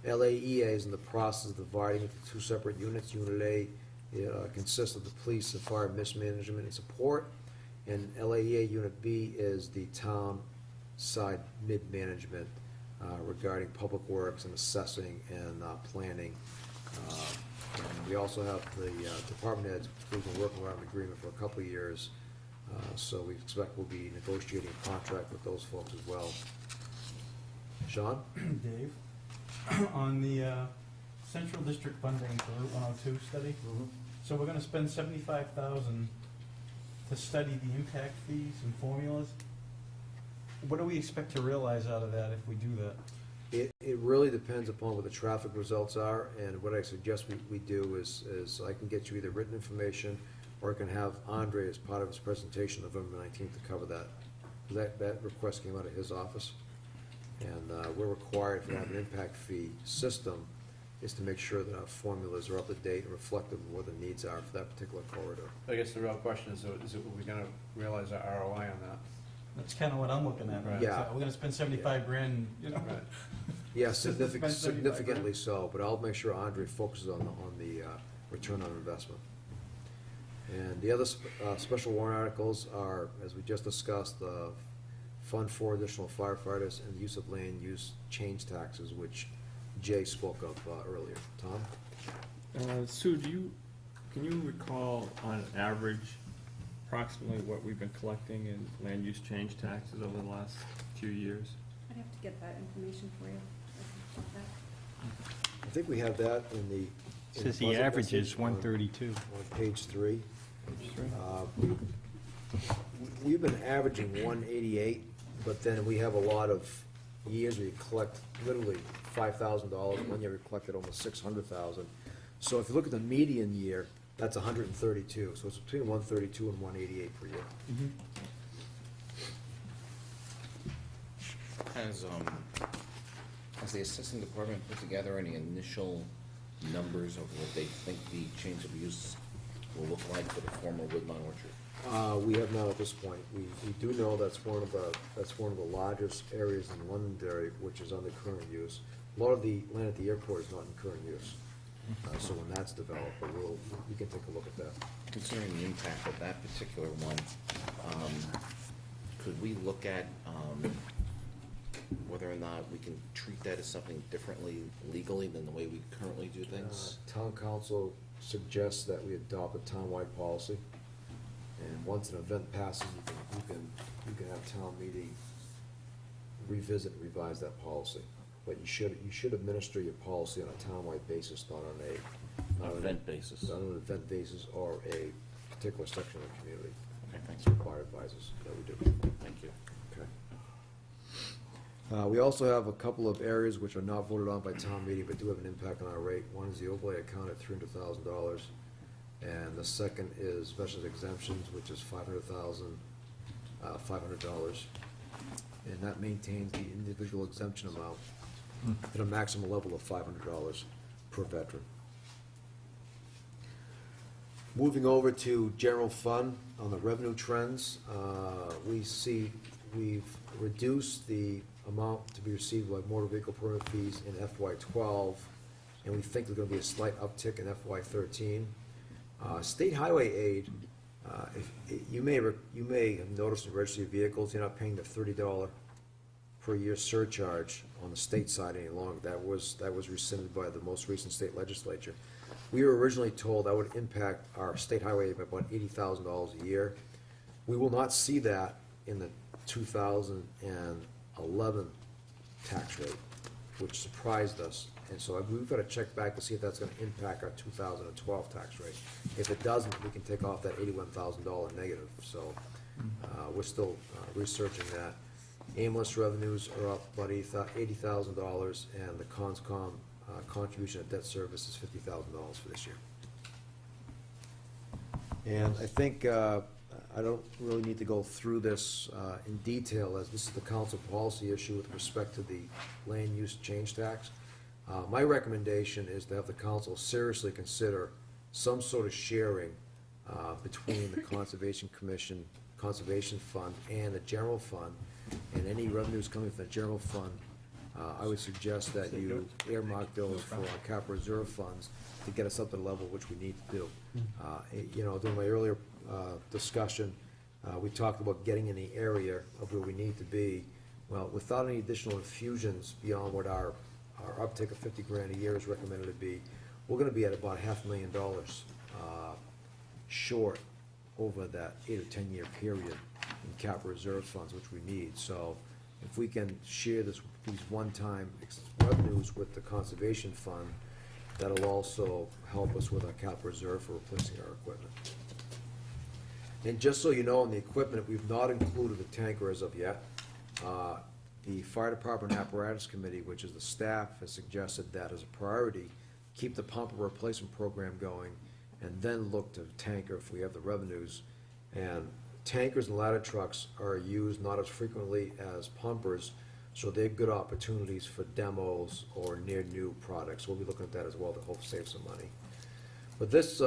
LAEA is in the process of dividing into 2 separate units. Unit A consists of the police and fire mismanagement and support, and LAEA Unit B is the town side mid-management regarding public works and assessing and planning. And we also have the department heads who've been working around an agreement for a couple of years, so we expect we'll be negotiating a contract with those folks as well. Sean? Dave, on the Central District funding for Route 102 study, so we're gonna spend $75,000 to study the impact fees and formulas. What do we expect to realize out of that if we do that? It really depends upon what the traffic results are, and what I suggest we do is I can get you either written information, or I can have Andre, as part of his presentation November 19th, to cover that. That request came out of his office, and we're required to have an impact fee system, is to make sure that our formulas are up to date and reflective of what the needs are for that particular corridor. I guess the real question is, are we gonna realize our ROI on that? That's kind of what I'm looking at. Right. Yeah. We're gonna spend 75 grand, you know? Right. Yeah, Just to spend 75 significantly so, but I'll make sure Andre focuses on the return on investment. And the other special warrant articles are, as we just discussed, the fund for additional firefighters and the use of land use change taxes, which Jay spoke of earlier. Tom? Sue, can you recall on average approximately what we've been collecting in land use change taxes over the last few years? I'd have to get that information for you. I think we have that in the. Says the budget average message is 132. On page 3. We've been averaging 188, but then we have a lot of years where you collect literally $5,000. One year we collected almost 600,000. So if you look at the median year, that's 132. So it's between 132 and 188 per year. Has the assessing department put together any initial numbers of what they think the change of use will look like for the former Woodlawn Orchard? We have not at this point. We do know that's one of the largest areas in Londonderry, which is under current use. A lot of the land at the airport is not in current use. So when that's developed, we can take a look at that. Considering the impact of that particular one, could we look at whether or not we can treat that as something differently legally than the way we currently do things? Town council suggests that we adopt a townwide policy, and once an event passes, you can have town meeting revisit and revise that policy. But you should administer your policy on a townwide basis, not on Event basis. Not on an event basis or a particular section of the community. Okay, thanks. Required advisors, that we do. Thank you. Okay. We also have a couple of areas which are not voted on by town meeting, but do have an impact on our rate. One is the overlay account at $300,000, and the second is special exemptions, which is $500,000, and that maintains the individual exemption amount at a maximum level of $500 per veteran. Moving over to general fund on the revenue trends, we see we've reduced the amount to be received by motor vehicle permit fees in FY12, and we think there's going to be a slight uptick in FY13. State highway aid, you may have noticed in registry of vehicles, you're not paying the $30 per year surcharge on the state side any longer. That was rescinded by the most recent state legislature. We were originally told that would impact our state highway by about $80,000 a year. We will not see that in the 2011 tax rate, which surprised us. And so we've got to check back to see if that's going to impact our 2012 tax rate. If it doesn't, we can take off that $81,000 negative. So we're still researching that. Ambulance revenues are up about $80,000, and the CONSCOM contribution of debt service is $50,000 for this year. And I think I don't really need to go through this in detail, as this is the council policy issue with respect to the land use change tax. My recommendation is to have the council seriously consider some sort of sharing between the Conservation Commission, Conservation Fund, and the general fund, and any revenues coming from the general fund. I would suggest that you earmark those for our capital reserve funds to get us up to the level which we need to do. During my earlier discussion, we talked about getting in the area of where we need to be. Well, without any additional infusions beyond what our uptick of $50,000 a year is recommended to be, we're gonna be at about $500,000 short over that 8 or 10 year period in capital reserve funds, which we need. So if we can share these one-time revenues with the conservation fund, that'll also help us with our capital reserve for replacing our equipment. And just so you know, on the equipment, we've not included the tanker as of yet. The Fire Department Apparatus Committee, which is the staff, has suggested that as a priority, keep the pumper replacement program going, and then look to tanker if we have the revenues. And tankers and ladder trucks are used not as frequently as pumpers, so they're good opportunities for demos or near-new products. We'll be looking at that as well to help save some money. But this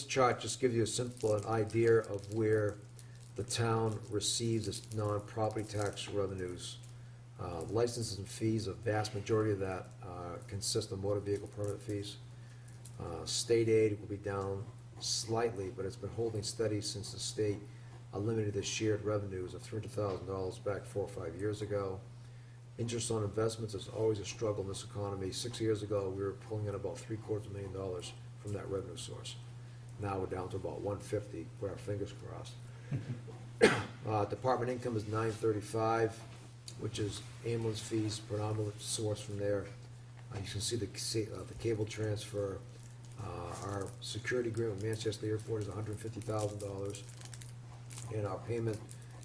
chart just gives you a simple idea of where the town receives its non-property tax revenues. Licenses and fees, a vast majority of that consist of motor vehicle permit fees. State aid will be down slightly, but it's been holding steady since the state eliminated the shared revenues of $300,000 back 4 or 5 years ago. Interest on investments is always a struggle in this economy. 6 years ago, we were pulling in about $750,000 from that revenue source. Now we're down to about $150,000, with our fingers crossed. Department income is $935,000, which is ambulance fees, predominant source from there. You can see the cable transfer. Our security agreement with Manchester Airport is $150,000. And our payment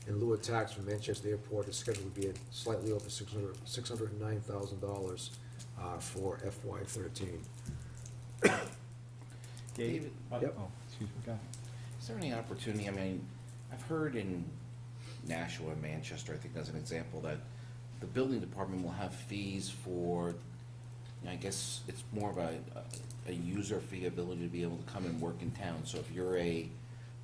in lieu of tax from Manchester Airport is scheduled to be at slightly over $609,000 for FY13. David? Yep. Oh, excuse me, go ahead. Is there any opportunity, I mean, I've heard in Nashua and Manchester, I think as an example, that the building department will have fees for, I guess it's more of a user fee ability to be able to come and work in town. So if you're a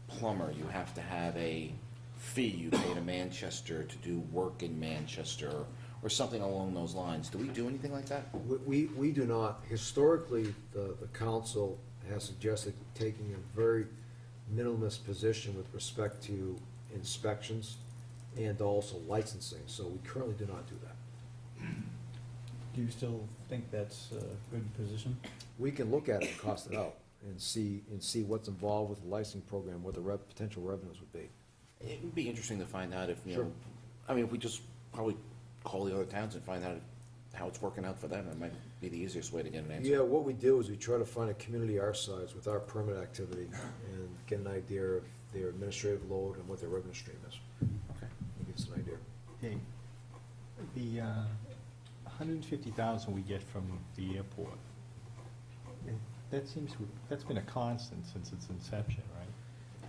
plumber, you have to have a fee you pay to Manchester to do work in Manchester, or something along those lines. Do we do anything like that? We do not. Historically, the council has suggested taking a very minimalist position with respect to inspections and also licensing, so we currently do not do that. Do you still think that's a good position? We can look at it and cost it out and see what's involved with the licensing program, what the potential revenues would be. It would be interesting to find out if, you Sure. know, I mean, if we just probably call the other towns and find out how it's working out for them, it might be the easiest way to get an answer. Yeah, what we do is we try to find a community our size with our permit activity and get an idea of their administrative load and what their revenue stream is. Okay. It gives us an idea. Hey, the 150,000 we get from the airport, that's been a constant since its inception, right?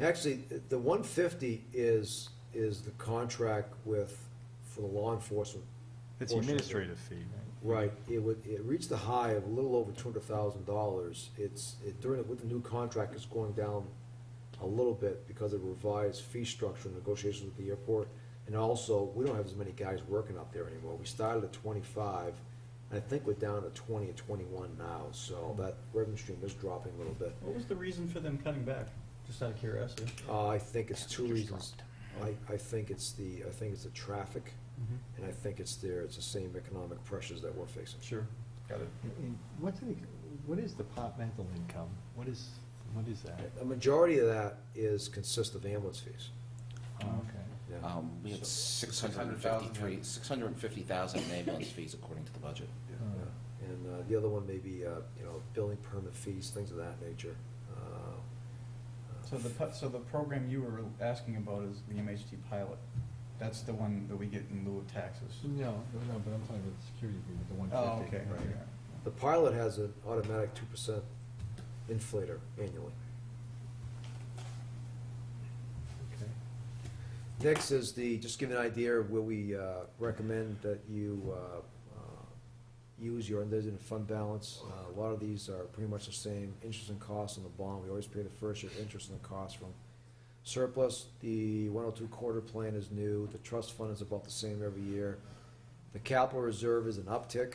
Actually, the 150 is the contract for the law enforcement. It's the portion of it. administrative fee, right? Right, it reached a high of a little over $200,000. With the new contract, it's going down a little bit because of revised fee structure and negotiations with the airport. And also, we don't have as many guys working up there anymore. We started at 25, and I think we're down to 20 and 21 now, so that revenue stream is dropping a little bit. What was the reason for them cutting back? Just out of curiosity. I think it's two reasons. I think it's the traffic, and I think it's the same economic pressures that we're facing. Sure, got it. And what is departmental income? What is that? A majority of that consists of ambulance fees. Oh, okay. Yeah. We had So- 650,000 in ambulance fees according to the budget. Yeah. And the other one may be, billing permit fees, things of that nature. So the program you were asking about is the MHT pilot. That's the one that we get in lieu of taxes. No, but I'm talking about the security agreement, the 150. Oh, okay. Right. The pilot has an automatic 2% inflator annually. Okay. Next is just give you an idea of where we recommend that you use your undesignated fund balance. A lot of these are pretty much the same, interest and costs on the bond. We always pay the first year interest and the cost from surplus. The 102 quarter plan is new. The trust fund is about the same every year. The capital reserve is an uptick.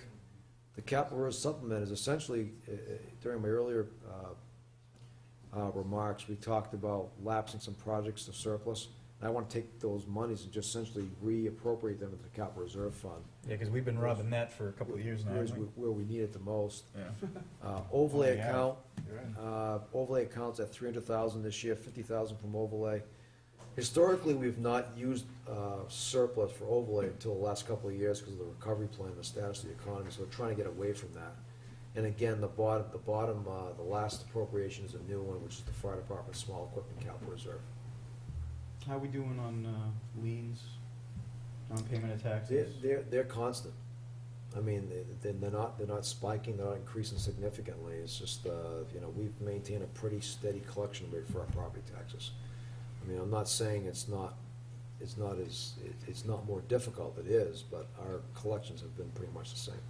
The capital reserve supplement is essentially, during my earlier remarks, we talked about lapsing some projects to surplus. And I want to take those monies and just essentially reappropriate them into the capital reserve fund. Yeah, because we've been robbing that for a couple of years now, Here's haven't where we need it the most. we? Yeah. Overlay Oh, yeah. account, You're right. overlay account's at 300,000 this year, 50,000 from overlay. Historically, we've not used surplus for overlay until the last couple of years because of the recovery plan, the status of the economy, so we're trying to get away from that. And again, the last appropriation is a new one, which is the fire department small equipment capital reserve. How are we doing on liens, non-payment of taxes? They're constant. I mean, they're not spiking, they're not increasing significantly. It's just, we've maintained a pretty steady collection rate for our property taxes. I mean, I'm not saying it's not more difficult, it is, but our collections have been pretty much the same.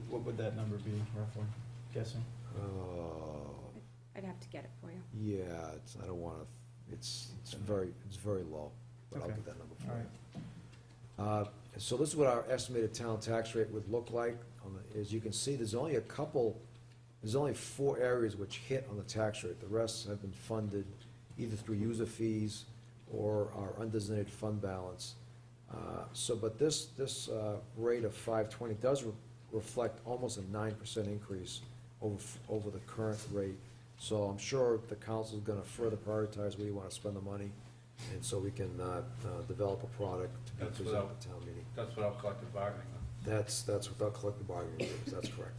What would that number be, roughly, guessing? I'd have to get it for you. Yeah, I don't wanna, it's very low, but I'll Okay. get that number All for right. you. So this is what our estimated town tax rate would look like. As you can see, there's only 4 areas which hit on the tax rate. The rest have been funded either through user fees or our undesignated fund balance. But this rate of 520 does reflect almost a 9% increase over the current rate. So I'm sure the council's gonna further prioritize where you wanna spend the money, and so we can develop a product to be That's presented without- at town meeting. That's without collective bargaining. That's without collective bargaining agreements, that's correct.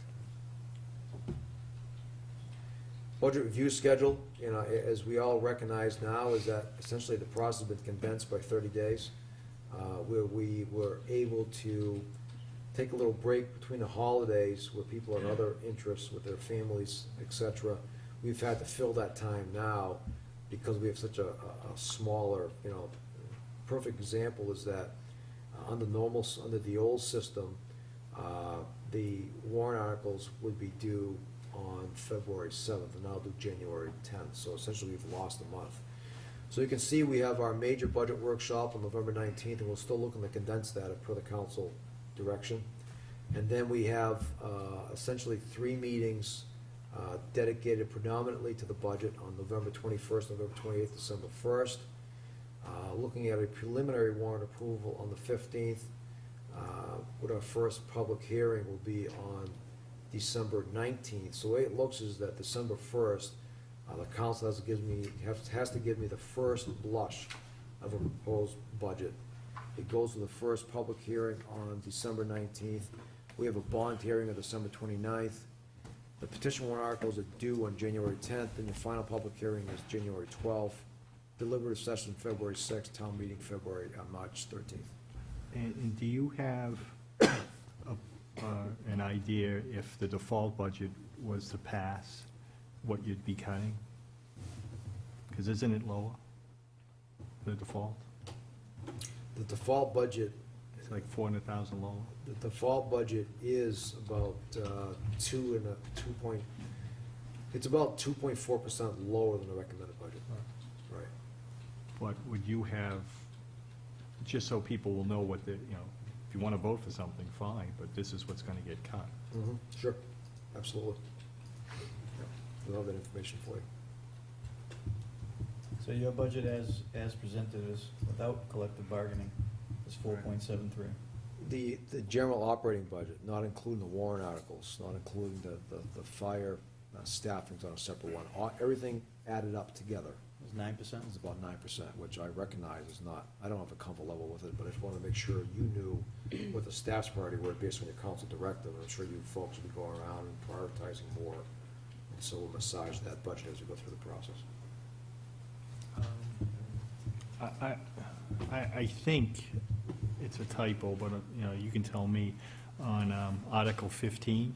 Budget review schedule, as we all recognize now, is that essentially the process has been condensed by 30 days, where we were able to take a little break between the holidays where people have other interests with their families, et cetera. We've had to fill that time now because we have such a smaller, perfect example is that under the old system, the warrant articles would be due on February 7th, and now due January 10th, so essentially we've lost a month. So you can see we have our major budget workshop on November 19th, and we're still looking to condense that per the council direction. And then we have essentially 3 meetings dedicated predominantly to the budget on November 21st, November 28th, December 1st. Looking at a preliminary warrant approval on the 15th, with our first public hearing will be on December 19th. So the way it looks is that December 1st, the council has to give me the first blush of a proposed budget. It goes to the first public hearing on December 19th. We have a bond hearing on December 29th. The petition warrant articles are due on January 10th, and the final public hearing is January 12th. Deliberative session February 6th, town meeting March 13th. And do you have an idea if the default budget was to pass, what you'd be cutting? Because isn't it lower, the default? The default budget, It's like 400,000 lower? the default budget is about it's about 2.4% lower than the recommended budget. Right. But would you have, just so people will know what the, if you want to vote for something, fine, but this is what's going to get cut. Sure, absolutely. We'll have that information for you. So your budget as presented is without collective bargaining is 4.73. The general operating budget, not including the warrant articles, not including the fire staffings on a separate one, everything added up together Is 9%? is about 9%, which I recognize is not, I don't have a comfort level with it, but I just wanted to make sure you knew what the staff's priority were based on your council directive. I'm sure you folks will be going around and prioritizing more, and so we'll massage that budget as we go through the process. I think it's a typo, but, you can tell me, on Article 15,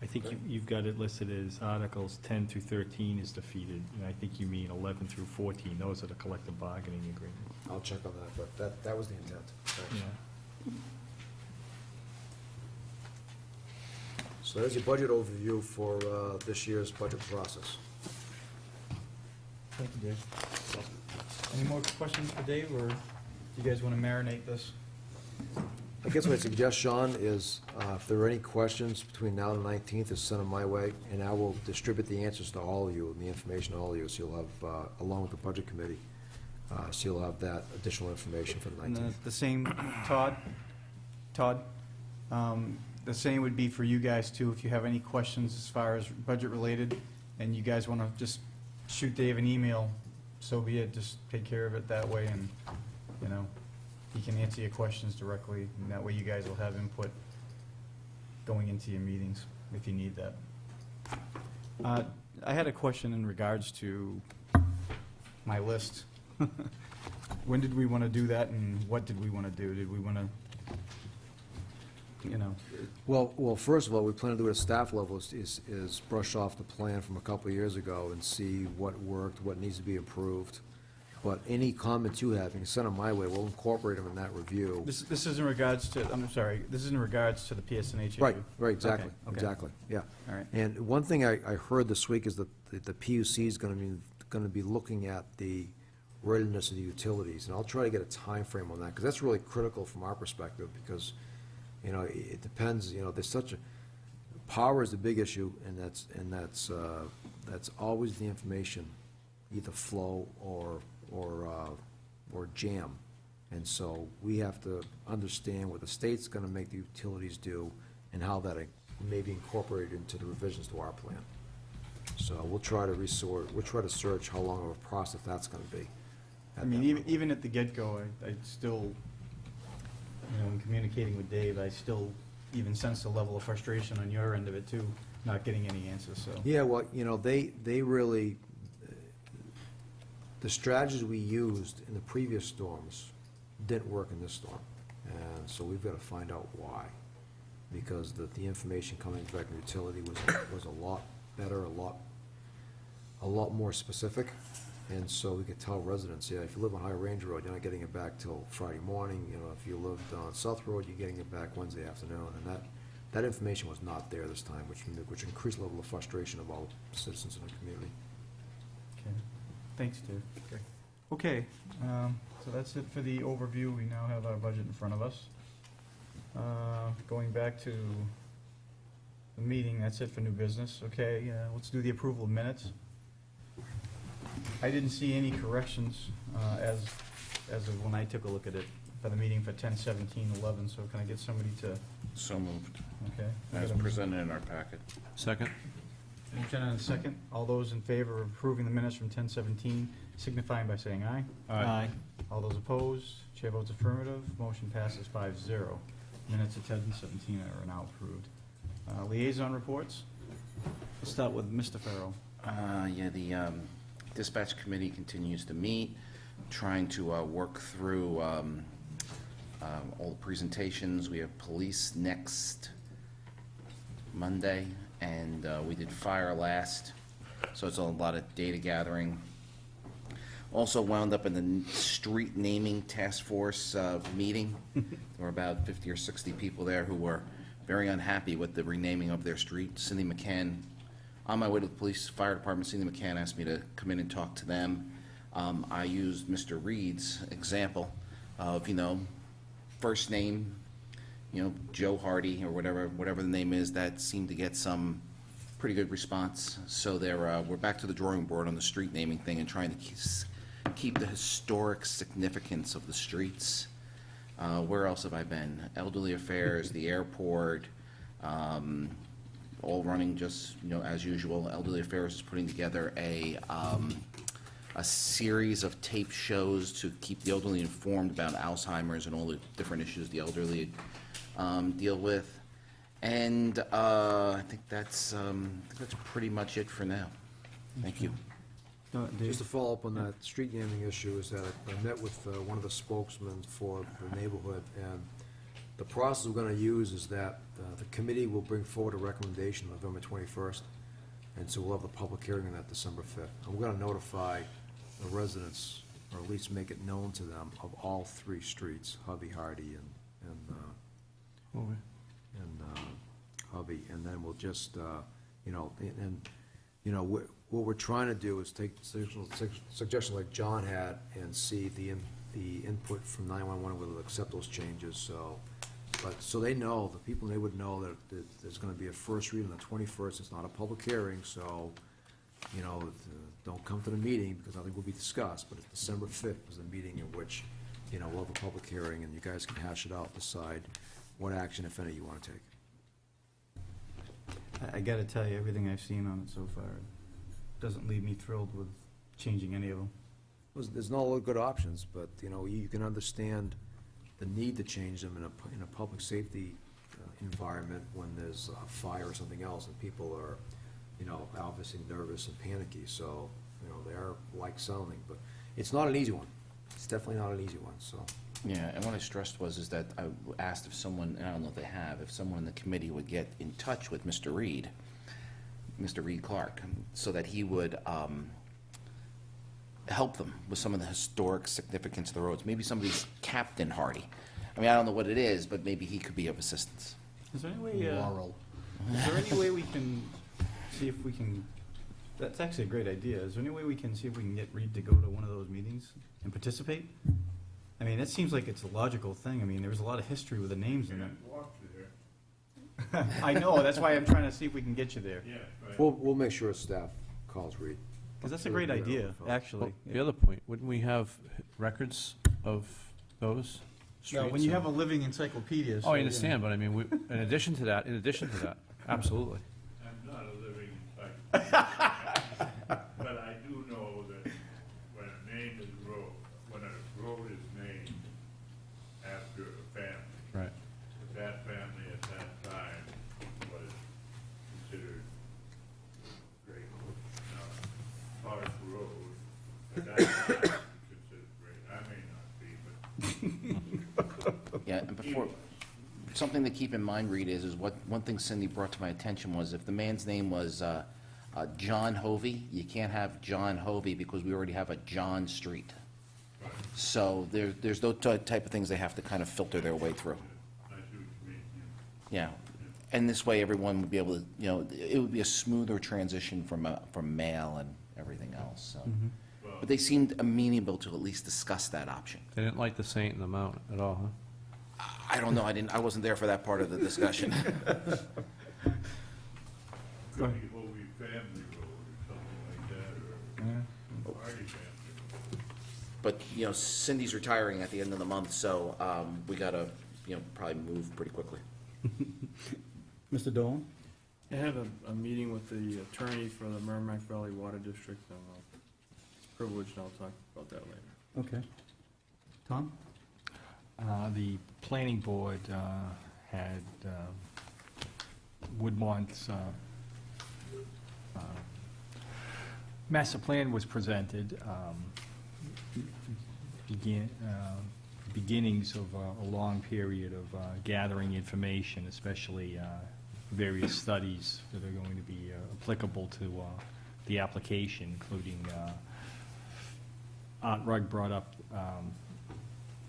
I think you've got it listed as Articles 10 through 13 is defeated, and I think you mean 11 through 14, those are the collective bargaining agreement. I'll check on that, but that was the intent. Thanks. Yeah. So there's your budget overview for this year's budget process. Thank you, Dave. Any more questions for Dave, or do you guys want to marinate this? I guess what I'd suggest, Sean, is if there are any questions between now and the 19th, is send them my way, and I will distribute the answers to all of you and the information to all of you, so you'll have, along with the budget committee, so you'll have that additional information for the 19th. And the same, Todd, the same would be for you guys too, if you have any questions as far as budget related, and you guys want to just shoot Dave an email, so be it, just take care of it that way, and, he can answer your questions directly, and that way you guys will have input going into your meetings, if you need that. I had a question in regards to my list. When did we want to do that, and what did we want to do? Did we want to, Well, first of all, we plan to do at a staff level is brush off the plan from a couple of years ago and see what worked, what needs to be improved. But any comments you have, you can send them my way. We'll incorporate them in that review. This is in regards to, I'm sorry, this is in regards to the PSNH issue? Right, exactly, Okay. exactly, yeah. All right. And one thing I heard this week is that the PUC is going to be looking at the readiness of the utilities, and I'll try to get a time frame on that, because that's really critical from our perspective, because, it depends, there's such a, power is the big issue, and that's always the information, either flow or jam. And so we have to understand what the state's gonna make the utilities do and how that may be incorporated into the revisions to our plan. So we'll try to search how long of a process that's gonna be. I mean, even at the get-go, I still, in communicating with Dave, I still even sense a level of frustration on your end of it too, not getting any answers, so. Yeah, well, they really, the strategies we used in the previous storms didn't work in this storm. And so we've got to find out why. Because the information coming back from utility was a lot better, a lot more specific. And so we could tell residents, if you live on High Range Road, you're not getting it back till Friday morning. If you lived on South Road, you're getting it back Wednesday afternoon. And that information was not there this time, which increased the level of frustration of all citizens in the community. Okay. Thanks, Dave. Okay. Okay, so that's it for the overview. We now have our budget in front of us. Going back to the meeting, that's it for new business. Okay, let's do the approval of minutes. I didn't see any corrections as of when I took a look at it for the meeting for 10/17/11, so can I get somebody to, So moved, okay? as presented in our packet. Second? Motion and a second. All those in favor of approving the minutes from 10/17 signifying by saying aye. Aye. All those opposed, chair votes affirmative, motion passes 5-0. Minutes of 10/17 are now approved. Liaison reports. Let's start with Mr. Farrell. Yeah, the dispatch committee continues to meet, trying to work through all the presentations. We have police next Monday, and we did fire last, so it's a lot of data gathering. Also wound up in the street naming task force meeting. There were about 50 or 60 people there who were very unhappy with the renaming of their street. Cindy McCann, on my way to the police fire department, Cindy McCann asked me to come in and talk to them. I used Mr. Reed's example of, first name, Joe Hardy or whatever the name is. That seemed to get some pretty good response. So we're back to the drawing board on the street naming thing and trying to keep the historic significance of the streets. Where else have I been? Elderly Affairs, the airport, all running just, as usual. Elderly Affairs is putting together a series of tape shows to keep the elderly informed about Alzheimer's and all the different issues the elderly deal with. And I think that's pretty much it for now. Thank you. Just to follow up on that street naming issue, is that I met with one of the spokesmen for the neighborhood, and the process we're gonna use is that the committee will bring forward a recommendation November 21st, and so we'll have the public hearing on that December 5th. And we're gonna notify the residents, or at least make it known to them, of all three streets, Hubby, Hardy, and Hubby, and then we'll just, what we're trying to do is take suggestions like John had and see the input from 911, whether they'll accept those changes, so they know, the people, they would know that there's gonna be a first read on the 21st, it's not a public hearing, so, don't come to the meeting, because nothing will be discussed, but it's December 5th is the meeting in which, we'll have a public hearing, and you guys can hash it out, decide what action, if any, you wanna take. I gotta tell you, everything I've seen on it so far doesn't leave me thrilled with changing any of them. There's no good options, but, you can understand the need to change them in a public safety environment when there's a fire or something else, and people are, obviously nervous and panicky, so, they are like sounding, but it's not an easy one. It's definitely not an easy one, so. Yeah, and what I stressed is that I asked if someone, and I don't know if they have, if someone in the committee would get in touch with Mr. Reed Clark, so that he would help them with some of the historic significance of the roads. Maybe somebody's Captain Hardy. I mean, I don't know what it is, but maybe he could be of assistance. Is there any way, is there any way we can see if we can, that's actually a great idea. Is there any way we can see if we can get Reed to go to one of those meetings and participate? I mean, that seems like it's a logical thing. I mean, there was a lot of history with the names in it. I know, that's why I'm trying to see if we can get you there. Yeah, right. We'll make sure staff calls Reed. Because that's a great idea, actually. The other point, wouldn't we have records of those Yeah, when streets you and- have a living encyclopedia. Oh, I understand, but I mean, in addition to that, absolutely. I'm not a living encyclopedia, but I do know that when a name is when a road is named after a family, Right. that family at that time was considered great. Now, Park Road, at that time, was considered great. I may not be, but. Yeah, and before, something to keep in mind, Reed, is one thing Cindy brought to my attention was if the man's name was John Hovey, you can't have John Hovey because we already have a John Street. So there's those type of things they have to kind of filter their way through. I see what you mean, Yeah, and this way everyone would be able to, it would be a smoother transition from mail and everything else, so. Mhm. Well, But they seemed amenable to at least discuss that option. They didn't like the saint and the mount at all, huh? I don't know, I wasn't there for that part of the discussion. Could be Holy Family Road or something like that, or Party Family Road. But, Cindy's retiring at the end of the month, so we gotta, probably move pretty quickly. Mr. Dolan? I have a meeting with the attorney for the Merrimack Valley Water District, and it's privileged, and I'll talk about that later. Okay. Tom? The planning board had Woodmont's master plan was presented, beginnings of a long period of gathering information, especially various studies that are going to be applicable to the application, including Art Rugg brought up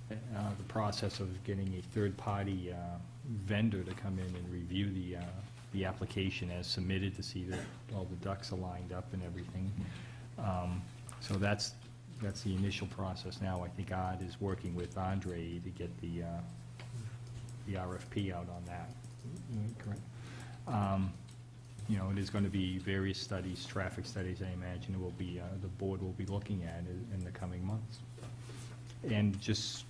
the process of getting a third-party vendor to come in and review the application as submitted to see that all the ducks are lined up and everything. So that's the initial process now. I think Art is working with Andre to get the RFP out on that. Correct. It is going to be various studies, traffic studies, I imagine it will be, the board will be looking at in the coming months. And just,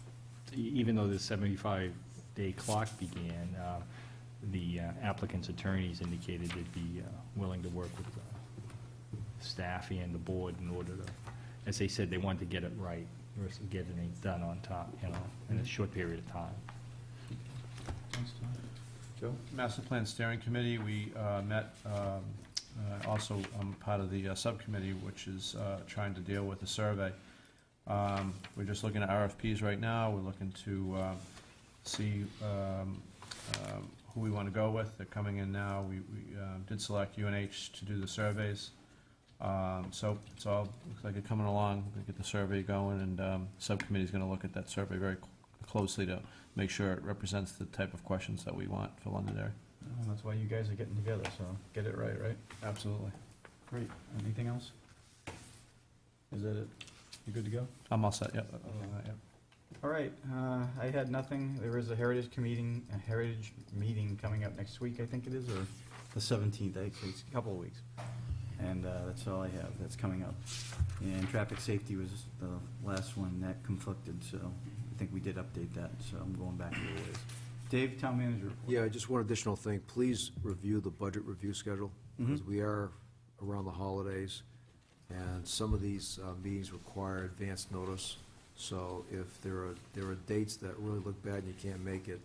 even though the 75-day clock began, the applicant's attorneys indicated they'd be willing to work with the staff and the board in order to, as they said, they wanted to get it right versus getting it done on top, in a short period of time. Joe? Master Plan Steering Committee, we met, also I'm part of the subcommittee, which is trying to deal with the survey. We're just looking at RFPs right now. We're looking to see who we want to go with. They're coming in now. We did select UNH to do the surveys. So it's all, looks like it's coming along. We get the survey going, and subcommittee's going to look at that survey very closely to make sure it represents the type of questions that we want for Londonderry. That's why you guys are getting together, so get it right? Absolutely. Great. Anything else? Is that it? You good to go? I'm all set, yep. Yep. All right, I had nothing. There is a heritage meeting coming up next week, I think it is, or the 17th, actually, it's a couple of weeks. And that's all I have, that's coming up. And traffic safety was the last one that conflicted, so I think we did update that, so I'm going back a little ways. Dave, town manager report. Yeah, just one additional thing. Please review the budget review schedule, because we are around the holidays, and some of these meetings require advance notice. So if there are dates that really look bad and you can't make it,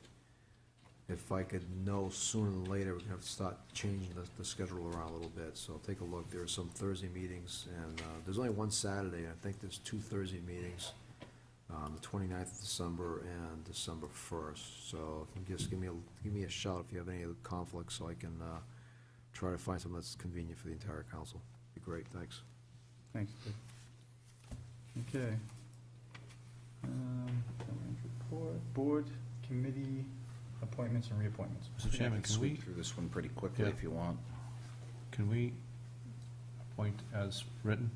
if I could know sooner than later, we're going to have to start changing the schedule around a little bit. So take a look. There are some Thursday meetings, and there's only one Saturday. I think there's 2 Thursday meetings, the 29th of December and December 1st. So just give me a shout if you have any other conflicts, so I can try to find something that's convenient for the entire council. Be great. Thanks. Thanks, Dave. Okay. Report, board, committee, appointments and reappointments. Mr. Chairman, can we, Sweep through this one pretty quickly Yeah. if you want. can we appoint as written?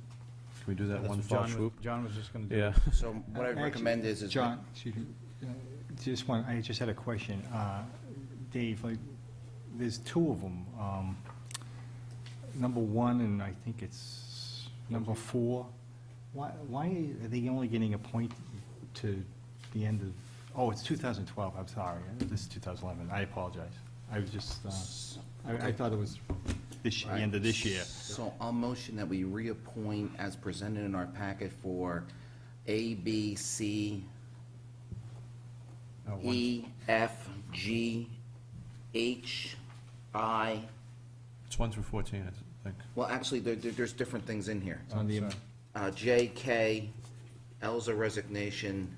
Can we do that That's one what fell John was- swoop? John was just gonna do. Yeah. So what I recommend is. John, excuse me, I just had a question. Dave, there's 2 of them. Number 1, and I think it's number 4. Why are they only getting appointed to the end of, oh, it's 2012, I'm sorry. This is 2011, I apologize. I was just, I thought it was the end of this year. So I'll motion that we reappoint as presented in our packet for A, B, C, E, F, G, H, I. It's 1 through 14, I think. Well, actually, there's different things in here. It's on the, J, K, L's a resignation,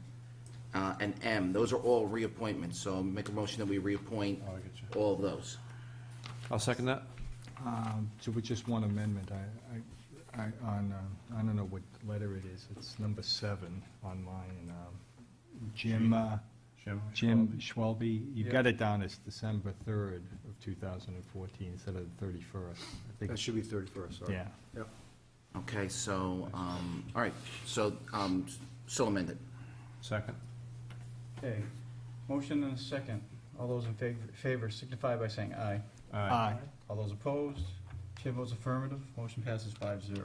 and M. Those are all reappointments, so make a motion that we reappoint Oh, I get you. all of those. I'll second that. so with just one amendment, I don't know what letter it is. It's number 7 on mine. Jim Schwalbe, you've got it down as December 3rd of 2014 instead of the 31st. I think. That should be 31st, sorry. Yeah. Yep. Okay, so, all right, so, still amended. Second. Okay, motion and a second. All those in favor signify by saying aye. Aye. All those opposed? Chair votes affirmative. Motion passes 5-0.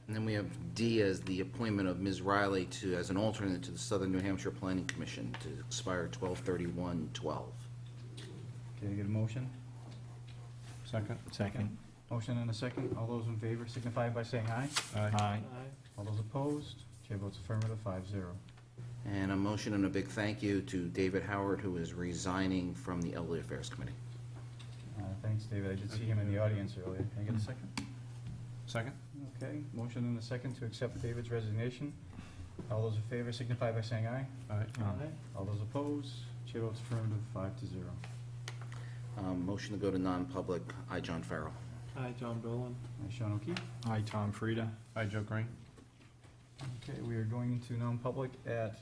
And then we have D as the appointment of Ms. Riley to, as an alternate to the Southern New Hampshire Planning Commission to expire 12/31/12. Okay, get a motion? Second. Second. Motion and a second. All those in favor signify by saying aye. Aye. All those opposed? Chair votes affirmative, 5-0. And a motion and a big thank you to David Howard, who is resigning from the Elderly Affairs Committee. Thanks, David. I did see him in the audience earlier. Can I get a second? Second. Okay, motion and a second to accept David's resignation. All those in favor signify by saying aye. Aye. All those opposed? Chair votes affirmative, 5-0. Motion to go to non-public, I, John Farrell. Hi, John Dolan. Aye, Sean O'Keefe. Aye, Tom Frida. Aye, Joe Green. Okay, we are going into non-public at